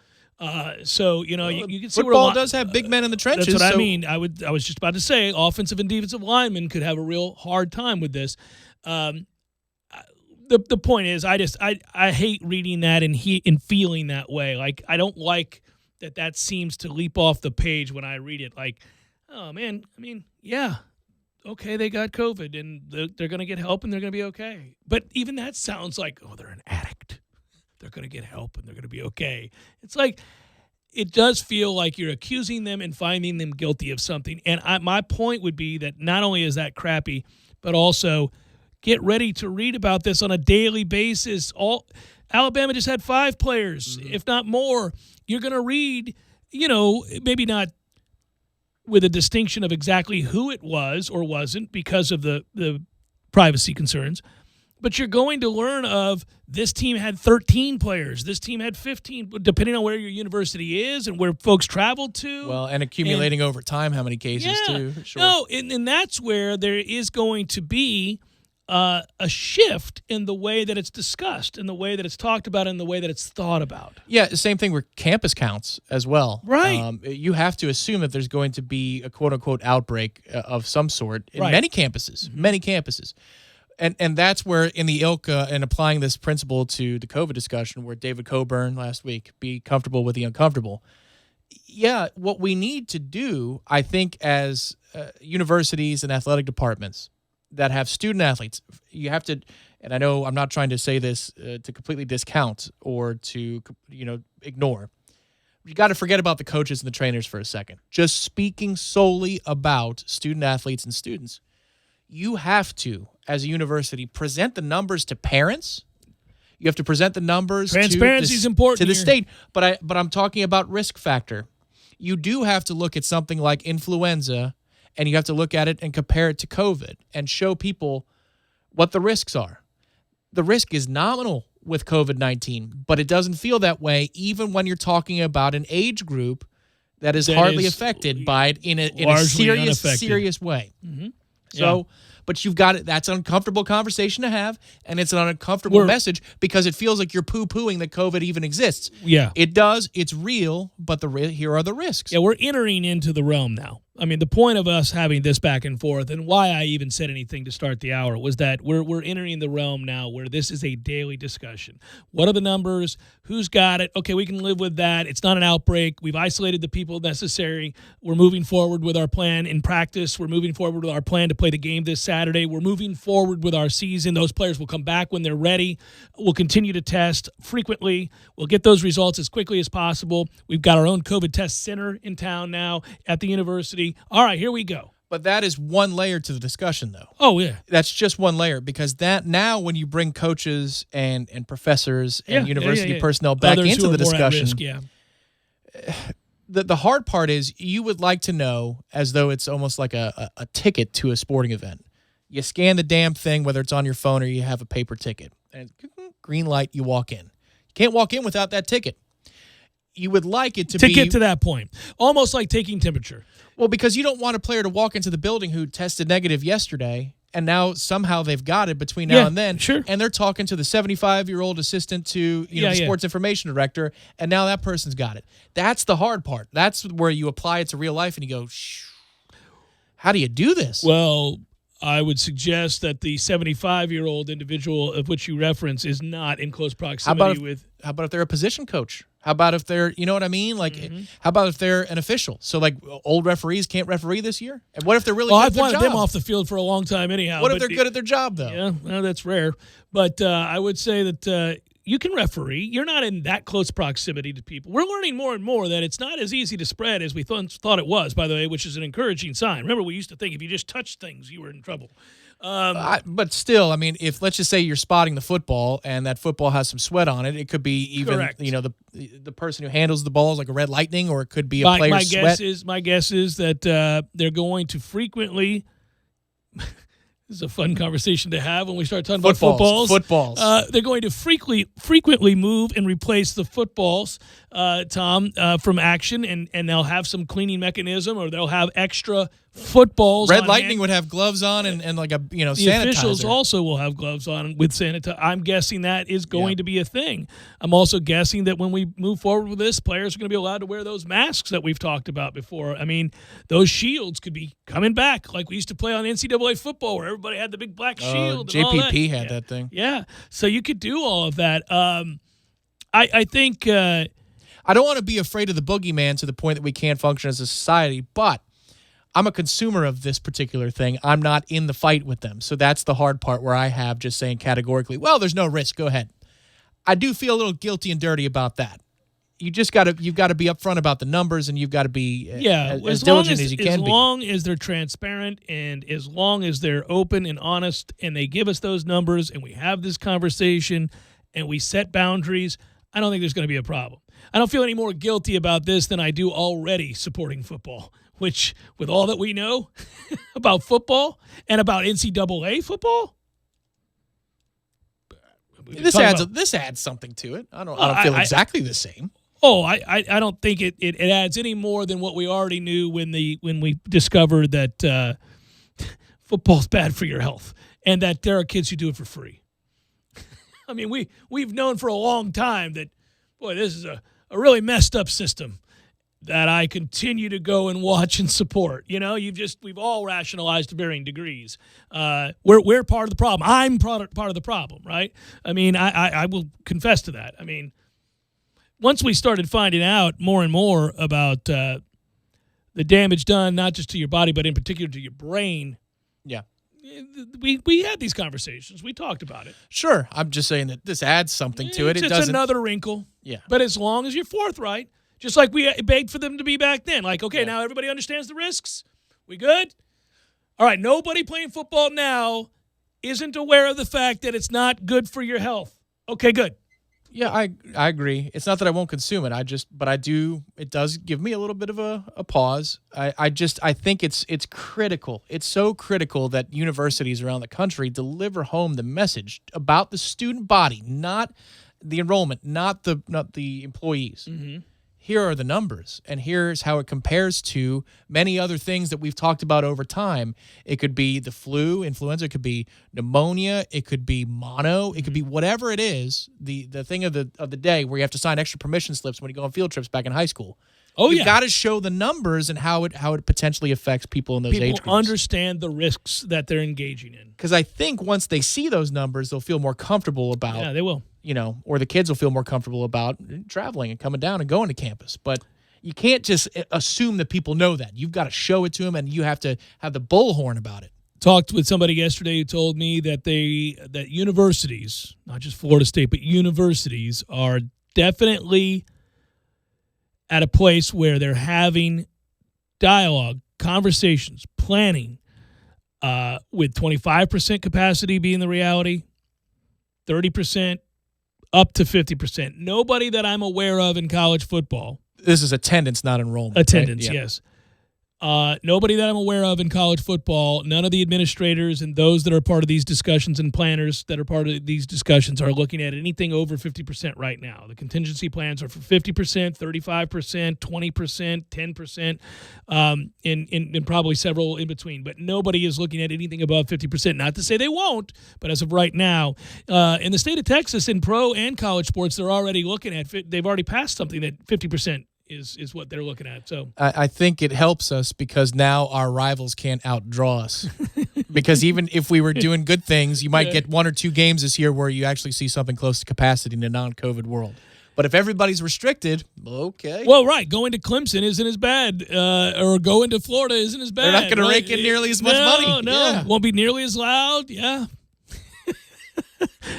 So you can see
football does have big men in the trenches.
That's what I mean. I was just about to say, offensive and defensive linemen could have a real hard time with this. The point is, I hate reading that and feeling that way. Like, I don't like that seems to leap off the page when I read it. Like, oh man, I mean, yeah, okay, they got COVID and they're going to get help and they're going to be okay. But even that sounds like, oh, they're an addict. They're going to get help and they're going to be okay. It's like, it does feel like you're accusing them and finding them guilty of something. And my point would be that not only is that crappy, but also get ready to read about this on a daily basis. Alabama just had 5 players, if not more. You're going to read, maybe not with a distinction of exactly who it was or wasn't because of the privacy concerns, but you're going to learn of this team had 13 players, this team had 15, depending on where your university is and where folks traveled to.
Well, and accumulating over time, how many cases too. Sure.
No, and that's where there is going to be a shift in the way that it's discussed, in the way that it's talked about, in the way that it's thought about.
Yeah, same thing with campus counts as well.
Right.
You have to assume that there's going to be a quote-unquote outbreak of some sort in many campuses, And that's where in the ilk and applying this principle to the COVID discussion where David Coburn last week, be comfortable with the uncomfortable. Yeah, what we need to do, I think, as universities and athletic departments that have student athletes, you have to and I know I'm not trying to say this to completely discount or to ignore. You got to forget about the coaches and the trainers for a second. Just speaking solely about student athletes and students, you have to, as a university, present the numbers to parents. You have to present the numbers
Transparency is important
to the
here.
state. But I'm talking about risk factor. You do have to look at something like influenza, and you have to look at it and compare it to COVID and show people what the risks are. The risk is nominal with COVID-19, but it doesn't feel that way even when you're talking about an age group that is hardly affected by it in a serious way.
Mm-hmm.
So, but you've got it. That's an uncomfortable conversation to have, and it's an uncomfortable message because it feels like you're poo-pooing that COVID even exists.
Yeah.
It does. It's real, but here are the risks.
Yeah, we're entering into the realm now. I mean, the point of us having this back and forth and why I even said anything to start the hour was that we're entering the realm now where this is a daily discussion. What are the numbers? Who's got it? Okay, we can live with that. It's not an outbreak. We've isolated the people necessary. We're moving forward with our plan in practice. We're moving forward with our plan to play the game this Saturday. We're moving forward with our season. Those players will come back when they're ready. We'll continue to test frequently. We'll get those results as quickly as possible. We've got our own COVID test center in town now at the university. All right, here we go.
But that is one layer to the discussion, though.
Oh, yeah.
That's just one layer because that now when you bring coaches and professors and university personnel back into the discussion, the hard part is you would like to know as though it's almost like a ticket to a sporting event. You scan the damn thing, whether it's on your phone or you have a paper ticket. And green light, you walk in. You can't walk in without that ticket. You would like it to
get to that point. Almost like taking temperature.
Well, because you don't want a player to walk into the building who tested negative yesterday, and now somehow they've got it between now and then.
Sure.
And they're talking to the 75-year-old assistant to the sports information director, and now that person's got it. That's the hard part. That's where you apply it to real life, and you go, how do you do this?
Well, I would suggest that the 75-year-old individual of which you reference is not in close proximity with.
How about if they're a position coach? How about if they're, you know what I mean? Like, how about if they're an official? So, like, old referees can't referee this year? And what if they're really good at their job?
I've wanted them off the field for a long time anyhow.
What if they're good at their job, though?
Yeah, well, that's rare. But I would say that you can referee. You're not in that close proximity to people. We're learning more and more that it's not as easy to spread as we thought it was, by the way, which is an encouraging sign. Remember, we used to think if you just touched things, you were in trouble.
But still, I mean, if let's just say you're spotting the football and that football has some sweat on it, it could be even the person who handles the ball is like a red lightning, or it could be a player's sweat.
My guess is that they're going to frequently. This is a fun conversation to have when we start talking about footballs. They're going to frequently move and replace the footballs, Tom, from action, and they'll have some cleaning mechanism, or they'll have extra footballs.
Red Lightning would have gloves on and like a sanitizer.
The officials also will have gloves on with sanitizer. I'm guessing that is going to be a thing. I'm also guessing that when we move forward with this, players are going to be allowed to wear those masks that we've talked about before. I mean, those shields could be coming back like we used to play on NCAA football where everybody had the big black shield. And
JPP
all
had that thing.
Yeah, so you could do all of that. I think
I don't want to be afraid of the boogeyman to the point that we can't function as a society, but I'm a consumer of this particular thing. I'm not in the fight with them. So that's the hard part where I have just saying categorically, well, there's no risk. Go ahead. I do feel a little guilty and dirty about that. You've got to be upfront about the numbers, and you've got to be as diligent as you can be. As
long as they're transparent and as long as they're open and honest and they give us those numbers and we have this conversation and we set boundaries, I don't think there's going to be a problem. I don't feel any more guilty about this than I do already supporting football, which, with all that we know about football and about NCAA football,
this adds something to it. I don't feel exactly the same.
Oh, I don't think it adds any more than what we already knew when we discovered that football's bad for your health and that there are kids who do it for free. I mean, we've known for a long time that, boy, this is a really messed up system that I continue to go and watch and support. You know, we've all rationalized to varying degrees. We're part of the problem. I'm part of the problem, right? I mean, I will confess to that. I mean, once we started finding out more and more about the damage done, not just to your body, but in particular to your brain, We had these conversations. We talked about it.
Sure. I'm just saying that this adds something to it. It
It's
doesn't.
another wrinkle.
Yeah.
But as long as you're forthright, just like we begged for them to be back then. Like, okay, now everybody understands the risks. We good? All right, nobody playing football now isn't aware of the fact that it's not good for your health. Okay, good.
Yeah, I agree. It's not that I won't consume it. But I do. It does give me a little bit of a pause. I think it's critical. It's so critical that universities around the country deliver home the message about the student body, not the enrollment, not the employees.
Mm-hmm.
Here are the numbers, and here's how it compares to many other things that we've talked about over time. It could be the flu, influenza, it could be pneumonia, it could be mono, it could be whatever it is, the thing of the day where you have to sign extra permission slips when you go on field trips back in high school.
Oh,
You've got to show the numbers and how it potentially affects people in those age groups.
People understand the risks that they're engaging in.
Because I think once they see those numbers, they'll feel more comfortable about.
Yeah, they will.
Or the kids will feel more comfortable about traveling and coming down and going to campus. But you can't just assume that people know that. You've got to show it to them, and you have to have the bullhorn about it.
Talked with somebody yesterday who told me that that universities, not just Florida State, but universities are definitely at a place where they're having dialogue, conversations, planning, with 25% capacity being the reality, 30%, up to 50%. Nobody that I'm aware of in college football.
This is attendance, not enrollment.
Attendance,
right? Yeah.
yes. Nobody that I'm aware of in college football, none of the administrators and those that are part of these discussions and planners that are part of these discussions are looking at anything over 50% right now. The contingency plans are for 50%, 35%, 20%, 10%, and probably several in between. But nobody is looking at anything above 50%. Not to say they won't, but as of right now, in the state of Texas, in pro and college sports, they're already looking at, they've already passed something that 50% is what they're looking at. So
I think it helps us because now our rivals can't outdraw us. Because even if we were doing good things, you might get one or two games this year where you actually see something close to capacity in a non-COVID world. But if everybody's restricted, okay.
Well, right, going to Clemson isn't as bad, or going to Florida isn't as bad.
They're not going to rake in nearly as much money.
No, won't be nearly as loud. Yeah.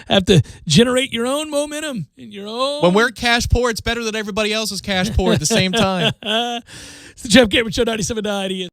Have to generate your own momentum in your own.
When we're cash poor, it's better than everybody else is cash poor at the same time.
It's the Jeff Cameron Show, 97.9.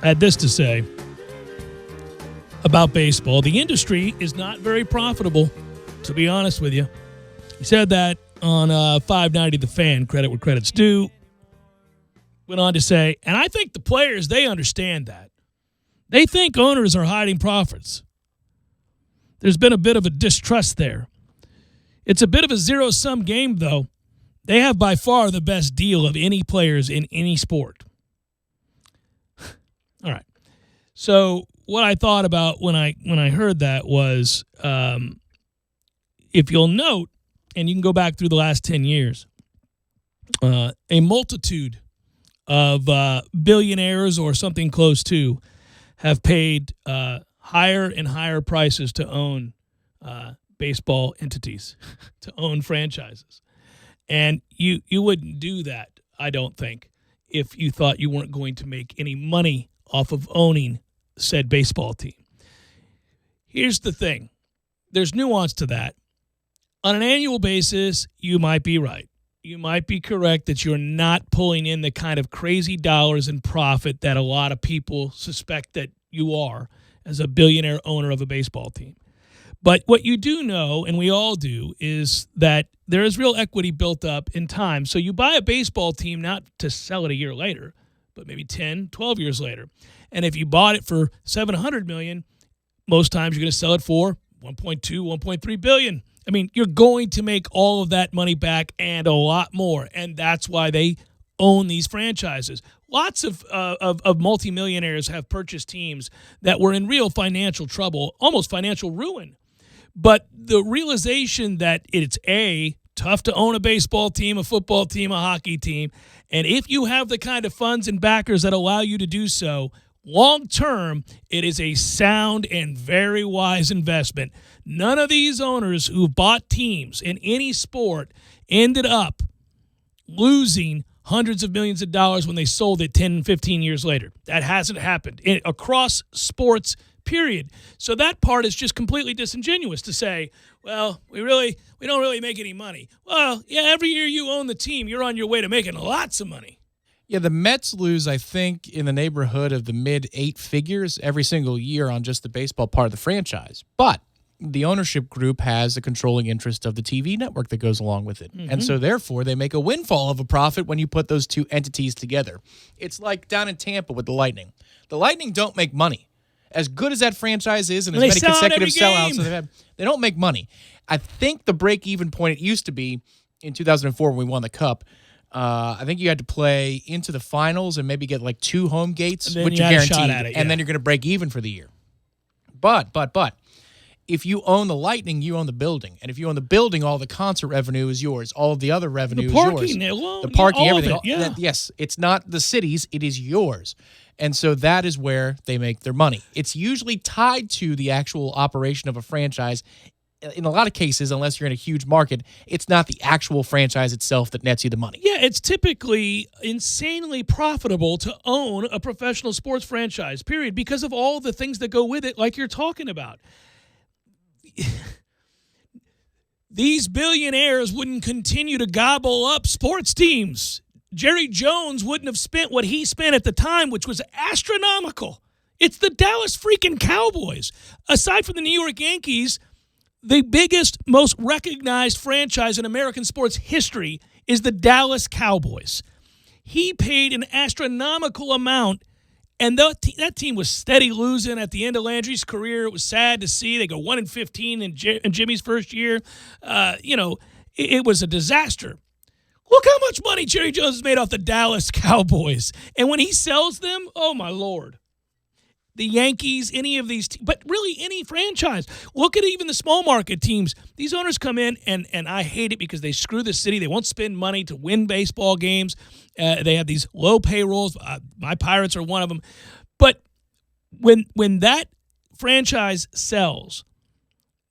had this to say about baseball. The industry is not very profitable, to be honest with you. He said that on 590 The Fan, credit where credit's due. Went on to say, and I think the players, they understand that. They think owners are hiding profits. There's been a bit of a distrust there. It's a bit of a zero-sum game, though. They have by far the best deal of any players in any sport. All right. So what I thought about when I heard that was, if you'll note, and you can go back through the last 10 years, a multitude of billionaires or something close to have paid higher and higher prices to own baseball entities, to own franchises. And you wouldn't do that, I don't think, if you thought you weren't going to make any money off of owning said baseball team. Here's the thing. There's nuance to that. On an annual basis, you might be right. You might be correct that you're not pulling in the kind of crazy dollars in profit that a lot of people suspect that you are as a billionaire owner of a baseball team. But what you do know, and we all do, is that there is real equity built up in time. So you buy a baseball team not to sell it a year later, but maybe 10, 12 years later. And if you bought it for $700 million, most times you're going to sell it for $1.2, $1.3 billion. I mean, you're going to make all of that money back and a lot more, and that's why they own these franchises. Lots of multimillionaires have purchased teams that were in real financial trouble, almost financial ruin. But the realization that it's tough to own a baseball team, a football team, a hockey team, and if you have the kind of funds and backers that allow you to do so, long term, it is a sound and very wise investment. None of these owners who bought teams in any sport ended up losing hundreds of millions of dollars when they sold it 10 and 15 years later. That hasn't happened across sports, period. So that part is just completely disingenuous to say, well, we don't really make any money. Well, yeah, every year you own the team, you're on your way to making lots of money.
Yeah, the Mets lose, I think, in the neighborhood of the mid-8 figures every single year on just the baseball part of the franchise. But the ownership group has a controlling interest of the TV network that goes along with it. Mm-hmm. And so, therefore, they make a windfall of a profit when you put those two entities together. It's like down in Tampa with the Lightning. The Lightning don't make money. As good as that franchise is and as many consecutive sellouts they've had, they don't make money. I think the break-even point it used to be in 2004 when we won the Cup, I think you had to play into the finals and maybe get like 2 home gates, which you're guaranteed, and then you're going to break even for the year. But, if you own the Lightning, you own the building. And if you own the building, all the concert revenue is yours. All of the other revenue is yours. The parking, everything. Yes, it's not the city's, it is yours. And so that is where they make their money. It's usually tied to the actual operation of a franchise. In a lot of cases, unless you're in a huge market, it's not the actual franchise itself that nets you the money.
Yeah, it's typically insanely profitable to own a professional sports franchise, period, because of all the things that go with it, like you're talking about. These billionaires wouldn't continue to gobble up sports teams. Jerry Jones wouldn't have spent what he spent at the time, which was astronomical. It's the Dallas freaking Cowboys. Aside from the New York Yankees, the biggest, most recognized franchise in American sports history is the Dallas Cowboys. He paid an astronomical amount, and that team was steady losing at the end of Landry's career. It was sad to see. They go 1-15 in Jimmy's first year. It was a disaster. Look how much money Jerry Jones has made off the Dallas Cowboys. And when he sells them, oh, my Lord. The Yankees, any of these, but really any franchise. Look at even the small market teams. These owners come in, and I hate it because they screw the city. They won't spend money to win baseball games. They have these low payrolls. My Pirates are one of them. But when that franchise sells,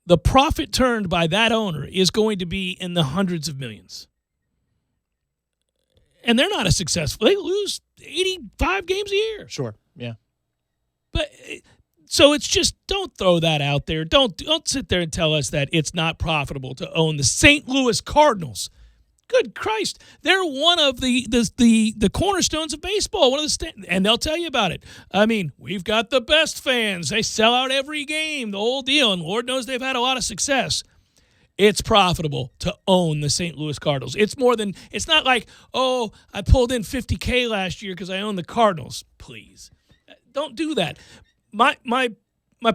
the profit turned by that owner is going to be in the hundreds of millions. And they're not as successful. They lose 85 games a year.
Sure, yeah.
But so it's just, don't throw that out there. Don't sit there and tell us that it's not profitable to own the St. Louis Cardinals. good Christ, they're one of the cornerstones of baseball. And they'll tell you about it. I mean, we've got the best fans. They sell out every game, the whole deal, and Lord knows they've had a lot of success. It's profitable to own the St. Louis Cardinals. It's not like, oh, I pulled in $50K last year because I own the Cardinals. Please, don't do that. My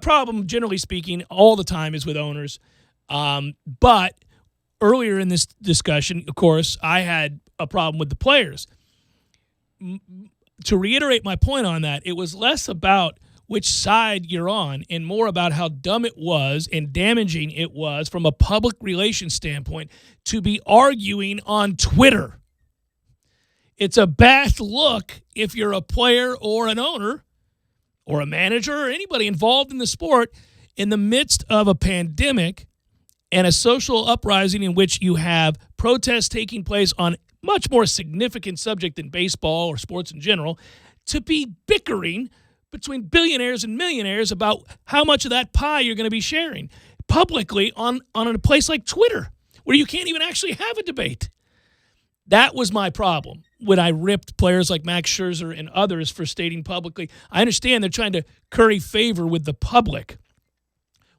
problem, generally speaking, all the time is with owners. But earlier in this discussion, of course, I had a problem with the players. To reiterate my point on that, it was less about which side you're on and more about how dumb it was and damaging it was from a public relations standpoint to be arguing on Twitter. It's a bad look if you're a player or an owner or a manager or anybody involved in the sport in the midst of a pandemic and a social uprising in which you have protests taking place on much more significant subject than baseball or sports in general, to be bickering between billionaires and millionaires about how much of that pie you're going to be sharing publicly on a place like Twitter, where you can't even actually have a debate. That was my problem when I ripped players like Max Scherzer and others for stating publicly. I understand they're trying to curry favor with the public,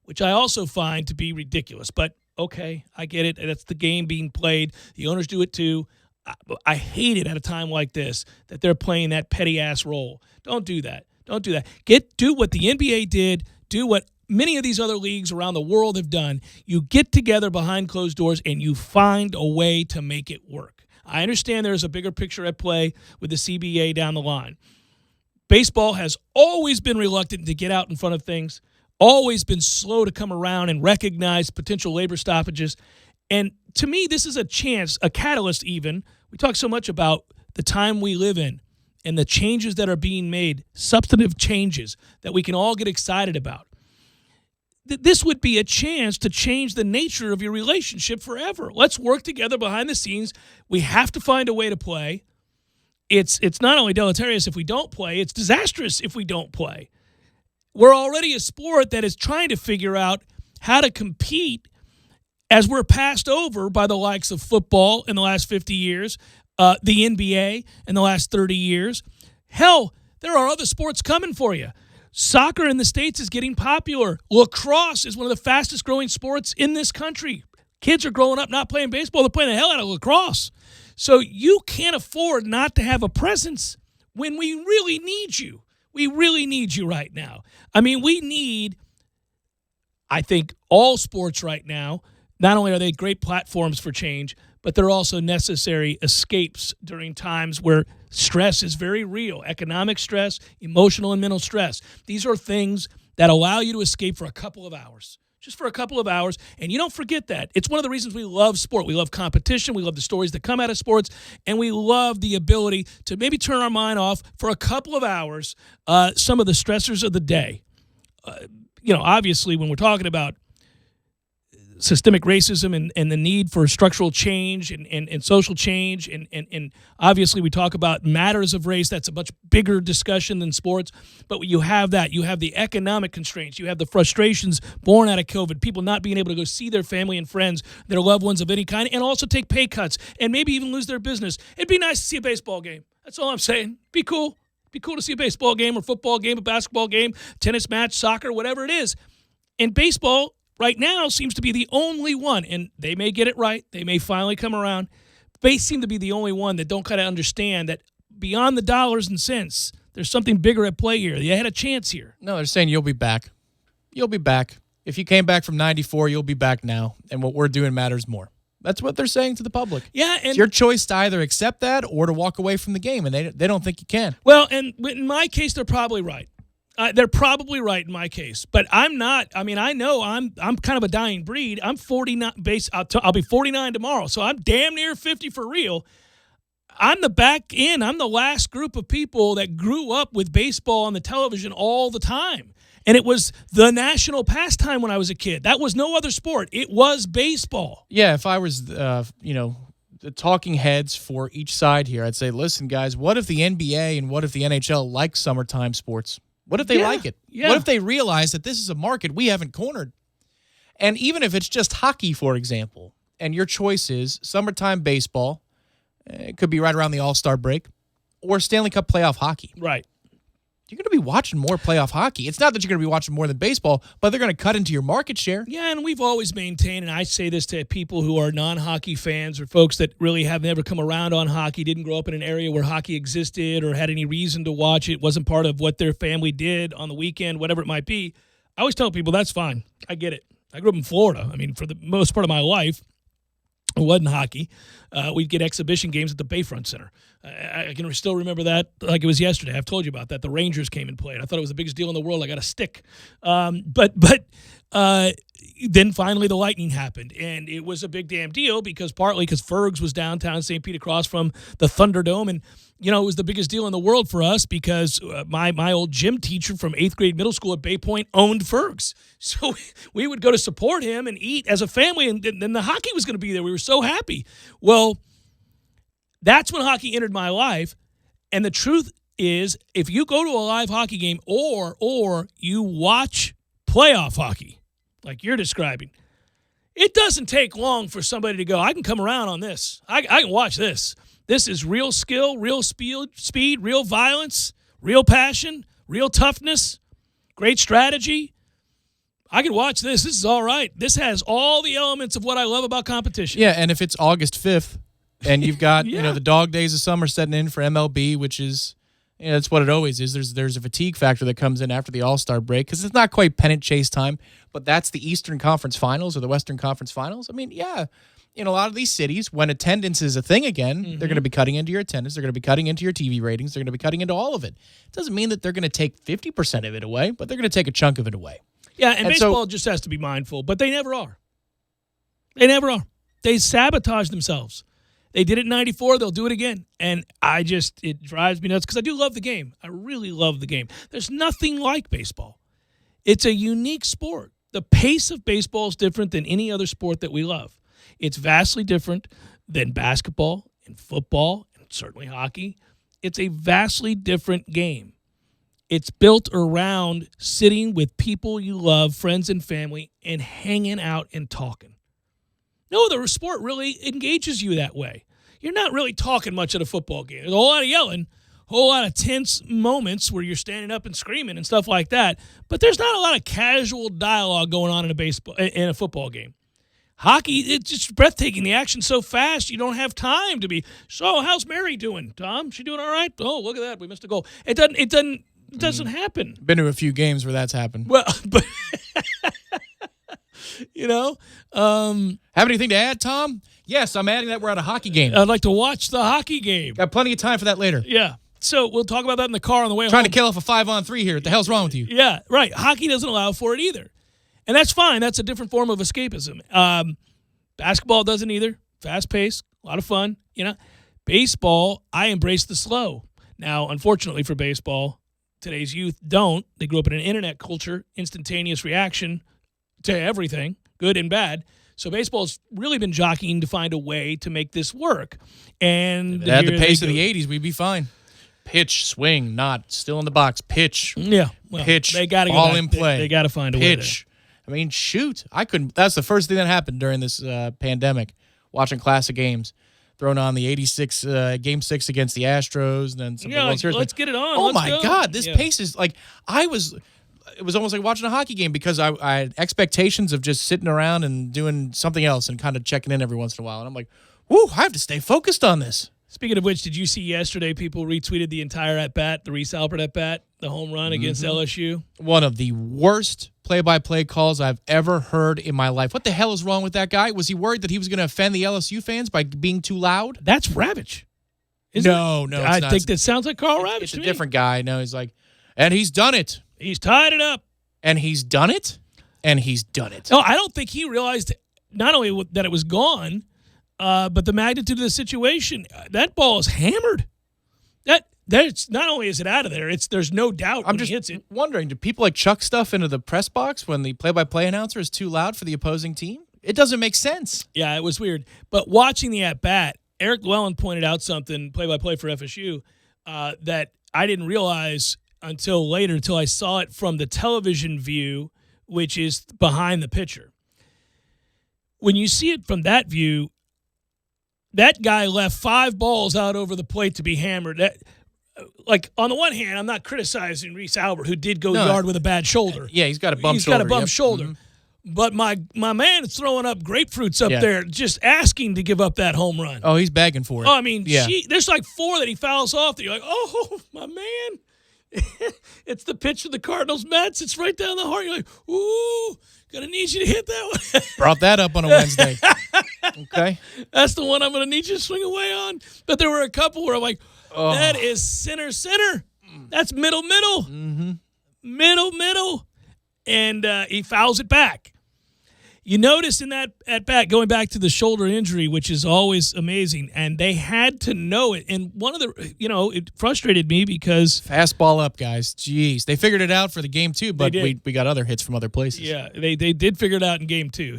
which I also find to be ridiculous. But, okay, I get it. That's the game being played. The owners do it too. I hate it at a time like this that they're playing that petty-ass role. Don't do that. Don't do that. Do what the NBA did. Do what many of these other leagues around the world have done. You get together behind closed doors and you find a way to make it work. I understand there's a bigger picture at play with the CBA down the line. Baseball has always been reluctant to get out in front of things, always been slow to come around and recognize potential labor stoppages. And to me, this is a chance, a catalyst even. We talk so much about the time we live in and the changes that are being made, substantive changes that we can all get excited about. This would be a chance to change the nature of your relationship forever. Let's work together behind the scenes. We have to find a way to play. It's not only deleterious if we don't play, it's disastrous if we don't play. We're already a sport that is trying to figure out how to compete as we're passed over by the likes of football in the last 50 years, the NBA in the last 30 years. Hell, there are other sports coming for you. Soccer in the States is getting popular. Lacrosse is one of the fastest growing sports in this country. Kids are growing up not playing baseball. They're playing the hell out of lacrosse. So you can't afford not to have a presence when we really need you. We really need you right now. I mean, we need, I think, all sports right now. Not only are they great platforms for change, but they're also necessary escapes during times where stress is very real. Economic stress, emotional and mental stress. These are things that allow you to escape for a couple of hours. Just for a couple of hours. And you don't forget that. It's one of the reasons we love sport. We love competition. We love the stories that come out of sports. And we love the ability to maybe turn our mind off for a couple of hours, some of the stressors of the day. Obviously, when we're talking about systemic racism and the need for structural change and social change. And obviously we talk about matters of race. That's a much bigger discussion than sports. But you have that. You have the economic constraints. You have the frustrations born out of COVID, people not being able to go see their family and friends, their loved ones of any kind, and also take pay cuts and maybe even lose their business. It'd be nice to see a baseball game. That's all I'm saying. Be cool. Be cool to see a baseball game or football game, a basketball game, tennis match, soccer, whatever it is. And baseball right now seems to be the only one, and they may get it right. They may finally come around. They seem to be the only one that don't kind of understand that beyond the dollars and cents, there's something bigger at play here. You had a chance here.
No, they're saying you'll be back. You'll be back. If you came back from 94, you'll be back now, and what we're doing matters more. That's what they're saying to the public.
Yeah, and
it's your choice to either accept that or to walk away from the game, and they don't think you can.
Well, and in my case, they're probably right. They're probably right in my case, but I'm not. I mean, I know I'm kind of a dying breed. I'm 49. I'll be 49 tomorrow, so I'm damn near 50 for real. I'm the back end. I'm the last group of people that grew up with baseball on the television all the time, and it was the national pastime when I was a kid. That was no other sport. It was baseball.
Yeah, if I was, the talking heads for each side here, I'd say, listen, guys, what if the NBA and what if the NHL like summertime sports? What if they like it?
Yeah.
What if they realize that this is a market we haven't cornered? And even if it's just hockey, for example, and your choice is summertime baseball, it could be right around the All-Star break, or Stanley Cup playoff hockey.
Right.
You're going to be watching more playoff hockey. It's not that you're going to be watching more than baseball, but they're going to cut into your market share.
Yeah, and we've always maintained, and I say this to people who are non-hockey fans or folks that really have never come around on hockey, didn't grow up in an area where hockey existed or had any reason to watch it, wasn't part of what their family did on the weekend, whatever it might be. I always tell people that's fine. I get it. I grew up in Florida. I mean, for the most part of my life, it wasn't hockey. We'd get exhibition games at the Bayfront Center. I can still remember that like it was yesterday. I've told you about that. The Rangers came and played. I thought it was the biggest deal in the world. I got a stick. But then finally the Lightning happened, and it was a big damn deal partly because Fergs was downtown St. Pete across from the Thunderdome, and it was the biggest deal in the world for us because my old gym teacher from 8th grade middle school at Bay Point owned Fergs. So we would go to support him and eat as a family, and then the hockey was going to be there. We were so happy. Well, that's when hockey entered my life, and the truth is if you go to a live hockey game or you watch playoff hockey, like you're describing, it doesn't take long for somebody to go, I can come around on this. I can watch this. This is real skill, real speed, real violence, real passion, real toughness, great strategy. I can watch this. This is all right. This has all the elements of what I love about competition.
Yeah, and if it's August 5th and you've got
Yeah.
the dog days of summer setting in for MLB, which is that's what it always is. There's a fatigue factor that comes in after the All-Star break because it's not quite pennant chase time, but that's the Eastern Conference Finals or the Western Conference Finals. I mean, yeah, in a lot of these cities, when attendance is a thing again, they're going to be cutting into your attendance. They're going to be cutting into your TV ratings. They're going to be cutting into all of it. It doesn't mean that they're going to take 50% of it away, but they're going to take a chunk of it away.
Yeah, and baseball just has to be mindful, but they never are. They never are. They sabotage themselves. They did it in 94. They'll do it again. And it drives me nuts because I do love the game. I really love the game. There's nothing like baseball. It's a unique sport. The pace of baseball is different than any other sport that we love. It's vastly different than basketball and football and certainly hockey. It's a vastly different game. It's built around sitting with people you love, friends and family, and hanging out and talking. No other sport really engages you that way. You're not really talking much at a football game. There's a whole lot of yelling, a whole lot of tense moments where you're standing up and screaming and stuff like that. But there's not a lot of casual dialogue going on in a football game. Hockey, it's just breathtaking. The action's so fast, you don't have time to be, so how's Mary doing, Tom? She doing all right? Oh, look at that. We missed a goal. It doesn't happen.
Been to a few games where that's happened.
Well, but
have anything to add, Tom? Yes, I'm adding that we're at a hockey game.
I'd like to watch the hockey game.
Got plenty of time for that later.
Yeah. So we'll talk about that in the car on the way
Trying
home.
to kill off a 5-on-3 here. What the hell's wrong with you?
Yeah, right. Hockey doesn't allow for it either. And that's fine. That's a different form of escapism. Basketball doesn't either. Fast pace, a lot of fun. Baseball, I embrace the slow. Now, unfortunately for baseball, today's youth don't. They grew up in an internet culture, instantaneous reaction to everything, good and bad. So baseball's really been jockeying to find a way to make this work. And
at the pace of the 80s, we'd be fine. Pitch, swing, not still in the box. Pitch,
yeah,
pitch,
they got to
all in play.
They got to find a way.
Pitch. I mean, shoot, I couldn't. That's the first thing that happened during this pandemic. Watching classic games, throwing on the '86 Game 6 against the Astros, and then some
Yeah, let's get it on.
Oh
Let's
my
go.
God, this pace is like It was almost like watching a hockey game because I had expectations of just sitting around and doing something else and kind of checking in every once in a while, and I'm like, whoo, I have to stay focused on this.
Speaking of which, did you see yesterday people retweeted the entire at-bat, the Reese Albert at-bat, the home run against LSU?
One of the worst play-by-play calls I've ever heard in my life. What the hell is wrong with that guy? Was he worried that he was going to offend the LSU fans by being too loud?
That's Ravitch.
No, it's
I
not.
think that sounds like Carl Ravitch
It's
to
a
me.
different guy. No, he's like, and he's done it.
He's tied it up.
And he's done it. And he's done it.
No, I don't think he realized not only that it was gone, but the magnitude of the situation. That ball is hammered. That's not only is it out of there, there's no doubt when he hits it.
Wondering, do people like chuck stuff into the press box when the play-by-play announcer is too loud for the opposing team? It doesn't make sense.
Yeah, it was weird. But watching the at-bat, Eric Llewellyn pointed out something, play-by-play for FSU, that I didn't realize until later, until I saw it from the television view, which is behind the pitcher. when you see it from that view, that guy left 5 balls out over the plate to be hammered. That, like, on the one hand, I'm not criticizing Reese Albert, who did go yard with a bad shoulder.
Yeah, he's got a bum shoulder.
He's got a bum
yep.
shoulder.
Mm-hmm.
But my man is throwing up grapefruits up there, just asking to give up that home run.
Oh, he's begging for it.
Oh, I mean, there's like 4 that he fouls off that you're like, oh, my man. It's the pitch of the Cardinals-Mets. It's right down the heart. You're like, ooh, gonna need you to hit that one.
Brought that up on a Wednesday. Okay.
That's the one I'm gonna need you to swing away on. But there were a couple where I'm like, that is center. That's middle.
Mm-hmm.
Middle. And he fouls it back. You notice in that at bat, going back to the shoulder injury, which is always amazing, and they had to know it. And one of the, it frustrated me because
fastball up, guys. Jeez, they figured it out for the game too, but we got other hits from other places.
Yeah, they did figure it out in game 2.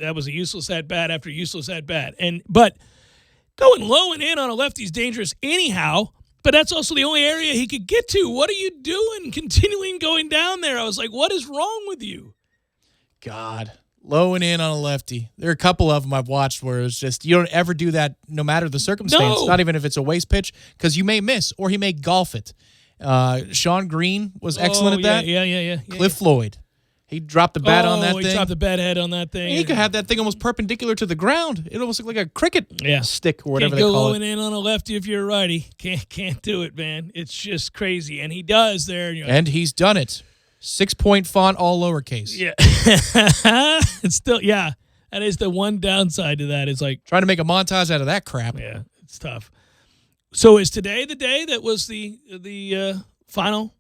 That was a useless at bat after useless at bat, but going low and in on a lefty is dangerous anyhow. But that's also the only area he could get to. What are you doing? Continuing going down there. I was like, what is wrong with you?
God. Low and in on a lefty. There are a couple of them I've watched where it's just, you don't ever do that no matter the circumstance, not even if it's a waste pitch, because you may miss or he may golf it. Sean Green was excellent at that.
Yeah.
Cliff Floyd. He dropped the bat on that thing.
He dropped the bat head on that thing.
He could have that thing almost perpendicular to the ground. It almost looked like a cricket stick or whatever they
call it.
Can't
go in on a lefty if you're a righty. Can't do it, man. It's just crazy. And he does there.
And he's done it. 6-point font, all lowercase.
Yeah. It's still, that is the one downside to that. It's like
trying to make a montage out of that crap.
Yeah, it's tough. So is today the day that was the final?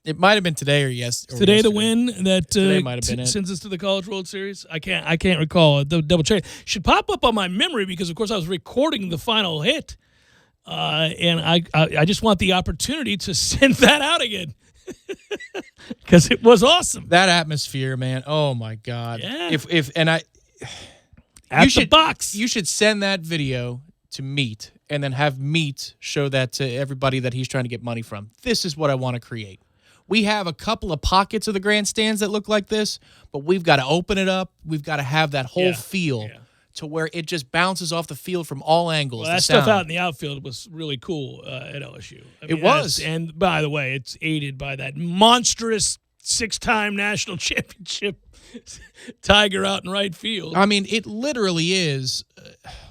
It might have been today or yesterday.
Today the win that
might have been
sends us to the College World Series. I can't recall. Double check. Should pop up on my memory because of course I was recording the final hit, and I just want the opportunity to send that out again. Because it was awesome.
That atmosphere, man. Oh my God.
Yeah.
The
box.
You should send that video to Meat and then have Meat show that to everybody that he's trying to get money from. This is what I want to create. We have a couple of pockets of the grandstands that look like this, but we've got to open it up. We've got to have that whole feel to where it just bounces off the field from all angles.
Well, that stuff out in the outfield was really cool at LSU.
It was.
And by the way, it's aided by that monstrous 6-time national championship Tiger out in right field.
I mean, it literally is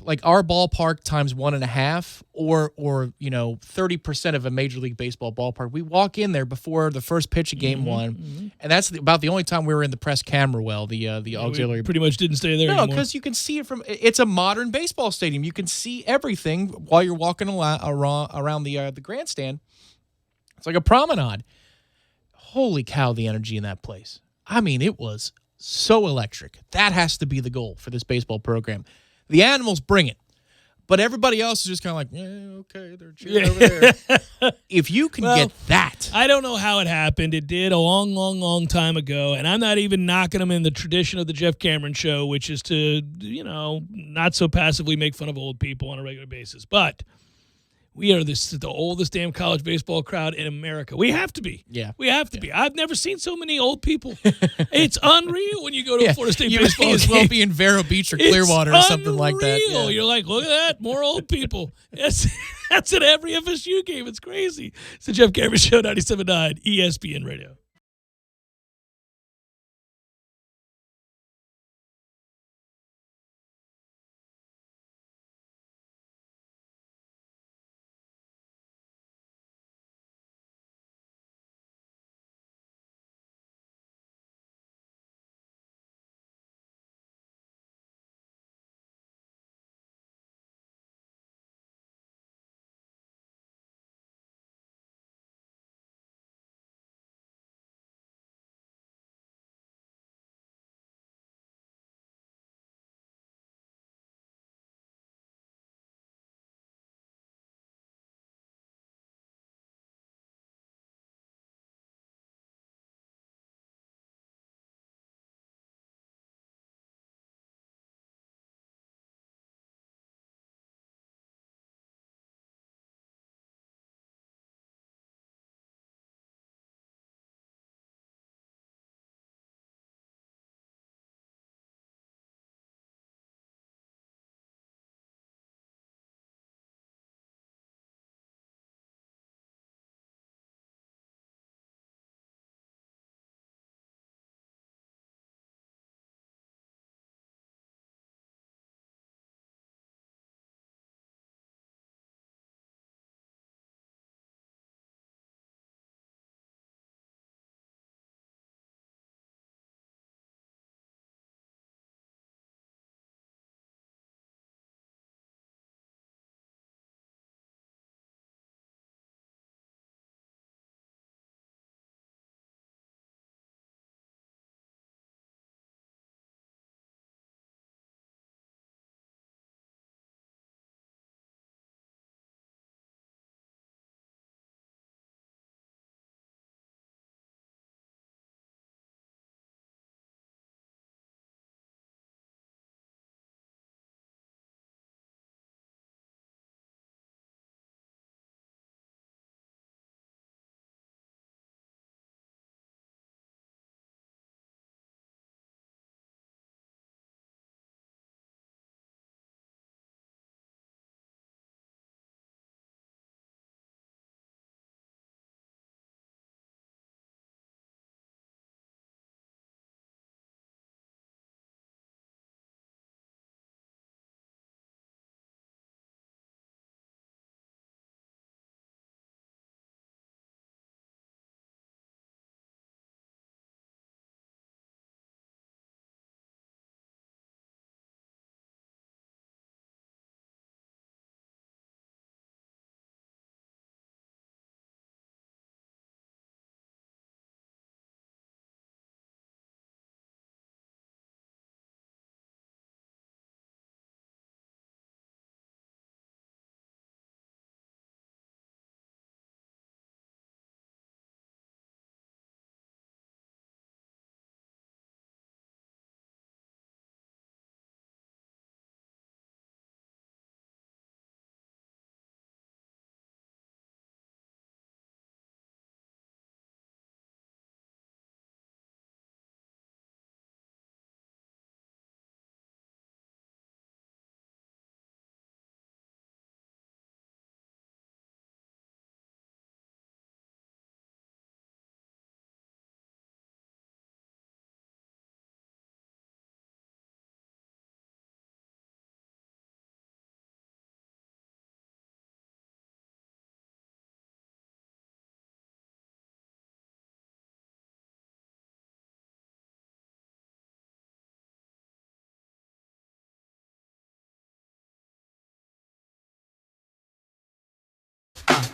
like our ballpark times 1.5 or 30% of a Major League Baseball ballpark. We walk in there before the first pitch of game one, and that's about the only time we were in the press camera well, the auxiliary.
We pretty much didn't stay there
No,
anymore.
because you can see it from – it's a modern baseball stadium. You can see everything while you're walking around the grandstand. It's like a promenade. Holy cow, the energy in that place. I mean, it was so electric. That has to be the goal for this baseball program. The animals bring it, but everybody else is just kind of like, yeah, okay, they're cheering over there. If you can get that.
I don't know how it happened. It did a long time ago, and I'm not even knocking them in the tradition of the Jeff Cameron show, which is to, not so passively make fun of old people on a regular basis. But we are the oldest damn college baseball crowd in America. We have to be.
Yeah.
We have to be. I've never seen so many old people. It's unreal when you go to a Florida State baseball game.
You may as well be in Vero Beach or Clearwater or something like that. Yeah.
You're like, look at that, more old people. That's at every FSU game. It's crazy. It's the Jeff Cameron Show, 97.9 ESPN Radio.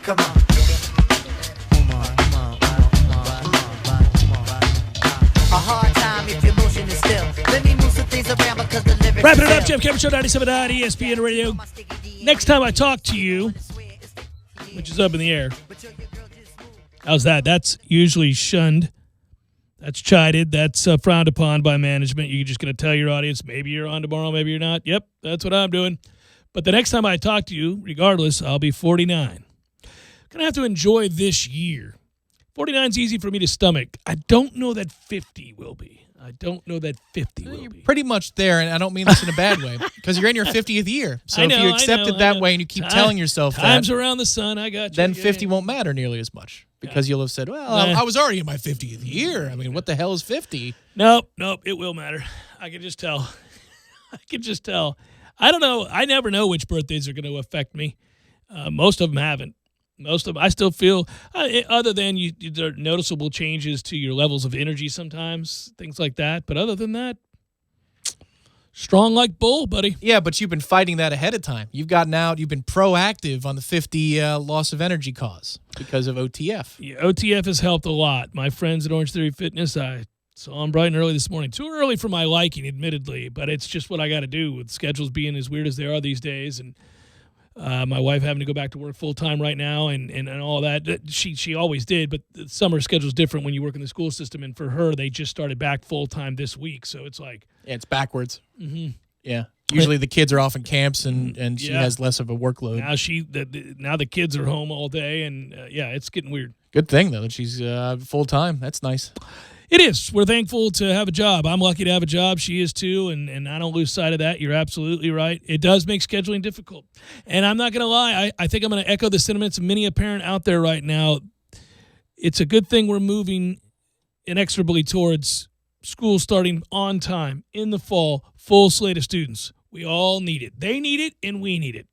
come on. A hard time if your motion is still. Let me move some things around because the lyrics.
Wrapping it up, Jeff Cameron Show, 97.9 ESPN Radio. Next time I talk to you, which is up in the air. How's that? That's usually shunned. That's chided. That's frowned upon by management. You're just going to tell your audience, maybe you're on tomorrow, maybe you're not. Yep, that's what I'm doing. But the next time I talk to you, regardless, I'll be 49. Going to have to enjoy this year. 49 is easy for me to stomach. I don't know that 50 will be. I don't know that 50 will
You're
be.
pretty much there, and I don't mean this in a bad way, because you're in your 50th year. So if you accept it that way and you keep telling yourself
time's around the sun, I got you.
then 50 won't matter nearly as much, because you'll have said, well, I was already in my 50th year. I mean, what the hell is 50?
Nope, it will matter. I can just tell. I don't know. I never know which birthdays are going to affect me. Most of them haven't. Most of them, I still feel, other than there are noticeable changes to your levels of energy sometimes, things like that. But other than that, strong like bull, buddy.
Yeah, but you've been fighting that ahead of time. You've gotten out. You've been proactive on the 50 loss of energy cause because of OTF.
Yeah, OTF has helped a lot. My friends at Orange Theory Fitness, I saw them bright and early this morning. Too early for my liking, admittedly, but it's just what I got to do with schedules being as weird as they are these days. And my wife having to go back to work full-time right now and all that. She always did, but the summer schedule's different when you work in the school system. And for her, they just started back full-time this week. So it's like...
Yeah, it's backwards.
Mm-hmm.
Yeah. Usually the kids are off in camps and she has less of a workload.
Now the kids are home all day, and it's getting weird.
Good thing, though, that she's full-time. That's nice.
It is. We're thankful to have a job. I'm lucky to have a job. She is too, and I don't lose sight of that. You're absolutely right. It does make scheduling difficult. And I'm not going to lie. I think I'm going to echo the sentiments of many a parent out there right now. It's a good thing we're moving inexorably towards school starting on time in the fall, full slate of students. We all need it. They need it, and we need it.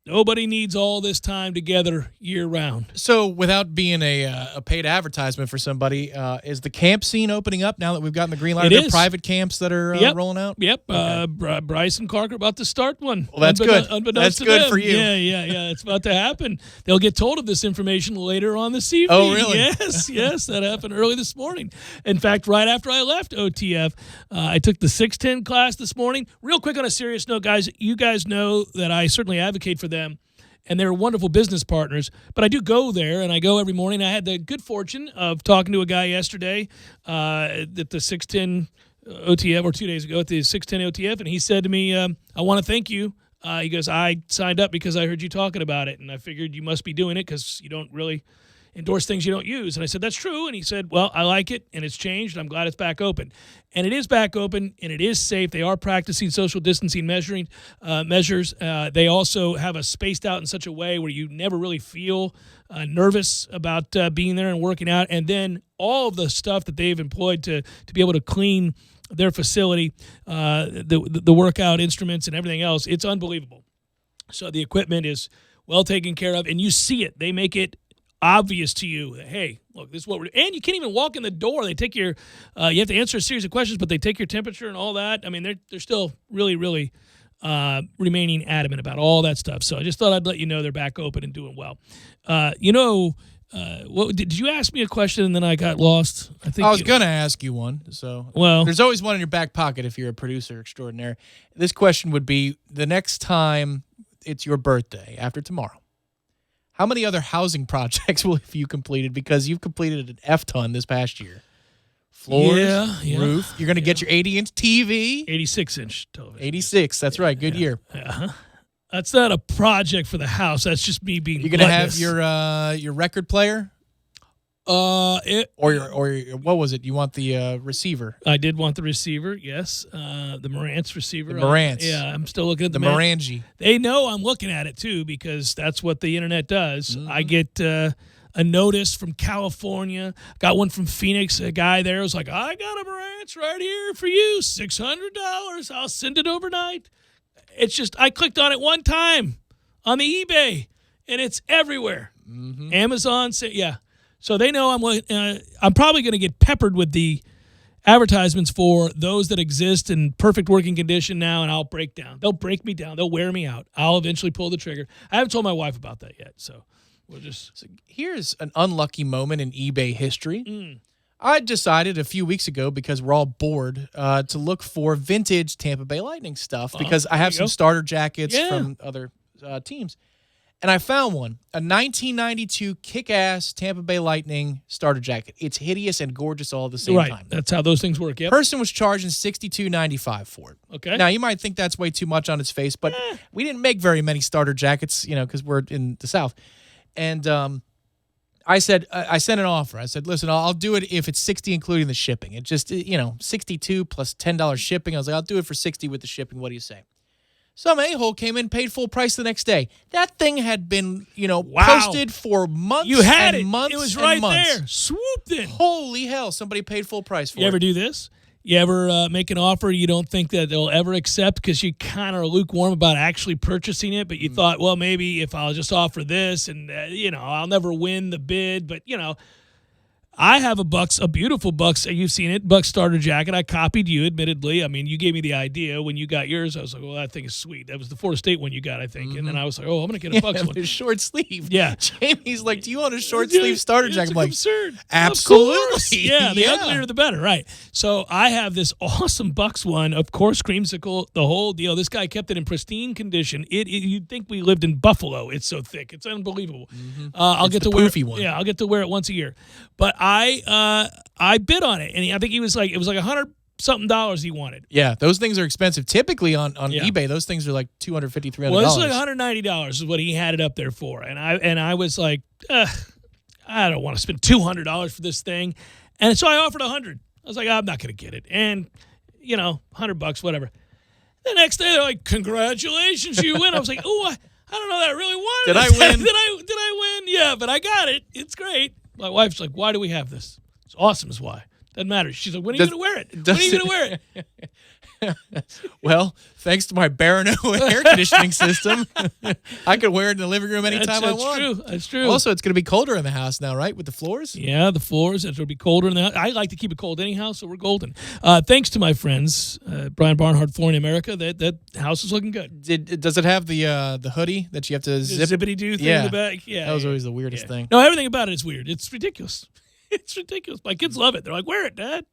Nobody needs all this time together year-round.
So without being a paid advertisement for somebody, is the camp scene opening up now that we've gotten the green light?
It
Are there
is.
private camps that are rolling out?
Yep.
Okay.
Bryce and Clark are about to start one.
Well, that's good.
Unbeknownst
that's
to
good
them.
for you.
Yeah. It's about to happen. They'll get told of this information later on this evening.
Oh, really?
Yes. That happened early this morning. In fact, right after I left OTF, I took the 610 class this morning. Real quick on a serious note, guys, you guys know that I certainly advocate for them. And they're wonderful business partners. But I do go there, and I go every morning. I had the good fortune of talking to a guy yesterday at the 610 OTF, or 2 days ago at the 610 OTF, and he said to me, I want to thank you. He goes, I signed up because I heard you talking about it, and I figured you must be doing it because you don't really endorse things you don't use. And I said, that's true. And he said, well, I like it, and it's changed, and I'm glad it's back open. And it is back open, and it is safe. They are practicing social distancing measures. They also have us spaced out in such a way where you never really feel nervous about being there and working out. And then all of the stuff that they've employed to be able to clean their facility, the workout instruments and everything else, it's unbelievable. So the equipment is well taken care of, and you see it. They make it obvious to you that, hey, look, this is what we're doing. And you can't even walk in the door. They take your you have to answer a series of questions, but they take your temperature and all that. I mean, they're still really, really remaining adamant about all that stuff. So I just thought I'd let you know they're back open and doing well. What did you ask me a question and then I got lost?
I was going to ask you one. So there's always one in your back pocket if you're a producer extraordinaire. This question would be, the next time it's your birthday, after tomorrow, how many other housing projects will have you completed? Because you've completed an F-ton this past year. Floors, roof. You're going to get your 80-inch TV.
86-inch television.
86. That's right. Good year.
Uh-huh. That's not a project for the house. That's just me being.
You're going to have your record player. Or what was it? You want the receiver?
I did want the receiver. Yes, the Marantz receiver.
The Marantz.
I'm still looking at
the Morangi.
They know I'm looking at it too because that's what the internet does.
Mm-hmm.
I get a notice from California. Got one from Phoenix. A guy there was like, "I got a Marantz right here for you, $600. I'll send it overnight." It's just I clicked on it one time on the eBay, and it's everywhere.
Mm-hmm.
Amazon, So they know I'm probably going to get peppered with the advertisements for those that exist in perfect working condition now, and I'll break down. They'll break me down. They'll wear me out. I'll eventually pull the trigger. I haven't told my wife about that yet, so We'll just.
So here's an unlucky moment in eBay history. I decided a few weeks ago, because we're all bored, to look for vintage Tampa Bay Lightning stuff because I have some starter jackets from other teams. And I found one, a 1992 kick-ass Tampa Bay Lightning starter jacket. It's hideous and gorgeous all at the same time.
That's how those things work. Yep.
Person was charging $62.95 for it.
Okay.
Now, you might think that's way too much on its face, but we didn't make very many starter jackets, because we're in the South. And I sent an offer. I said, listen, I'll do it if it's $60 including the shipping. It just, $62 plus $10 shipping. I was like, I'll do it for $60 with the shipping. What do you say? Some a-hole came in, paid full price the next day. That thing had been, posted for months.
You had it.
Months.
It was right
months.
there. Swooped in.
Holy hell! Somebody paid full price for it.
You ever do this? You ever make an offer you don't think that they'll ever accept because you kind of are lukewarm about actually purchasing it, but you thought, well, maybe if I'll just offer this and, I'll never win the bid. But, I have a beautiful Bucks, you've seen it, Bucks starter jacket. I copied you, admittedly. I mean, you gave me the idea when you got yours. I was like, well, that thing is sweet. That was the Florida State one you got, I think. And then I was like, oh, I'm going to get a Bucks one.
A short sleeve.
Yeah.
Jamie's like, do you want a short sleeve starter jacket? I'm like,
absurd.
Absolutely.
Yeah, the uglier the better, right. So I have this awesome Bucks one, of course, creamsicle, the whole deal. This guy kept it in pristine condition. You'd think we lived in Buffalo. It's so thick. It's unbelievable. I'll get to wear it.
One.
Yeah, I'll get to wear it once a year. But I bid on it, and I think it was like $100-something he wanted.
Yeah, those things are expensive. Typically on eBay, those things are like $250, $300.
Well, this is like $190 is what he had it up there for, and I was like, I don't want to spend $200 for this thing, and so I offered $100. I was like, I'm not going to get it, and $100, whatever. The next day they're like, congratulations, you win. I was like, oh, I don't know that I really wanted.
Did I win?
Did I win? Yeah, but I got it. It's great. My wife's like, why do we have this? It's awesome is why. Doesn't matter. She's like, when are you going to wear it? When are you going to wear it?
Well, thanks to my Barano air conditioning system, I could wear it in the living room anytime I want.
That's true.
Also, it's going to be colder in the house now, right, with the floors?
Yeah, the floors. It'll be colder in the house. I like to keep it cold anyhow, so we're golden. Thanks to my friends, Brian Barnhart, Flooring America, that house is looking good.
Does it have the hoodie that you have to
zippity-doo thing in the back? Yeah.
That was always the weirdest thing.
No, everything about it is weird. It's ridiculous. It's ridiculous. My kids love it. They're like, wear it, Dad.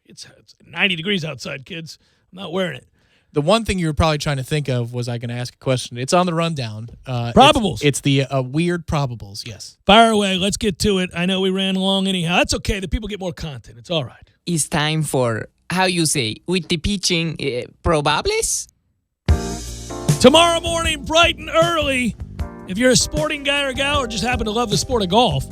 It's 90 degrees outside, kids. I'm not wearing it.
The one thing you were probably trying to think of was I going to ask a question. It's on the rundown.
Probables.
It's the weird probables, yes.
Fire away. Let's get to it. I know we ran long anyhow. That's okay. The people get more content. It's all right.
It's time for, how you say, with the pitching, probables?
Tomorrow morning, bright and early, if you're a sporting guy or gal or just happen to love the sport of golf,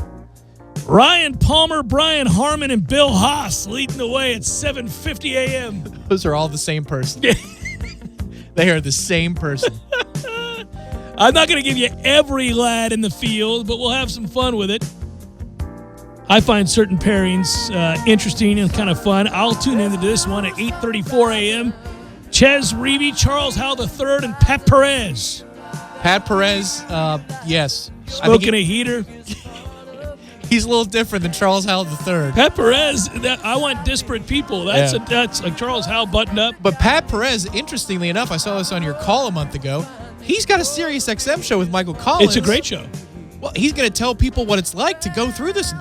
Ryan Palmer, Brian Harmon, and Bill Haas leading the way at 7:50 a.m.
Those are all the same person. They are the same person.
I'm not going to give you every lad in the field, but we'll have some fun with it. I find certain pairings interesting and kind of fun. I'll tune into this one at 8:34 a.m. Ches Reavie, Charles Howell III, and Pat Perez.
Pat Perez, yes.
Smoking a heater.
He's a little different than Charles Howell III.
Pat Perez, I want disparate people. That's like Charles Howell buttoned up.
But Pat Perez, interestingly enough, I saw this on your call a month ago. He's got a Sirius XM show with Michael Collins.
It's a great show.
Well, he's going to tell people what it's like to go through this,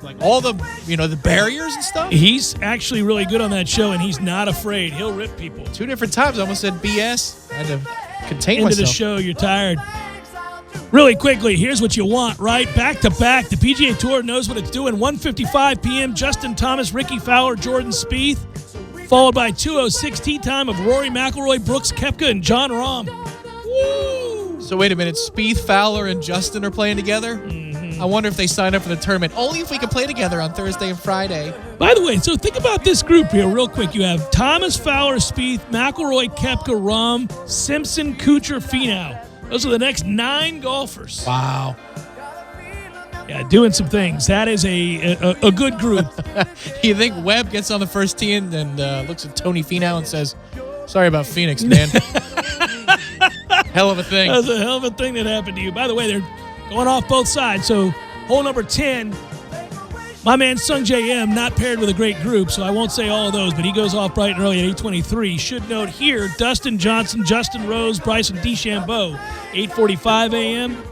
like all the, the barriers and stuff.
He's actually really good on that show, and he's not afraid. He'll rip people.
2 different times I almost said BS. I had to contain
myself. Into the show, you're tired. Really quickly, here's what you want, right? Back-to-back, the PGA Tour knows what it's doing. 1:55 p.m., Justin Thomas, Ricky Fowler, Jordan Spieth, followed by 2:06 tee time of Rory McIlroy, Brooks Koepka, and Jon Rahm. Woo!
So wait a minute, Spieth, Fowler, and Justin are playing together? Mm-hmm. I wonder if they signed up for the tournament. Only if we can play together on Thursday and Friday.
By the way, so think about this group here real quick. You have Thomas, Fowler, Spieth, McIlroy, Koepka, Rahm, Simpson, Kuchar, Finau. Those are the next 9 golfers.
Wow.
Yeah, doing some things. That is a good group.
You think Webb gets on the first tee and looks at Tony Finau and says, sorry about Phoenix, man. Hell of a thing.
That was a hell of a thing that happened to you. By the way, they're going off both sides. So hole number 10, my man Sung J M, not paired with a great group, so I won't say all of those, but he goes off bright and early at 8:23. Should note here, Dustin Johnson, Justin Rose, Bryson DeChambeau, 8:45 a.m.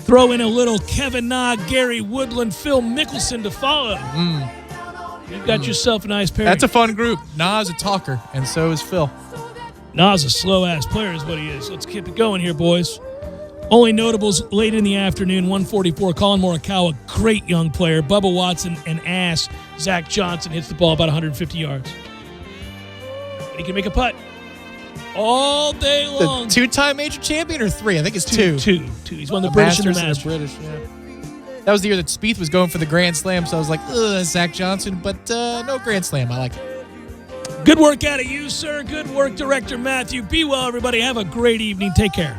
Throw in a little Kevin Na, Gary Woodland, Phil Mickelson to follow. You've got yourself a nice pair.
That's a fun group. Na's a talker, and so is Phil.
Na's a slow-ass player is what he is. Let's keep it going here, boys. Only notables late in the afternoon, 144, Colin Morikawa, great young player. Bubba Watson, an ass. Zach Johnson hits the ball about 150 yards. And he can make a putt all day long.
The two-time major champion or three? I think it's two.
Two. He's won the British and the Masters.
British, yeah. That was the year that Spieth was going for the Grand Slam, so I was like, Zach Johnson, but no Grand Slam. I like it.
Good work out of you, sir. Good work, Director Matthew. Be well, everybody. Have a great evening. Take care.